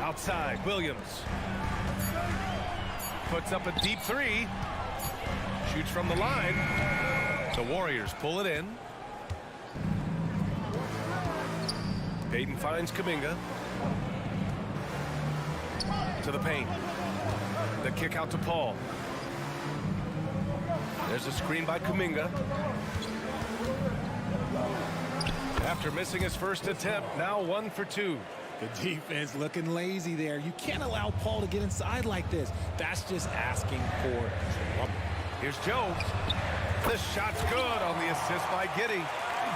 Outside, Williams. Puts up a deep 3. Shoots from the line. The Warriors pull it in. Payton finds Kuminga. To the paint. The kick out to Paul. There's a screen by Kuminga. After missing his first attempt, now 1 for 2. The defense looking lazy there. You can't allow Paul to get inside like this. That's just asking for trouble. Here's Joe. The shot's good on the assist by Giddey.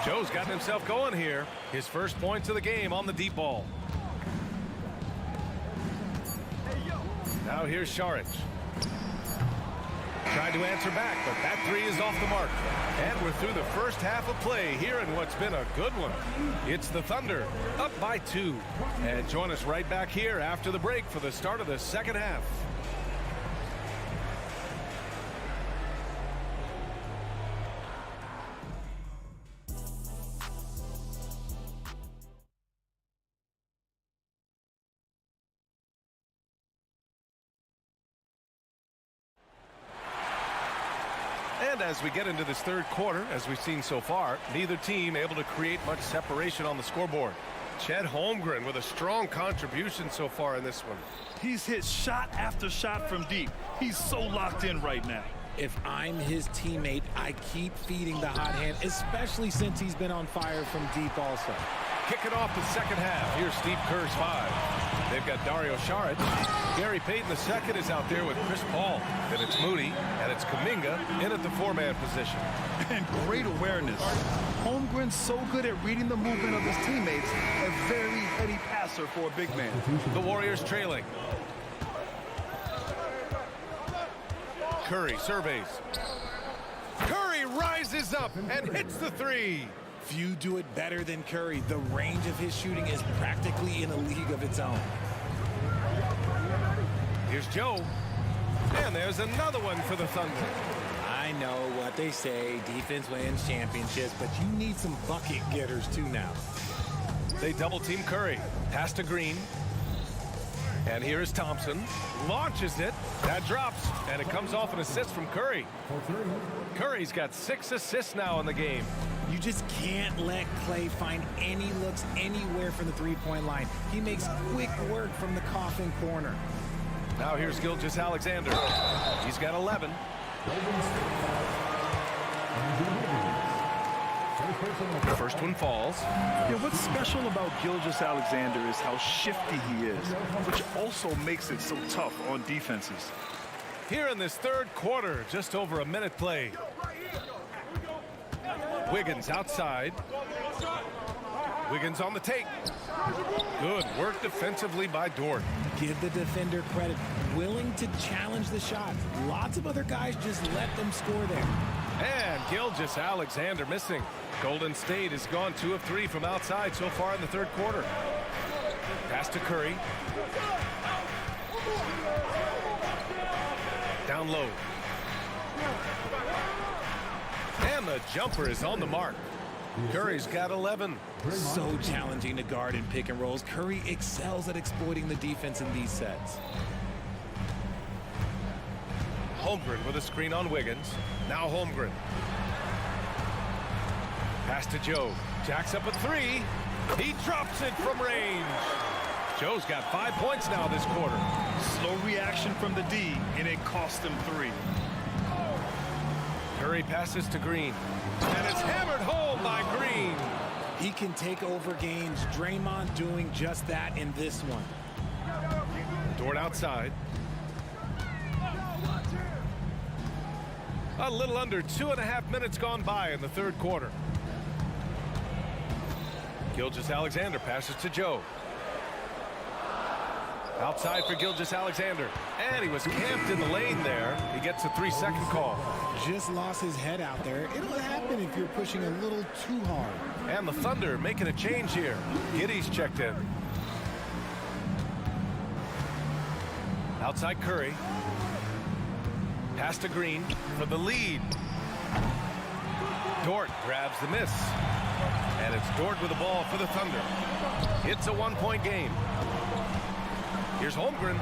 Joe's gotten himself going here. His first points of the game on the deep ball. Now here's Saric. Tried to answer back, but that 3 is off the mark. And we're through the first half of play here in what's been a good one. It's the Thunder up by 2. And join us right back here after the break for the start of the second half. And as we get into this third quarter, as we've seen so far, neither team able to create much separation on the scoreboard. Chet Holmgren with a strong contribution so far in this one. He's hit shot after shot from deep. He's so locked in right now. If I'm his teammate, I keep feeding the hot hand, especially since he's been on fire from deep also. Kicking off the second half. Here's Steve Kerr's 5. They've got Dario Saric. Gary Payton II is out there with Chris Paul. Then it's Moody, and it's Kuminga in at the 4-man position. And great awareness. Holmgren's so good at reading the movement of his teammates. A very heady passer for a big man. The Warriors trailing. Curry surveys. Curry rises up and hits the three. Few do it better than Curry. The range of his shooting is practically in a league of its own. Here's Joe. And there's another one for the Thunder. I know what they say, defense wins championships, but you need some bucket getters too now. They double team Curry. Pass to Green. And here is Thompson. Launches it. That drops. And it comes off an assist from Curry. Curry's got 6 assists now in the game. You just can't let Clay find any looks anywhere from the three-point line. He makes quick work from the coffin corner. Now here's Gilgeous-Alexander. He's got 11. The first one falls. Yeah, what's special about Gilgeous-Alexander is how shifty he is, which also makes it so tough on defenses. Here in this third quarter, just over a minute played. Wiggins outside. Wiggins on the take. Good work defensively by Dort. Give the defender credit. Willing to challenge the shot. Lots of other guys just let them score there. And Gilgeous-Alexander missing. Golden State has gone 2 of 3 from outside so far in the third quarter. Pass to Curry. Down low. And the jumper is on the mark. Curry's got 11. So challenging to guard in pick and rolls. Curry excels at exploiting the defense in these sets. Holmgren with a screen on Wiggins. Now Holmgren. Pass to Joe. Jacks up a 3. He drops it from range. Joe's got 5 points now this quarter. Slow reaction from the D, and it cost him 3. Curry passes to Green. And it's hammered home by Green. He can take over games. Draymond doing just that in this one. Dort outside. A little under 2.5 minutes gone by in the third quarter. Gilgeous-Alexander passes to Joe. Outside for Gilgeous-Alexander. And he was camped in the lane there. He gets a 3-second call. Just lost his head out there. It'll happen if you're pushing a little too hard. And the Thunder making a change here. Giddey's checked in. Outside Curry. Pass to Green for the lead. Dort grabs the miss. And it's Dort with the ball for the Thunder. It's a 1-point game. Here's Holmgren.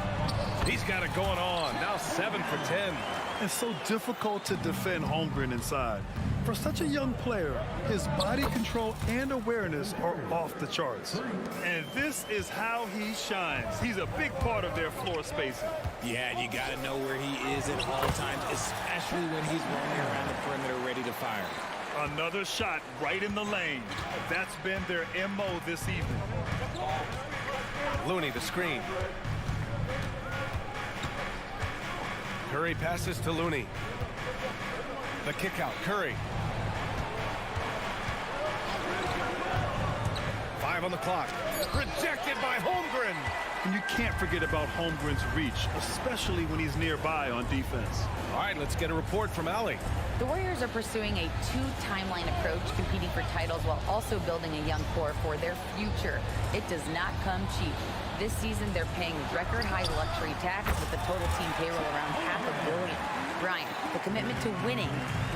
He's got it going on. Now 7 for 10. It's so difficult to defend Holmgren inside. For such a young player, his body control and awareness are off the charts. And this is how he shines. He's a big part of their floor spacing. Yeah, and you got to know where he is at all times, especially when he's roaming around the perimeter ready to fire. Another shot right in the lane. That's been their MO this evening. Looney the screen. Curry passes to Looney. The kick out, Curry. 5 on the clock. Rejected by Holmgren. And you can't forget about Holmgren's reach, especially when he's nearby on defense. All right, let's get a report from Allie. The Warriors are pursuing a 2-timeline approach, competing for titles while also building a young core for their future. It does not come cheap. This season, they're paying record-high luxury tax with the total team payroll around $500 million. Brian, the commitment to winning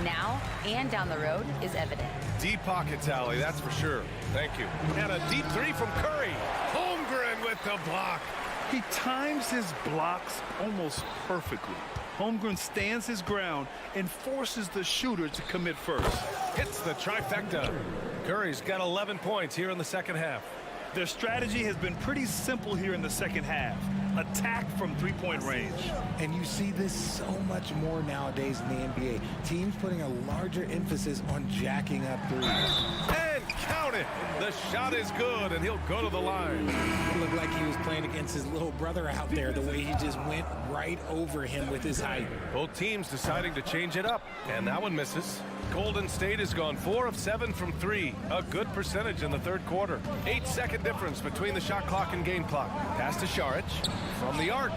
now and down the road is evident. Deep pockets, Allie, that's for sure. Thank you. And a deep 3 from Curry. Holmgren with the block. He times his blocks almost perfectly. Holmgren stands his ground and forces the shooter to commit first. Hits the trifecta. Curry's got 11 points here in the second half. Their strategy has been pretty simple here in the second half. Attack from three-point range. And you see this so much more nowadays in the NBA. Teams putting a larger emphasis on jacking up threes. And count it. The shot is good, and he'll go to the line. It looked like he was playing against his little brother out there, the way he just went right over him with his height. Both teams deciding to change it up, and that one misses. Golden State has gone 4 of 7 from 3. A good percentage in the third quarter. 8-second difference between the shot clock and game clock. Pass to Šarić from the arc.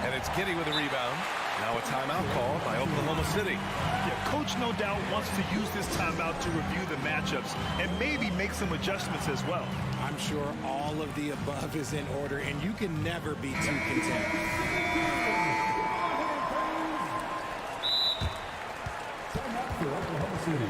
And it's Giddey with a rebound. Now a timeout call by Oklahoma City. Yeah, coach no doubt wants to use this timeout to review the matchups and maybe make some adjustments as well. I'm sure all of the above is in order, and you can never be too content. For Oklahoma City.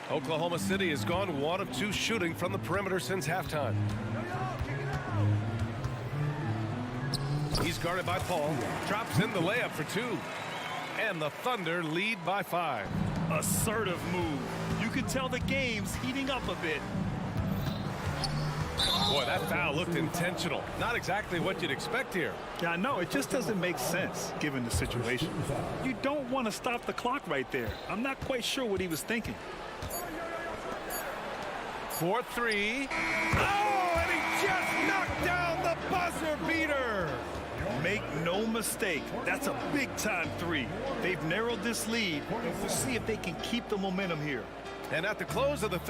Oklahoma City has gone 1 of 2 shooting from the perimeter since halftime. He's guarded by Paul. Drops in the layup for 2. And the Thunder lead by 5. Assertive move. You can tell the game's heating up a bit. Boy, that foul looked intentional. Not exactly what you'd expect here. Yeah, I know. It just doesn't make sense given the situation. You don't want to stop the clock right there. I'm not quite sure what he was thinking. 4-3. Oh, and he just knocked down the buzzer beater. Make no mistake, that's a big-time 3. They've narrowed this lead, and we'll see if they can keep the momentum here. And at the close of the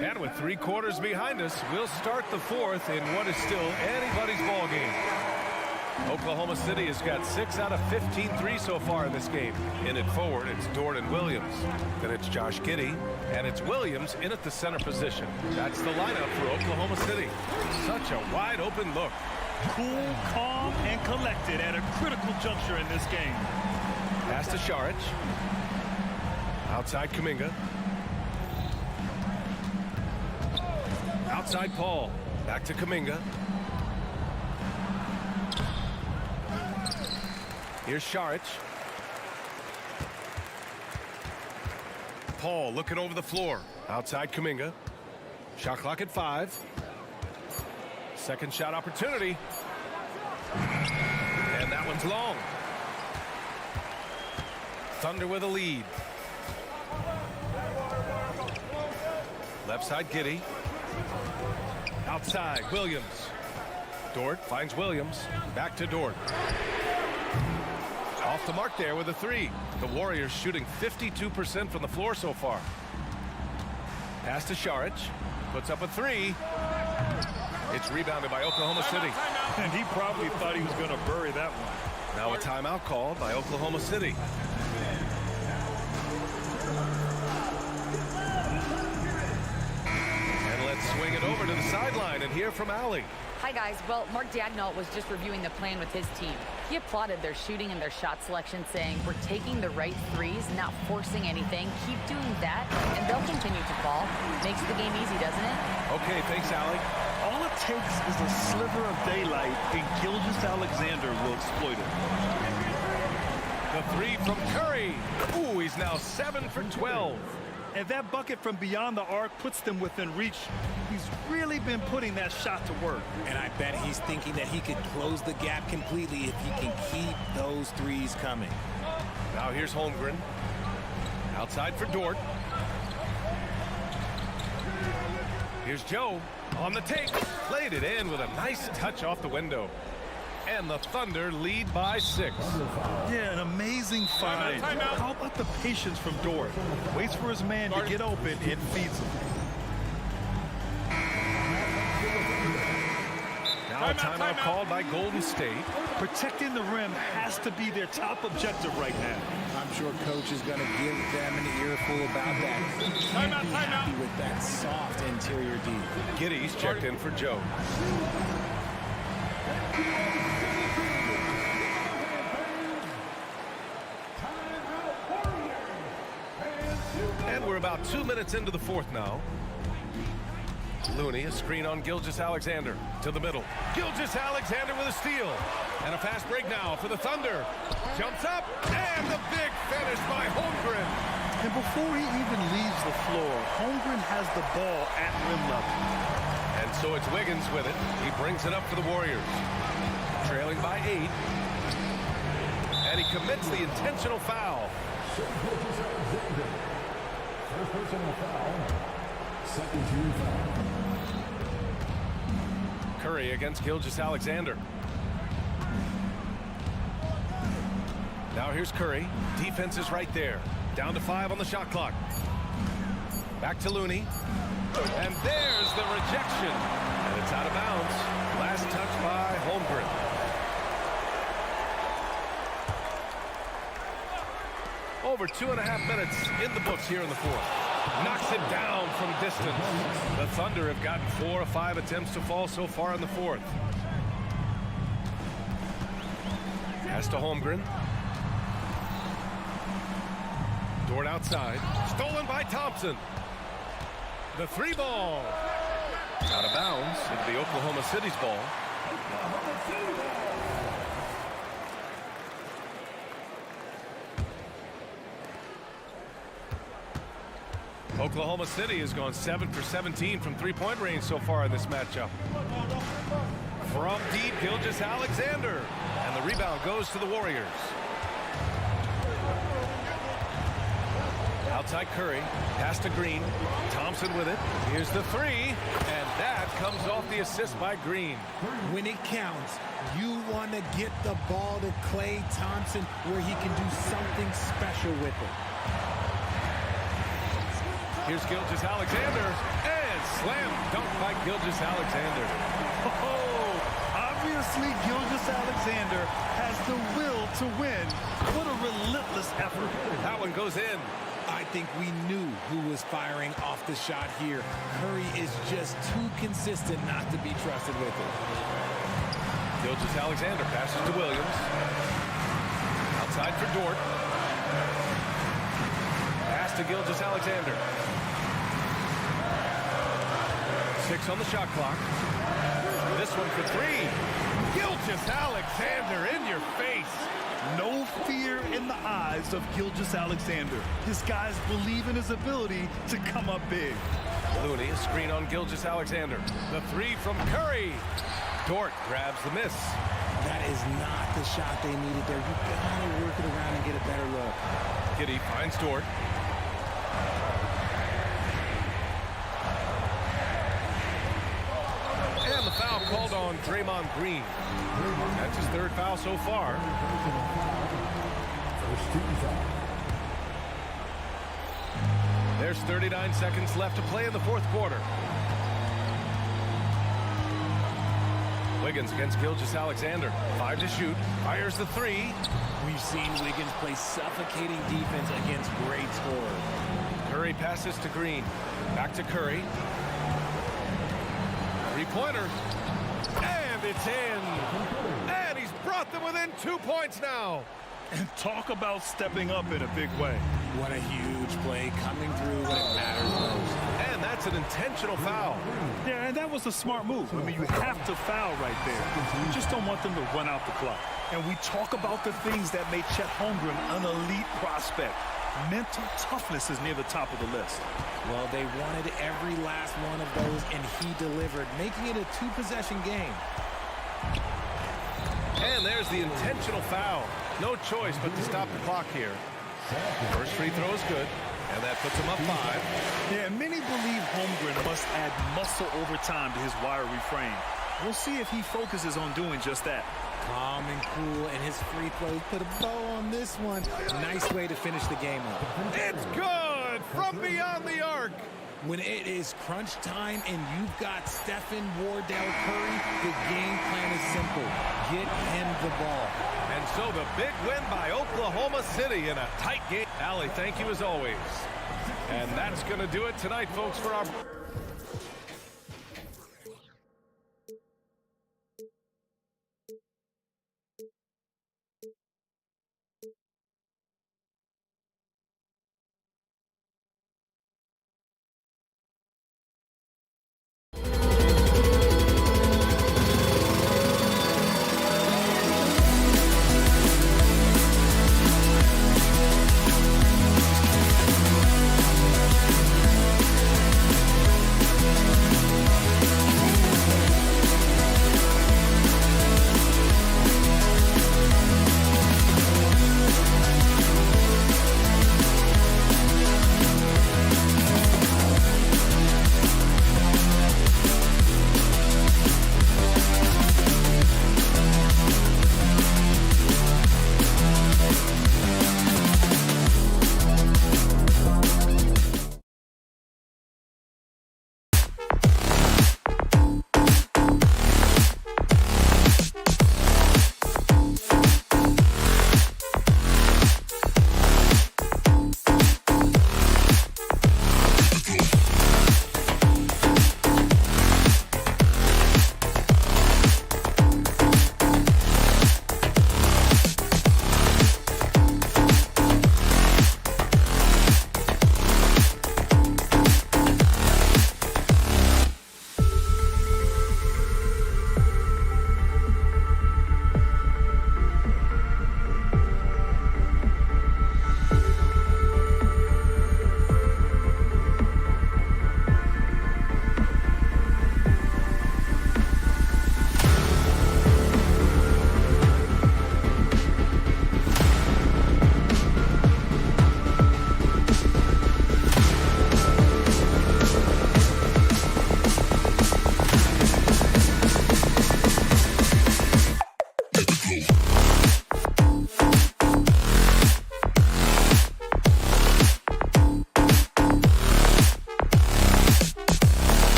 and with 3 quarters behind us, we'll start the 4th in what is still anybody's ball game. Oklahoma City has got 6 out of 15 threes so far in this game. In it forward, it's Dort and Williams. Then it's Josh Giddey, and it's Williams in at the center position. That's the lineup for Oklahoma City. Such a wide open look. Cool, calm, and collected at a critical juncture in this game. Pass to Šarić. Outside Kuminga. Outside Paul. Back to Kuminga. Here's Šarić. Paul looking over the floor. Outside Kuminga. Shot clock at 5. Second shot opportunity. And that one's long. Thunder with a lead. Left side Giddey. Outside Williams. Dort finds Williams. Back to Dort. Off the mark there with a 3. The Warriors shooting 52% from the floor so far. Pass to Šarić. Puts up a 3. It's rebounded by Oklahoma City. And he probably thought he was going to bury that one. Now a timeout called by Oklahoma City. And let's swing it over to the sideline and hear from Allie. Hi, guys. Well, Mark Daigneault was just reviewing the plan with his team. He applauded their shooting and their shot selection, saying, we're taking the right threes, not forcing anything. Keep doing that, and they'll continue to fall. Makes the game easy, doesn't it? Okay, thanks, Allie. All it takes is a sliver of daylight, and Gilgeous-Alexander will exploit it. The 3 from Curry. Ooh, he's now 7 for 12. And that bucket from beyond the arc puts them within reach. He's really been putting that shot to work. And I bet he's thinking that he could close the gap completely if he can keep those threes coming. Now here's Holmgren. Outside for Dort. Here's Joe on the take. Played it in with a nice touch off the window. And the Thunder lead by 6. Yeah, an amazing find. How about the patience from Dort? Waits for his man to get open and feeds him. Now a timeout called by Golden State. Protecting the rim has to be their top objective right now. I'm sure coach is going to give them an earful about that. Can't be happy with that soft interior D. Giddey's checked in for Joe. And we're about 2 minutes into the 4th now. Looney, a screen on Gilgeous-Alexander to the middle. Gilgeous-Alexander with a steal. And a fast break now for the Thunder. Jumps up, and the big finish by Holmgren. And before he even leaves the floor, Holmgren has the ball at rim level. And so it's Wiggins with it. He brings it up for the Warriors. Trailing by 8. And he commits the intentional foul. First personal foul. Second team foul. Curry against Gilgeous-Alexander. Now here's Curry. Defense is right there. Down to 5 on the shot clock. Back to Looney. And there's the rejection. And it's out of bounds. Last touch by Holmgren. Over 2.5 minutes in the books here in the fourth. Knocks it down from distance. The Thunder have gotten 4 of 5 attempts to fall so far in the fourth. Pass to Holmgren. Dort outside. Stolen by Thompson. The 3 ball. Out of bounds. It'll be Oklahoma City's ball. Oklahoma City has gone 7 for 17 from three-point range so far in this matchup. From deep, Gilgeous-Alexander. And the rebound goes to the Warriors. Outside Curry. Pass to Green. Thompson with it. Here's the 3. And that comes off the assist by Green. When it counts, you want to get the ball to Klay Thompson where he can do something special with it. Here's Gilgeous-Alexander, and slam dunk by Gilgeous-Alexander. Oh, obviously Gilgeous-Alexander has the will to win. What a relentless effort. That one goes in. I think we knew who was firing off the shot here. Curry is just too consistent not to be trusted with it. Gilgeous-Alexander passes to Williams. Outside for Dort. Pass to Gilgeous-Alexander. 6 on the shot clock. This one for 3. Gilgeous-Alexander in your face. No fear in the eyes of Gilgeous-Alexander. His guys believe in his ability to come up big. Looney, a screen on Gilgeous-Alexander. The 3 from Curry. Dort grabs the miss. That is not the shot they needed there. You gotta work it around and get a better look. Giddey finds Dort. And the foul called on Draymond Green. That's his 3rd foul so far. There's 39 seconds left to play in the 4th quarter. Wiggins against Gilgeous-Alexander. 5 to shoot. Fires the 3. We've seen Wiggins play suffocating defense against great scorers. Curry passes to Green. Back to Curry. 3-pointer. And it's in. And he's brought them within 2 points now. And talk about stepping up in a big way. What a huge play coming through when it matters most. And that's an intentional foul. Yeah, and that was a smart move. I mean, you have to foul right there. You just don't want them to run out the clock. And we talk about the things that made Chet Holmgren an elite prospect. Mental toughness is near the top of the list. Well, they wanted every last one of those, and he delivered, making it a 2-possession game. And there's the intentional foul. No choice but to stop the clock here. First free throw is good, and that puts him up 5. Yeah, many believe Holmgren must add muscle over time to his wiry frame. We'll see if he focuses on doing just that. Calm and cool, and his free throws put a bow on this one. Nice way to finish the game up. It's good from beyond the arc. When it is crunch time and you've got Stephen Wardell Curry, the game plan is simple. Get him the ball. And so the big win by Oklahoma City in a tight game. Allie, thank you as always. And that's going to do it tonight, folks, for our...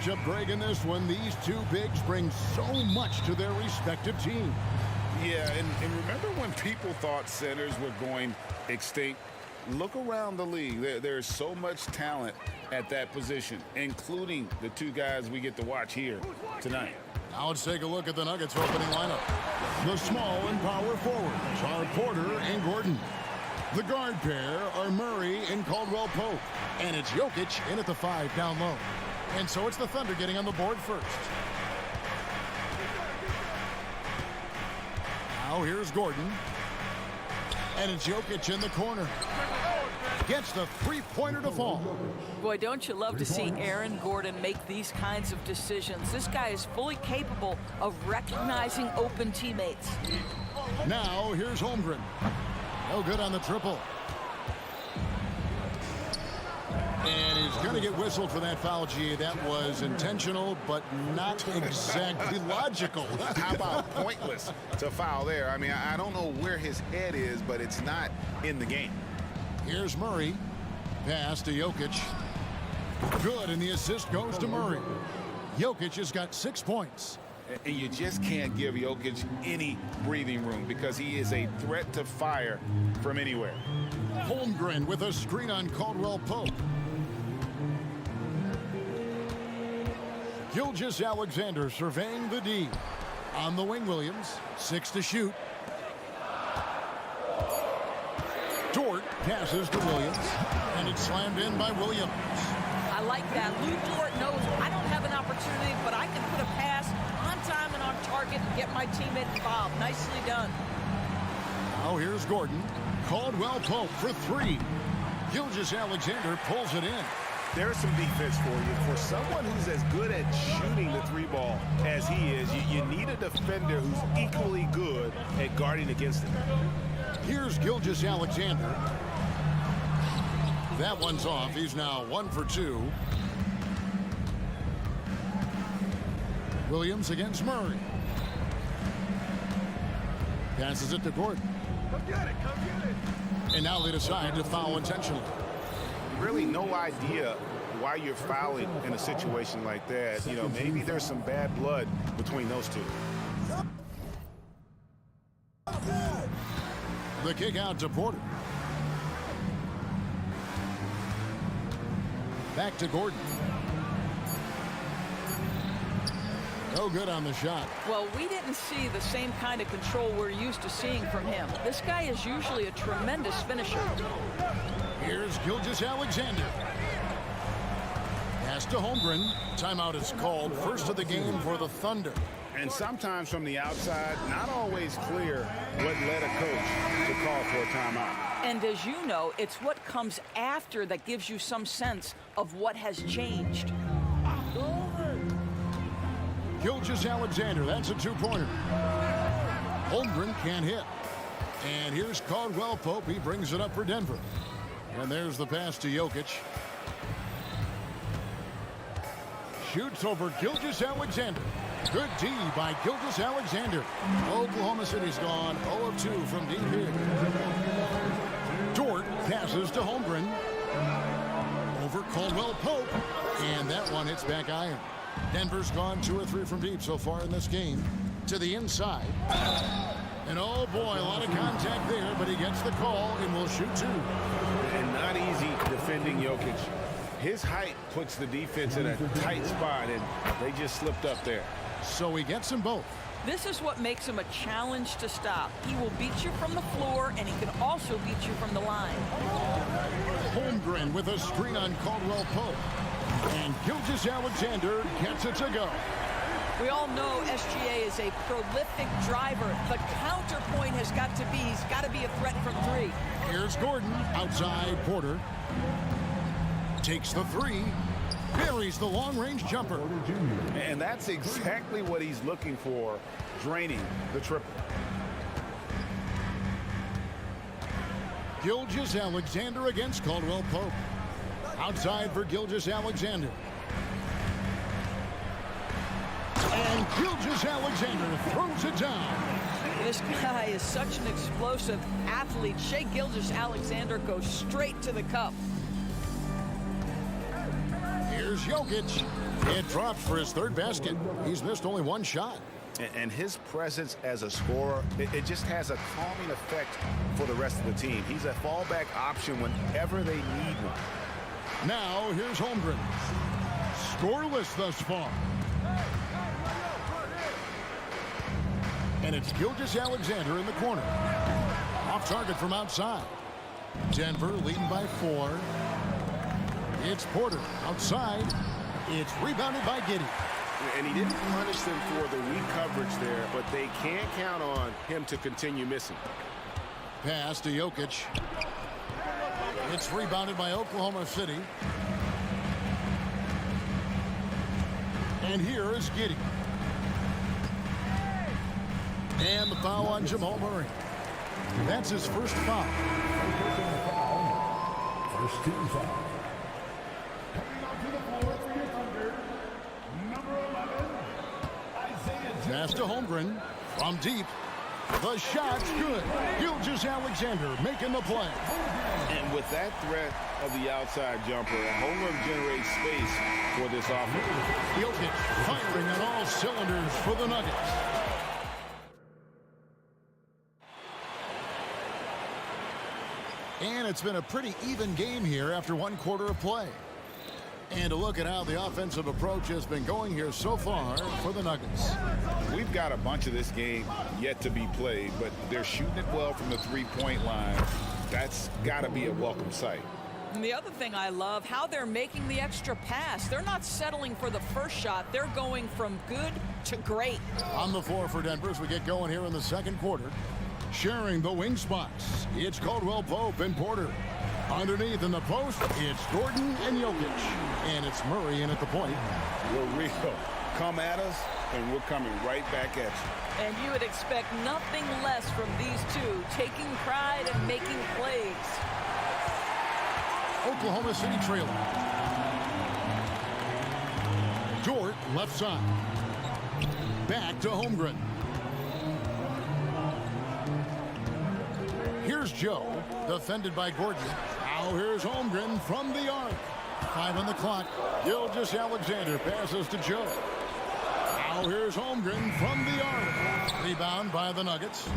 matchup, Greg, in this one. These two bigs bring so much to their respective teams. Yeah, and remember when people thought centers were going extinct? Look around the league. There's so much talent at that position, including the two guys we get to watch here tonight. Now let's take a look at the Nuggets opening lineup. The small and power forwards are Porter and Gordon. The guard pair are Murray and Caldwell Pope. And it's Jokic in at the 5 down low. And so it's the Thunder getting on the board first. Now here's Gordon. And it's Jokic in the corner. Gets the three-pointer to fall. Boy, don't you love to see Aaron Gordon make these kinds of decisions. This guy is fully capable of recognizing open teammates. Now here's Holmgren. No good on the triple. And he's going to get whistled for that foul, G. That was intentional, but not exactly logical. How about pointless to foul there? I mean, I don't know where his head is, but it's not in the game. Here's Murray. Pass to Jokic. Good, and the assist goes to Murray. Jokic has got 6 points. And you just can't give Jokic any breathing room because he is a threat to fire from anywhere. Holmgren with a screen on Caldwell Pope. Gilgeous-Alexander surveying the D. On the wing, Williams. 6 to shoot. Dort passes to Williams. And it's slammed in by Williams. I like that. Lou Dort knows I don't have an opportunity, but I can put a pass on time and on target and get my teammate involved. Nicely done. Now here's Gordon. Caldwell Pope for 3. Gilgeous-Alexander pulls it in. There's some defense for you. For someone who's as good at shooting the 3-ball as he is, you need a defender who's equally good at guarding against it. Here's Gilgeous-Alexander. That one's off. He's now 1 for 2. Williams against Murray. Passes it to Gordon. Come get it, come get it. And now they decide to foul intentionally. Really no idea why you're fouling in a situation like that. You know, maybe there's some bad blood between those two. The kick out to Porter. Back to Gordon. No good on the shot. Well, we didn't see the same kind of control we're used to seeing from him. This guy is usually a tremendous finisher. Here's Gilgeous-Alexander. Pass to Holmgren. Timeout is called. First of the game for the Thunder. And sometimes from the outside, not always clear what led a coach to call for a timeout. And as you know, it's what comes after that gives you some sense of what has changed. Gilgeous-Alexander, that's a 2-pointer. Holmgren can't hit. And here's Caldwell Pope. He brings it up for Denver. And there's the pass to Jokic. Shoots over Gilgeous-Alexander. Good D by Gilgeous-Alexander. Oklahoma City's gone 0 of 2 from deep here. Dort passes to Holmgren. Over Caldwell Pope. And that one hits back iron. Denver's gone 2 or 3 from deep so far in this game. To the inside. And oh boy, a lot of contact there, but he gets the call and will shoot 2. And not easy defending Jokic. His height puts the defense in a tight spot, and they just slipped up there. So he gets them both. This is what makes him a challenge to stop. He will beat you from the floor, and he can also beat you from the line. Holmgren with a screen on Caldwell Pope. And Gilgeous-Alexander gets it to go. We all know SGA is a prolific driver. The counterpoint has got to be, he's got to be a threat from 3. Here's Gordon outside Porter. Takes the 3. Buries the long-range jumper. And that's exactly what he's looking for, draining the triple. Gilgeous-Alexander against Caldwell Pope. Outside for Gilgeous-Alexander. And Gilgeous-Alexander throws it down. This guy is such an explosive athlete. Shai Gilgeous-Alexander goes straight to the cup. Here's Jokic. It drops for his third basket. He's missed only one shot. And his presence as a scorer, it just has a calming effect for the rest of the team. He's a fallback option whenever they need one. Now, here's Holmgren. Scoreless thus far. And it's Gilgeous-Alexander in the corner. Off target from outside. Denver leading by 4. It's Porter outside. It's rebounded by Giddey. And he didn't punish them for the weak coverage there, but they can't count on him to continue missing. Pass to Jokic. It's rebounded by Oklahoma City. And here is Giddey. And the foul on Jamal Murray. That's his first foul. First team foul. Coming onto the floor for your Thunder, number 11, Isaiah Jackson. Pass to Holmgren from deep. The shot's good. Gilgeous-Alexander making the play. And with that threat of the outside jumper, Holmgren generates space for this offense. Jokic firing on all cylinders for the Nuggets. And it's been a pretty even game here after one quarter of play. And to look at how the offensive approach has been going here so far for the Nuggets. We've got a bunch of this game yet to be played, but they're shooting it well from the three-point line. That's got to be a welcome sight. And the other thing I love, how they're making the extra pass. They're not settling for the first shot. They're going from good to great. On the floor for Denver as we get going here in the second quarter. Sharing the wing spots, it's Caldwell Pope and Porter. Underneath in the post, it's Gordon and Jokic. And it's Murray in at the point. We're real. Come at us, and we're coming right back at you. And you would expect nothing less from these two, taking pride and making plays. Oklahoma City trailing. Dort left side. Back to Holmgren. Here's Joe, defended by Gordon. Now here's Holmgren from the arc. 5 on the clock. Gilgeous-Alexander passes to Joe. Now here's Holmgren from the arc. Rebound by the Nuggets.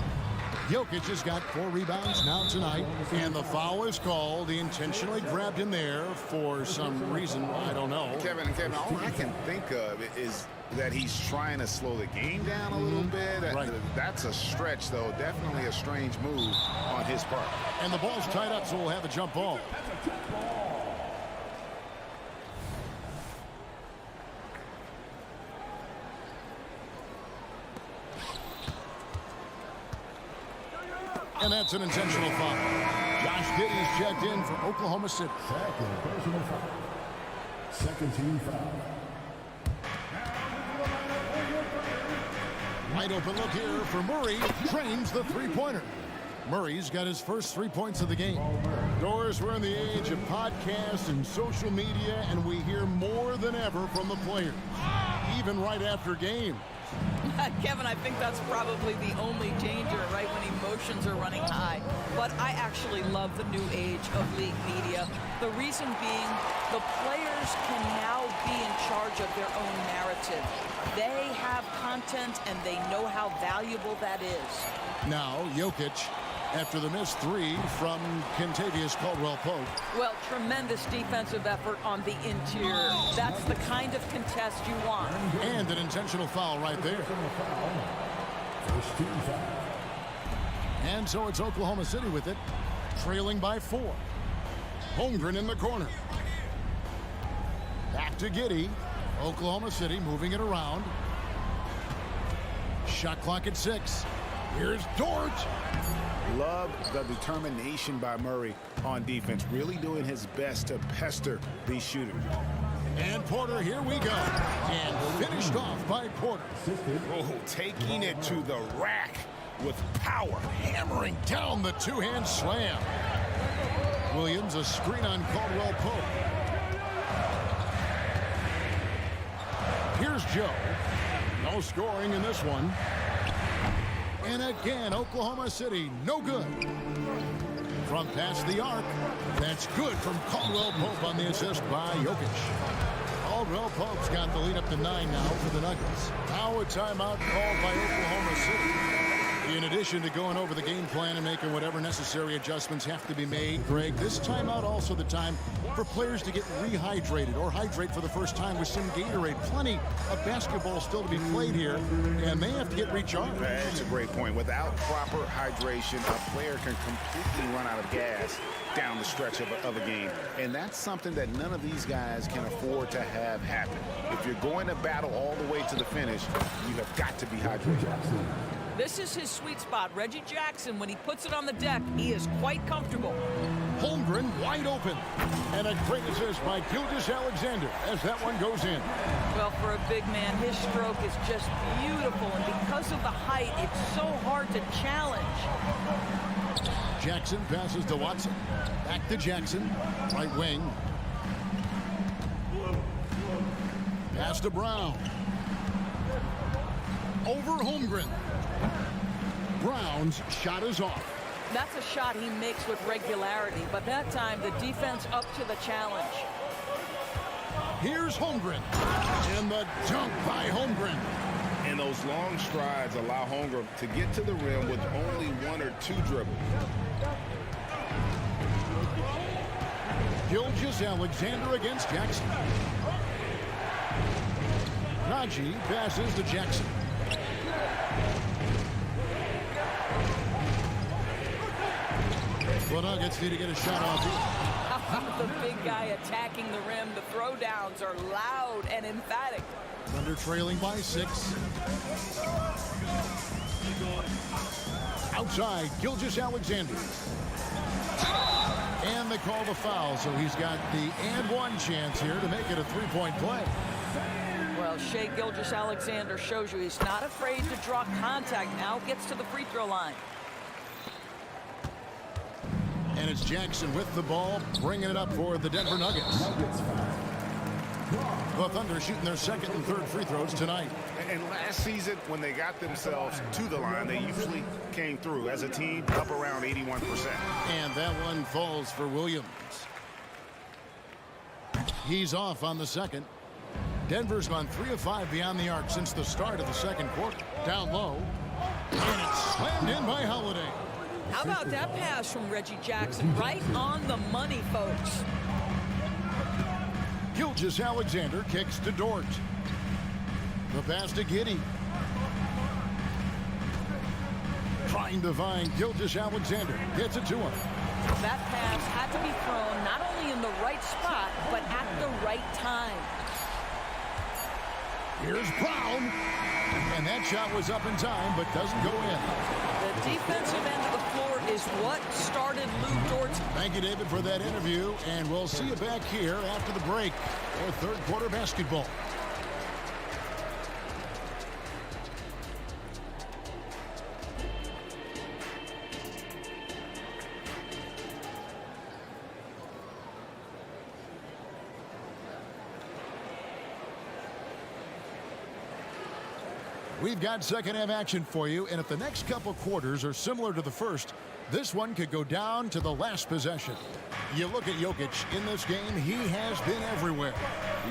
Jokic has got 4 rebounds now tonight, and the foul is called. He intentionally grabbed him there for some reason, I don't know. Kevin, all I can think of is that he's trying to slow the game down a little bit. Right. That's a stretch, though. Definitely a strange move on his part. And the ball's tied up, so we'll have a jump ball. And that's an intentional foul. Josh Giddey's checked in for Oklahoma City. Second personal foul. Second team foul. Wide open look here for Murray. Trains the three-pointer. Murray's got his first 3 points of the game. Doris, we're in the age of podcasts and social media, and we hear more than ever from the players, even right after games. Kevin, I think that's probably the only danger, right, when emotions are running high. But I actually love the new age of league media. The reason being, the players can now be in charge of their own narrative. They have content, and they know how valuable that is. Now, Jokic, after the missed 3 from Kentavious Caldwell-Pope. Well, tremendous defensive effort on the interior. That's the kind of contest you want. And an intentional foul right there. First team foul. And so it's Oklahoma City with it, trailing by 4. Holmgren in the corner. Back to Giddey. Oklahoma City moving it around. Shot clock at 6. Here's Dort. Love the determination by Murray on defense, really doing his best to pester these shooters. And Porter, here we go. And finished off by Porter. Oh, taking it to the rack with power. Hammering down the two-hand slam. Williams, a screen on Caldwell-Pope. Here's Joe. No scoring in this one. And again, Oklahoma City, no good. From past the arc, that's good from Caldwell-Pope on the assist by Jokic. Caldwell Pope's got the lead up to 9 now for the Nuggets. Now a timeout called by Oklahoma City. In addition to going over the game plan and making whatever necessary adjustments have to be made, Greg, this timeout also the time for players to get rehydrated or hydrate for the first time with some Gatorade. Plenty of basketball still to be played here, and they have to get recharged. That's a great point. Without proper hydration, a player can completely run out of gas down the stretch of a game. And that's something that none of these guys can afford to have happen. If you're going to battle all the way to the finish, you have got to be hydrated. This is his sweet spot. Reggie Jackson, when he puts it on the deck, he is quite comfortable. Holmgren wide open. And a great assist by Gilgeous-Alexander as that one goes in. Well, for a big man, his stroke is just beautiful. And because of the height, it's so hard to challenge. Jackson passes to Watson. Back to Jackson. Right wing. Pass to Brown. Over Holmgren. Brown's shot is off. That's a shot he makes with regularity, but that time the defense up to the challenge. Here's Holmgren. And the dunk by Holmgren. And those long strides allow Holmgren to get to the rim with only 1 or 2 dribbles. Gilgeous-Alexander against Jackson. Najee passes to Jackson. The Nuggets need to get a shot off. The big guy attacking the rim. The throwdowns are loud and emphatic. Thunder trailing by 6. Outside, Gilgeous-Alexander. And they call the foul, so he's got the and one chance here to make it a three-point play. Well, Shai Gilgeous-Alexander shows you he's not afraid to draw contact. Now gets to the free throw line. And it's Jackson with the ball, bringing it up for the Denver Nuggets. The Thunder shooting their second and third free throws tonight. And last season, when they got themselves to the line, they usually came through as a team up around 81%. And that one falls for Williams. He's off on the second. Denver's gone 3 of 5 beyond the arc since the start of the second quarter. Down low. And it's slammed in by Holiday. How about that pass from Reggie Jackson? Right on the money, folks. Gilgeous-Alexander kicks to Dort. The pass to Giddey. Trying to find Gilgeous-Alexander. Gets it to him. That pass had to be thrown not only in the right spot, but at the right time. Here's Brown. And that shot was up in time, but doesn't go in. The defensive end of the floor is what started Lou Dort's. Thank you, David, for that interview. And we'll see you back here after the break for third quarter basketball. We've got second half action for you, and if the next couple quarters are similar to the first, this one could go down to the last possession. You look at Jokic in this game, he has been everywhere.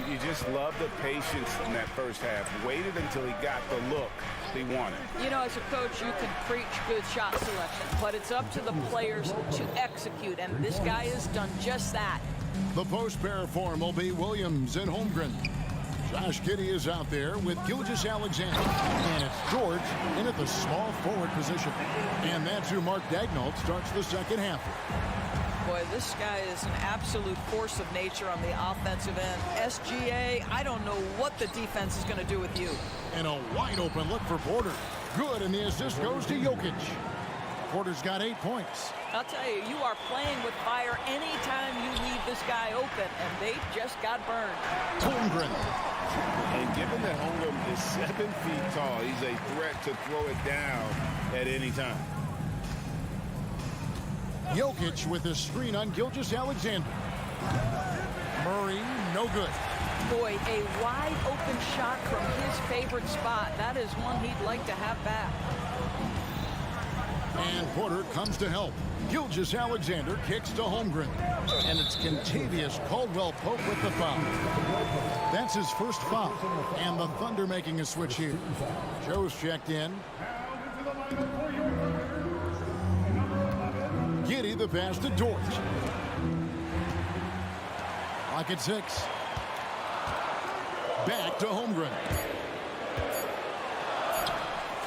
You just love the patience in that first half. Waited until he got the look he wanted. You know, as a coach, you can preach good shot selection, but it's up to the players to execute, and this guy has done just that. The post pair form will be Williams and Holmgren. Josh Giddey is out there with Gilgeous-Alexander. And it's George in at the small forward position. And that's who Mark Daigneault starts the second half. Boy, this guy is an absolute force of nature on the offensive end. SGA, I don't know what the defense is going to do with you. And a wide open look for Porter. Good, and the assist goes to Jokic. Porter's got 8 points. I'll tell you, you are playing with fire anytime you leave this guy open, and they just got burned. Holmgren. And given that Holmgren is 7 feet tall, he's a threat to throw it down at any time. Jokic with his screen on Gilgeous-Alexander. Murray, no good. Boy, a wide open shot from his favorite spot. That is one he'd like to have back. And Porter comes to help. Gilgeous-Alexander kicks to Holmgren. And it's Kentavious Caldwell-Pope with the foul. That's his first foul. And the Thunder making a switch here. Joe's checked in. Giddey the pass to Dort. Clock at 6. Back to Holmgren.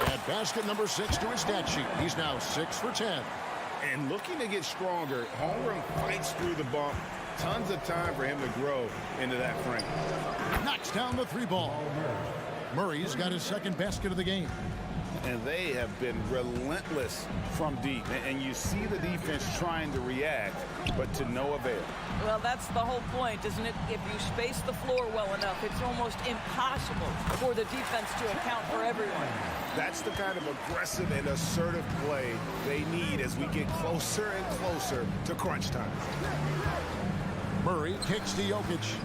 At basket number 6 to his stat sheet. He's now 6 for 10. And looking to get stronger, Holmgren fights through the bump. Tons of time for him to grow into that frame. Knocks down the 3 ball. Murray's got his second basket of the game. And they have been relentless from deep. And you see the defense trying to react, but to no avail. Well, that's the whole point, isn't it? If you space the floor well enough, it's almost impossible for the defense to account for everyone. That's the kind of aggressive and assertive play they need as we get closer and closer to crunch time. Murray kicks to Jokic.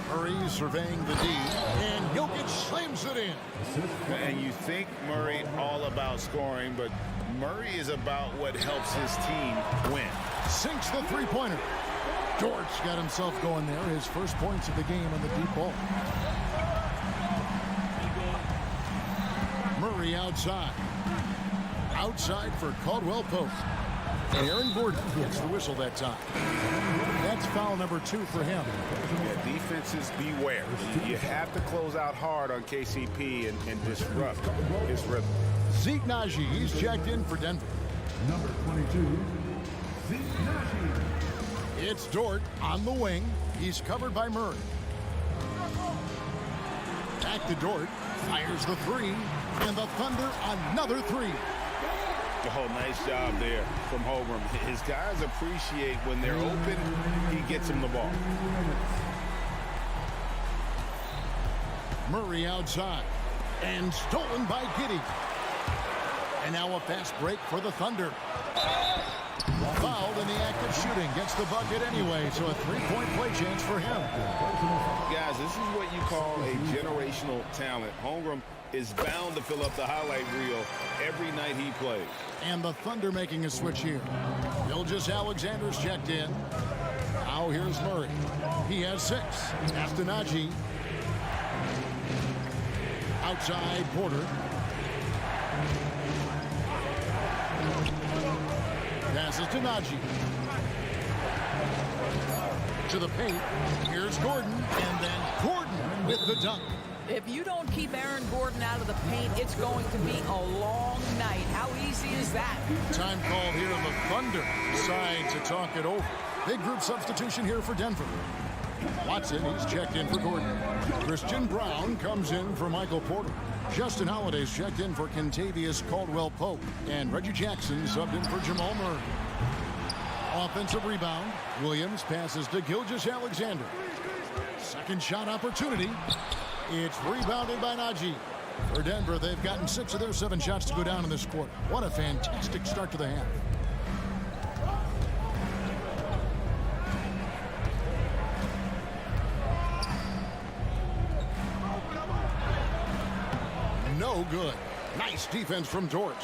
Murray surveying the D, and Jokic slams it in. And you think Murray all about scoring, but Murray is about what helps his team win. Sinks the 3-pointer. Dort's got himself going there. His first points of the game on the deep ball. Murray outside. Outside for Caldwell-Pope. And Aaron Gordon gets the whistle that time. That's foul number 2 for him. Yeah, defenses beware. You have to close out hard on KCP and disrupt his rhythm. Zeke Naji, he's checked in for Denver. Number 22, Zeke Naji. It's Dort on the wing. He's covered by Murray. Back to Dort. Fires the 3. And the Thunder another 3. Oh, nice job there from Holmgren. His guys appreciate when they're open, he gets them the ball. Murray outside. And stolen by Giddey. And now a fast break for the Thunder. Fouled in the act of shooting. Gets the bucket anyway, so a 3-point play chance for him. Guys, this is what you call a generational talent. Holmgren is bound to fill up the highlight reel every night he plays. And the Thunder making a switch here. Gilgeous-Alexander's checked in. Now here's Murray. He has 6. After Naji. Outside Porter. Passes to Naji. To the paint. Here's Gordon. And then Gordon with the dunk. If you don't keep Aaron Gordon out of the paint, it's going to be a long night. How easy is that? Time called here. The Thunder decide to talk it over. Big group substitution here for Denver. Watson, he's checked in for Gordon. Christian Brown comes in for Michael Porter. Justin Holiday's checked in for Kentavious Caldwell-Pope. And Reggie Jackson subbed in for Jamal Murray. Offensive rebound. Williams passes to Gilgeous-Alexander. Second shot opportunity. It's rebounded by Naji. For Denver, they've gotten 6 of their 7 shots to go down in this quarter. What a fantastic start to the half. No good. Nice defense from Dort.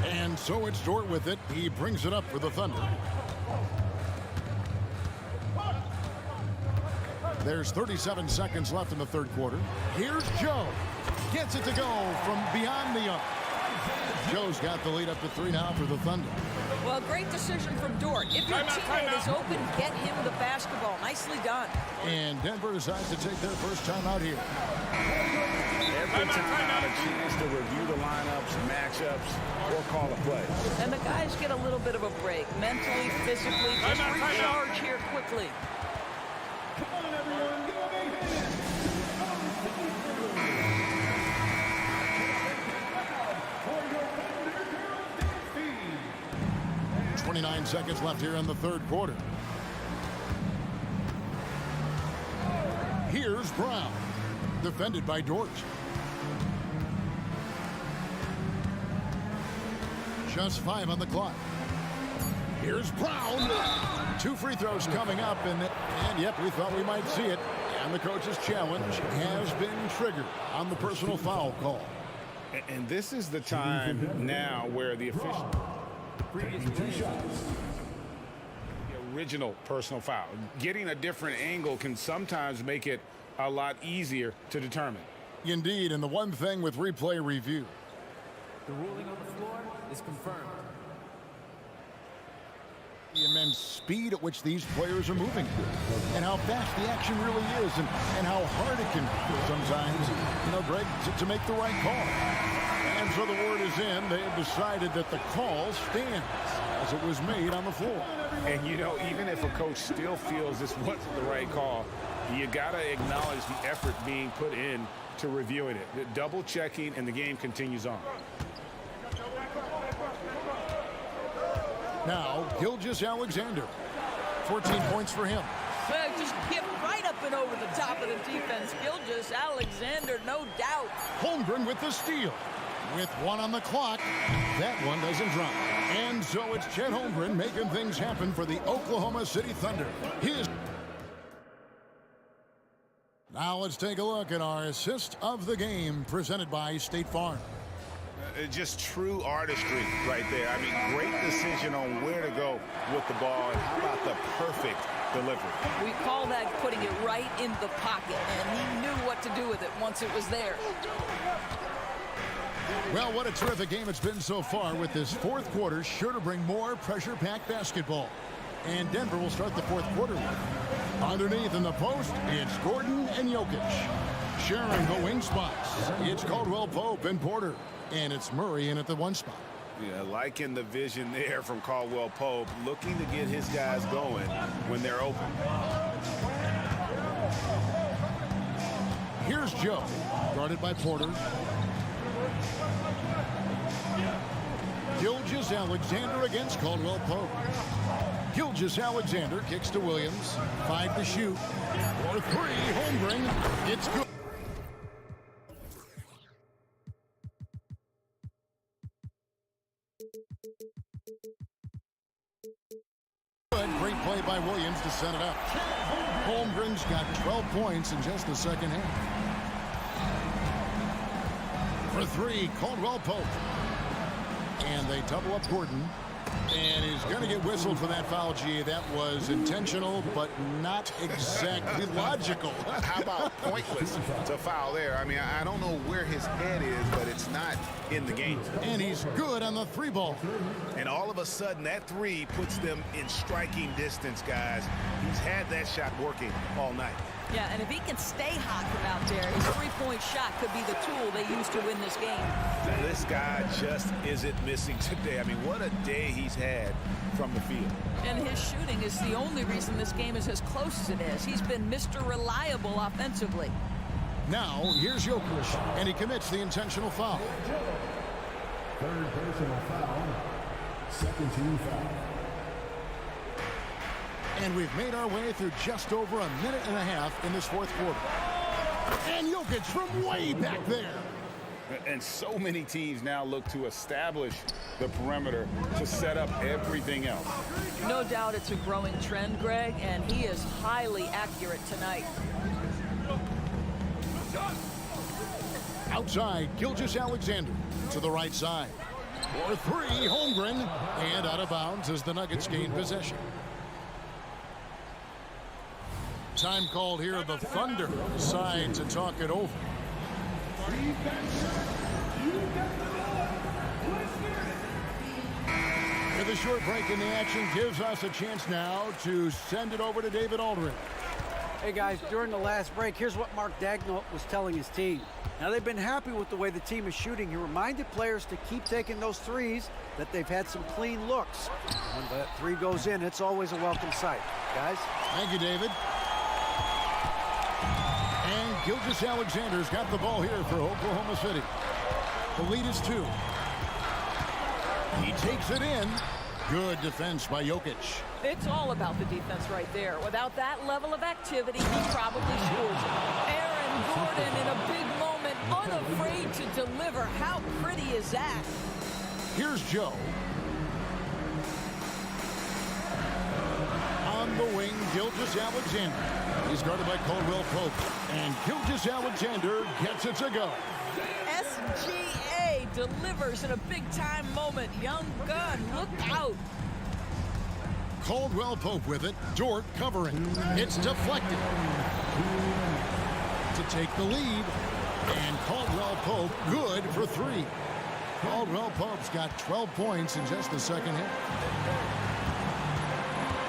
And so it's Dort with it. He brings it up for the Thunder. There's 37 seconds left in the third quarter. Here's Joe. Gets it to go from beyond the arc. Joe's got the lead up to 3 now for the Thunder. Well, great decision from Dort. If your teammate is open, get him the basketball. Nicely done. And Denver decides to take their first time out here. Every time out, a chance to review the lineups, matchups, or call a play. And the guys get a little bit of a break. Mentally, physically, just recharge here quickly. Come on, everyone, give them a hand. 29 seconds left here in the third quarter. Here's Brown. Defended by Dort. Just 5 on the clock. Here's Brown. 2 free throws coming up, and yep, we thought we might see it. And the coach's challenge has been triggered on the personal foul call. And this is the time now where the official the original personal foul. Getting a different angle can sometimes make it a lot easier to determine. Indeed, and the one thing with replay review. The ruling on the floor is confirmed. The immense speed at which these players are moving and how fast the action really is and how hard it can be sometimes, Greg, to make the right call. And so the word is in. They have decided that the call stands as it was made on the floor. And, even if a coach still feels this wasn't the right call, you got to acknowledge the effort being put in to reviewing it. Double checking, and the game continues on. Now, Gilgeous-Alexander. 14 points for him. Well, just get right up and over the top of the defense. Gilgeous-Alexander, no doubt. Holmgren with the steal. With 1 on the clock, that one doesn't drop. And so it's Chet Holmgren making things happen for the Oklahoma City Thunder. Now let's take a look at our assist of the game presented by State Farm. Just true artistry right there. I mean, great decision on where to go with the ball. And how about the perfect delivery? We call that putting it right in the pocket, and he knew what to do with it once it was there. Well, what a terrific game it's been so far, with this fourth quarter sure to bring more pressure-packed basketball. And Denver will start the fourth quarter with. Underneath in the post, it's Gordon and Jokic. Sharing the wing spots. It's Caldwell Pope and Porter. And it's Murray in at the 1 spot. Yeah, liking the vision there from Caldwell Pope, looking to get his guys going when they're open. Here's Joe, guarded by Porter. Gilgeous-Alexander against Caldwell Pope. Gilgeous-Alexander kicks to Williams. 5 to shoot. For 3, Holmgren. It's good. Great play by Williams to set it up. Holmgren's got 12 points in just the second half. For 3, Caldwell Pope. And they double up Gordon. And he's going to get whistled for that foul, G. That was intentional, but not exactly logical. How about pointless to foul there? I mean, I don't know where his head is, but it's not in the game. And he's good on the 3 ball. And all of a sudden, that 3 puts them in striking distance, guys. He's had that shot working all night. Yeah, and if he can stay hot from out there, his 3-point shot could be the tool they use to win this game. This guy just isn't missing today. I mean, what a day he's had from the field. And his shooting is the only reason this game is as close as it is. He's been Mr. Reliable offensively. Now, here's Jokic, and he commits the intentional foul. Third personal foul. Second team foul. And we've made our way through just over a minute and a half in this fourth quarter. And Jokic from way back there. And so many teams now look to establish the perimeter to set up everything else. No doubt it's a growing trend, Greg, and he is highly accurate tonight. Outside, Gilgeous-Alexander to the right side. For 3, Holmgren. And out of bounds as the Nuggets gain possession. Time called here. The Thunder decide to talk it over. With a short break in the action gives us a chance now to send it over to David Aldridge. Hey guys, during the last break, here's what Mark Daigneault was telling his team. Now they've been happy with the way the team is shooting. He reminded players to keep taking those threes, that they've had some clean looks. When that 3 goes in, it's always a welcome sight. Guys? Thank you, David. And Gilgeous-Alexander's got the ball here for Oklahoma City. The lead is 2. He takes it in. Good defense by Jokic. It's all about the defense right there. Without that level of activity, he probably scores. Aaron Gordon in a big moment, unafraid to deliver. How pretty is that? Here's Joe. On the wing, Gilgeous-Alexander. He's guarded by Caldwell Pope. And Gilgeous-Alexander gets it to go. SGA delivers in a big-time moment. Young gun, look out. Caldwell Pope with it. Dort covering. It's deflected. To take the lead. And Caldwell Pope good for 3. Caldwell Pope's got 12 points in just the second half.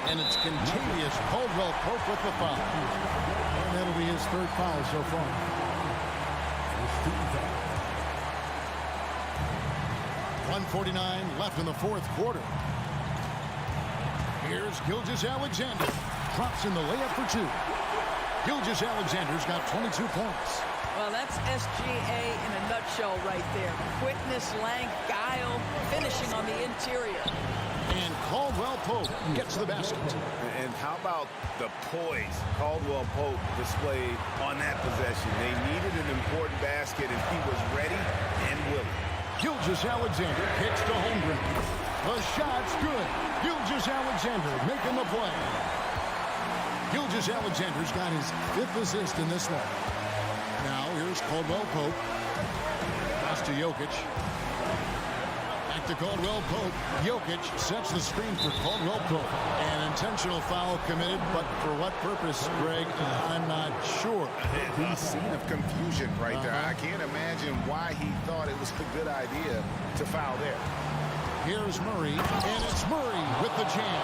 And it's contagious. Caldwell Pope with the foul. And that'll be his 3rd foul so far. 1:49 left in the 4th quarter. Here's Gilgeous-Alexander. Drops in the layup for 2. Gilgeous-Alexander's got 22 points. Well, that's SGA in a nutshell right there. Quickness, length, guile, finishing on the interior. And Caldwell Pope gets the basket. And how about the poise Caldwell Pope displayed on that possession? They needed an important basket, and he was ready and willing. Gilgeous-Alexander kicks to Holmgren. The shot's good. Gilgeous-Alexander making the play. Gilgeous-Alexander's got his 5th assist in this one. Now here's Caldwell Pope. Pass to Jokic. Back to Caldwell Pope. Jokic sets the screen for Caldwell Pope. An intentional foul committed, but for what purpose, Greg? I'm not sure. A scene of confusion right there. I can't imagine why he thought it was a good idea to foul there. Here's Murray, and it's Murray with the jam.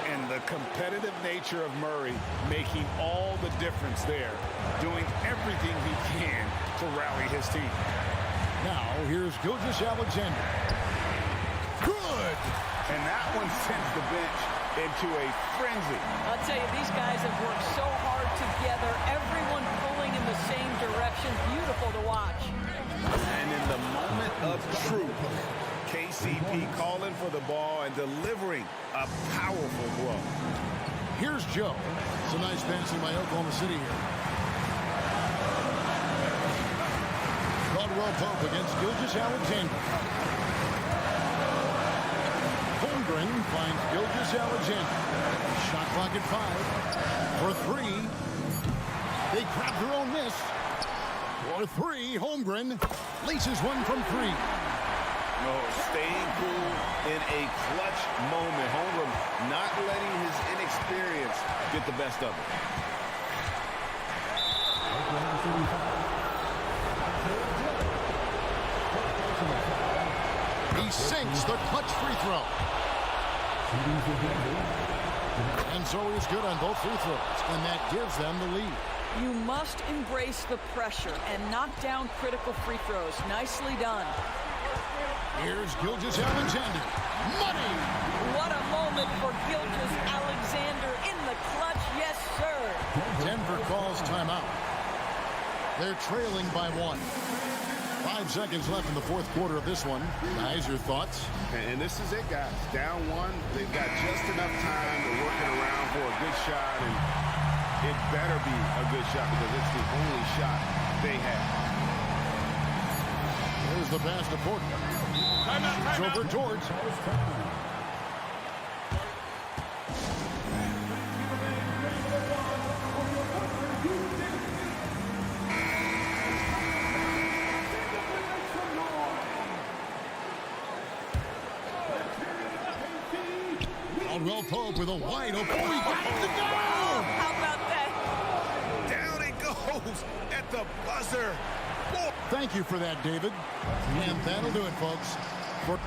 And the competitive nature of Murray making all the difference there, doing everything he can to rally his team. Now, here's Gilgeous-Alexander. Good! And that one sends the bench into a frenzy. I'll tell you, these guys have worked so hard together, everyone pulling in the same direction. Beautiful to watch. And in the moment of truth, KCP calling for the ball and delivering a powerful blow. Here's Joe. It's a nice passing by Oklahoma City here. Caldwell Pope against Gilgeous-Alexander. Holmgren finds Gilgeous-Alexander. Shot clock at 5. For 3. They grab their own miss. For 3, Holmgren laces one from 3. No, staying cool in a clutch moment. Holmgren not letting his inexperience get the best of him. He sinks the clutch free throw. And so he's good on both free throws, and that gives them the lead. You must embrace the pressure and knock down critical free throws. Nicely done. Here's Gilgeous-Alexander. Money! What a moment for Gilgeous-Alexander in the clutch. Yes, sir. Denver calls timeout. They're trailing by 1. 5 seconds left in the 4th quarter of this one. Guys, your thoughts? And this is it, guys. Down 1. They've got just enough time. They're working around for a good shot, and it better be a good shot because it's the only shot they have. There's the pass to Porter. It's over towards. Caldwell Pope with a wide open. Oh, he got it to go! How about that? Down it goes at the buzzer. Thank you for that, David. And that'll do it, folks. For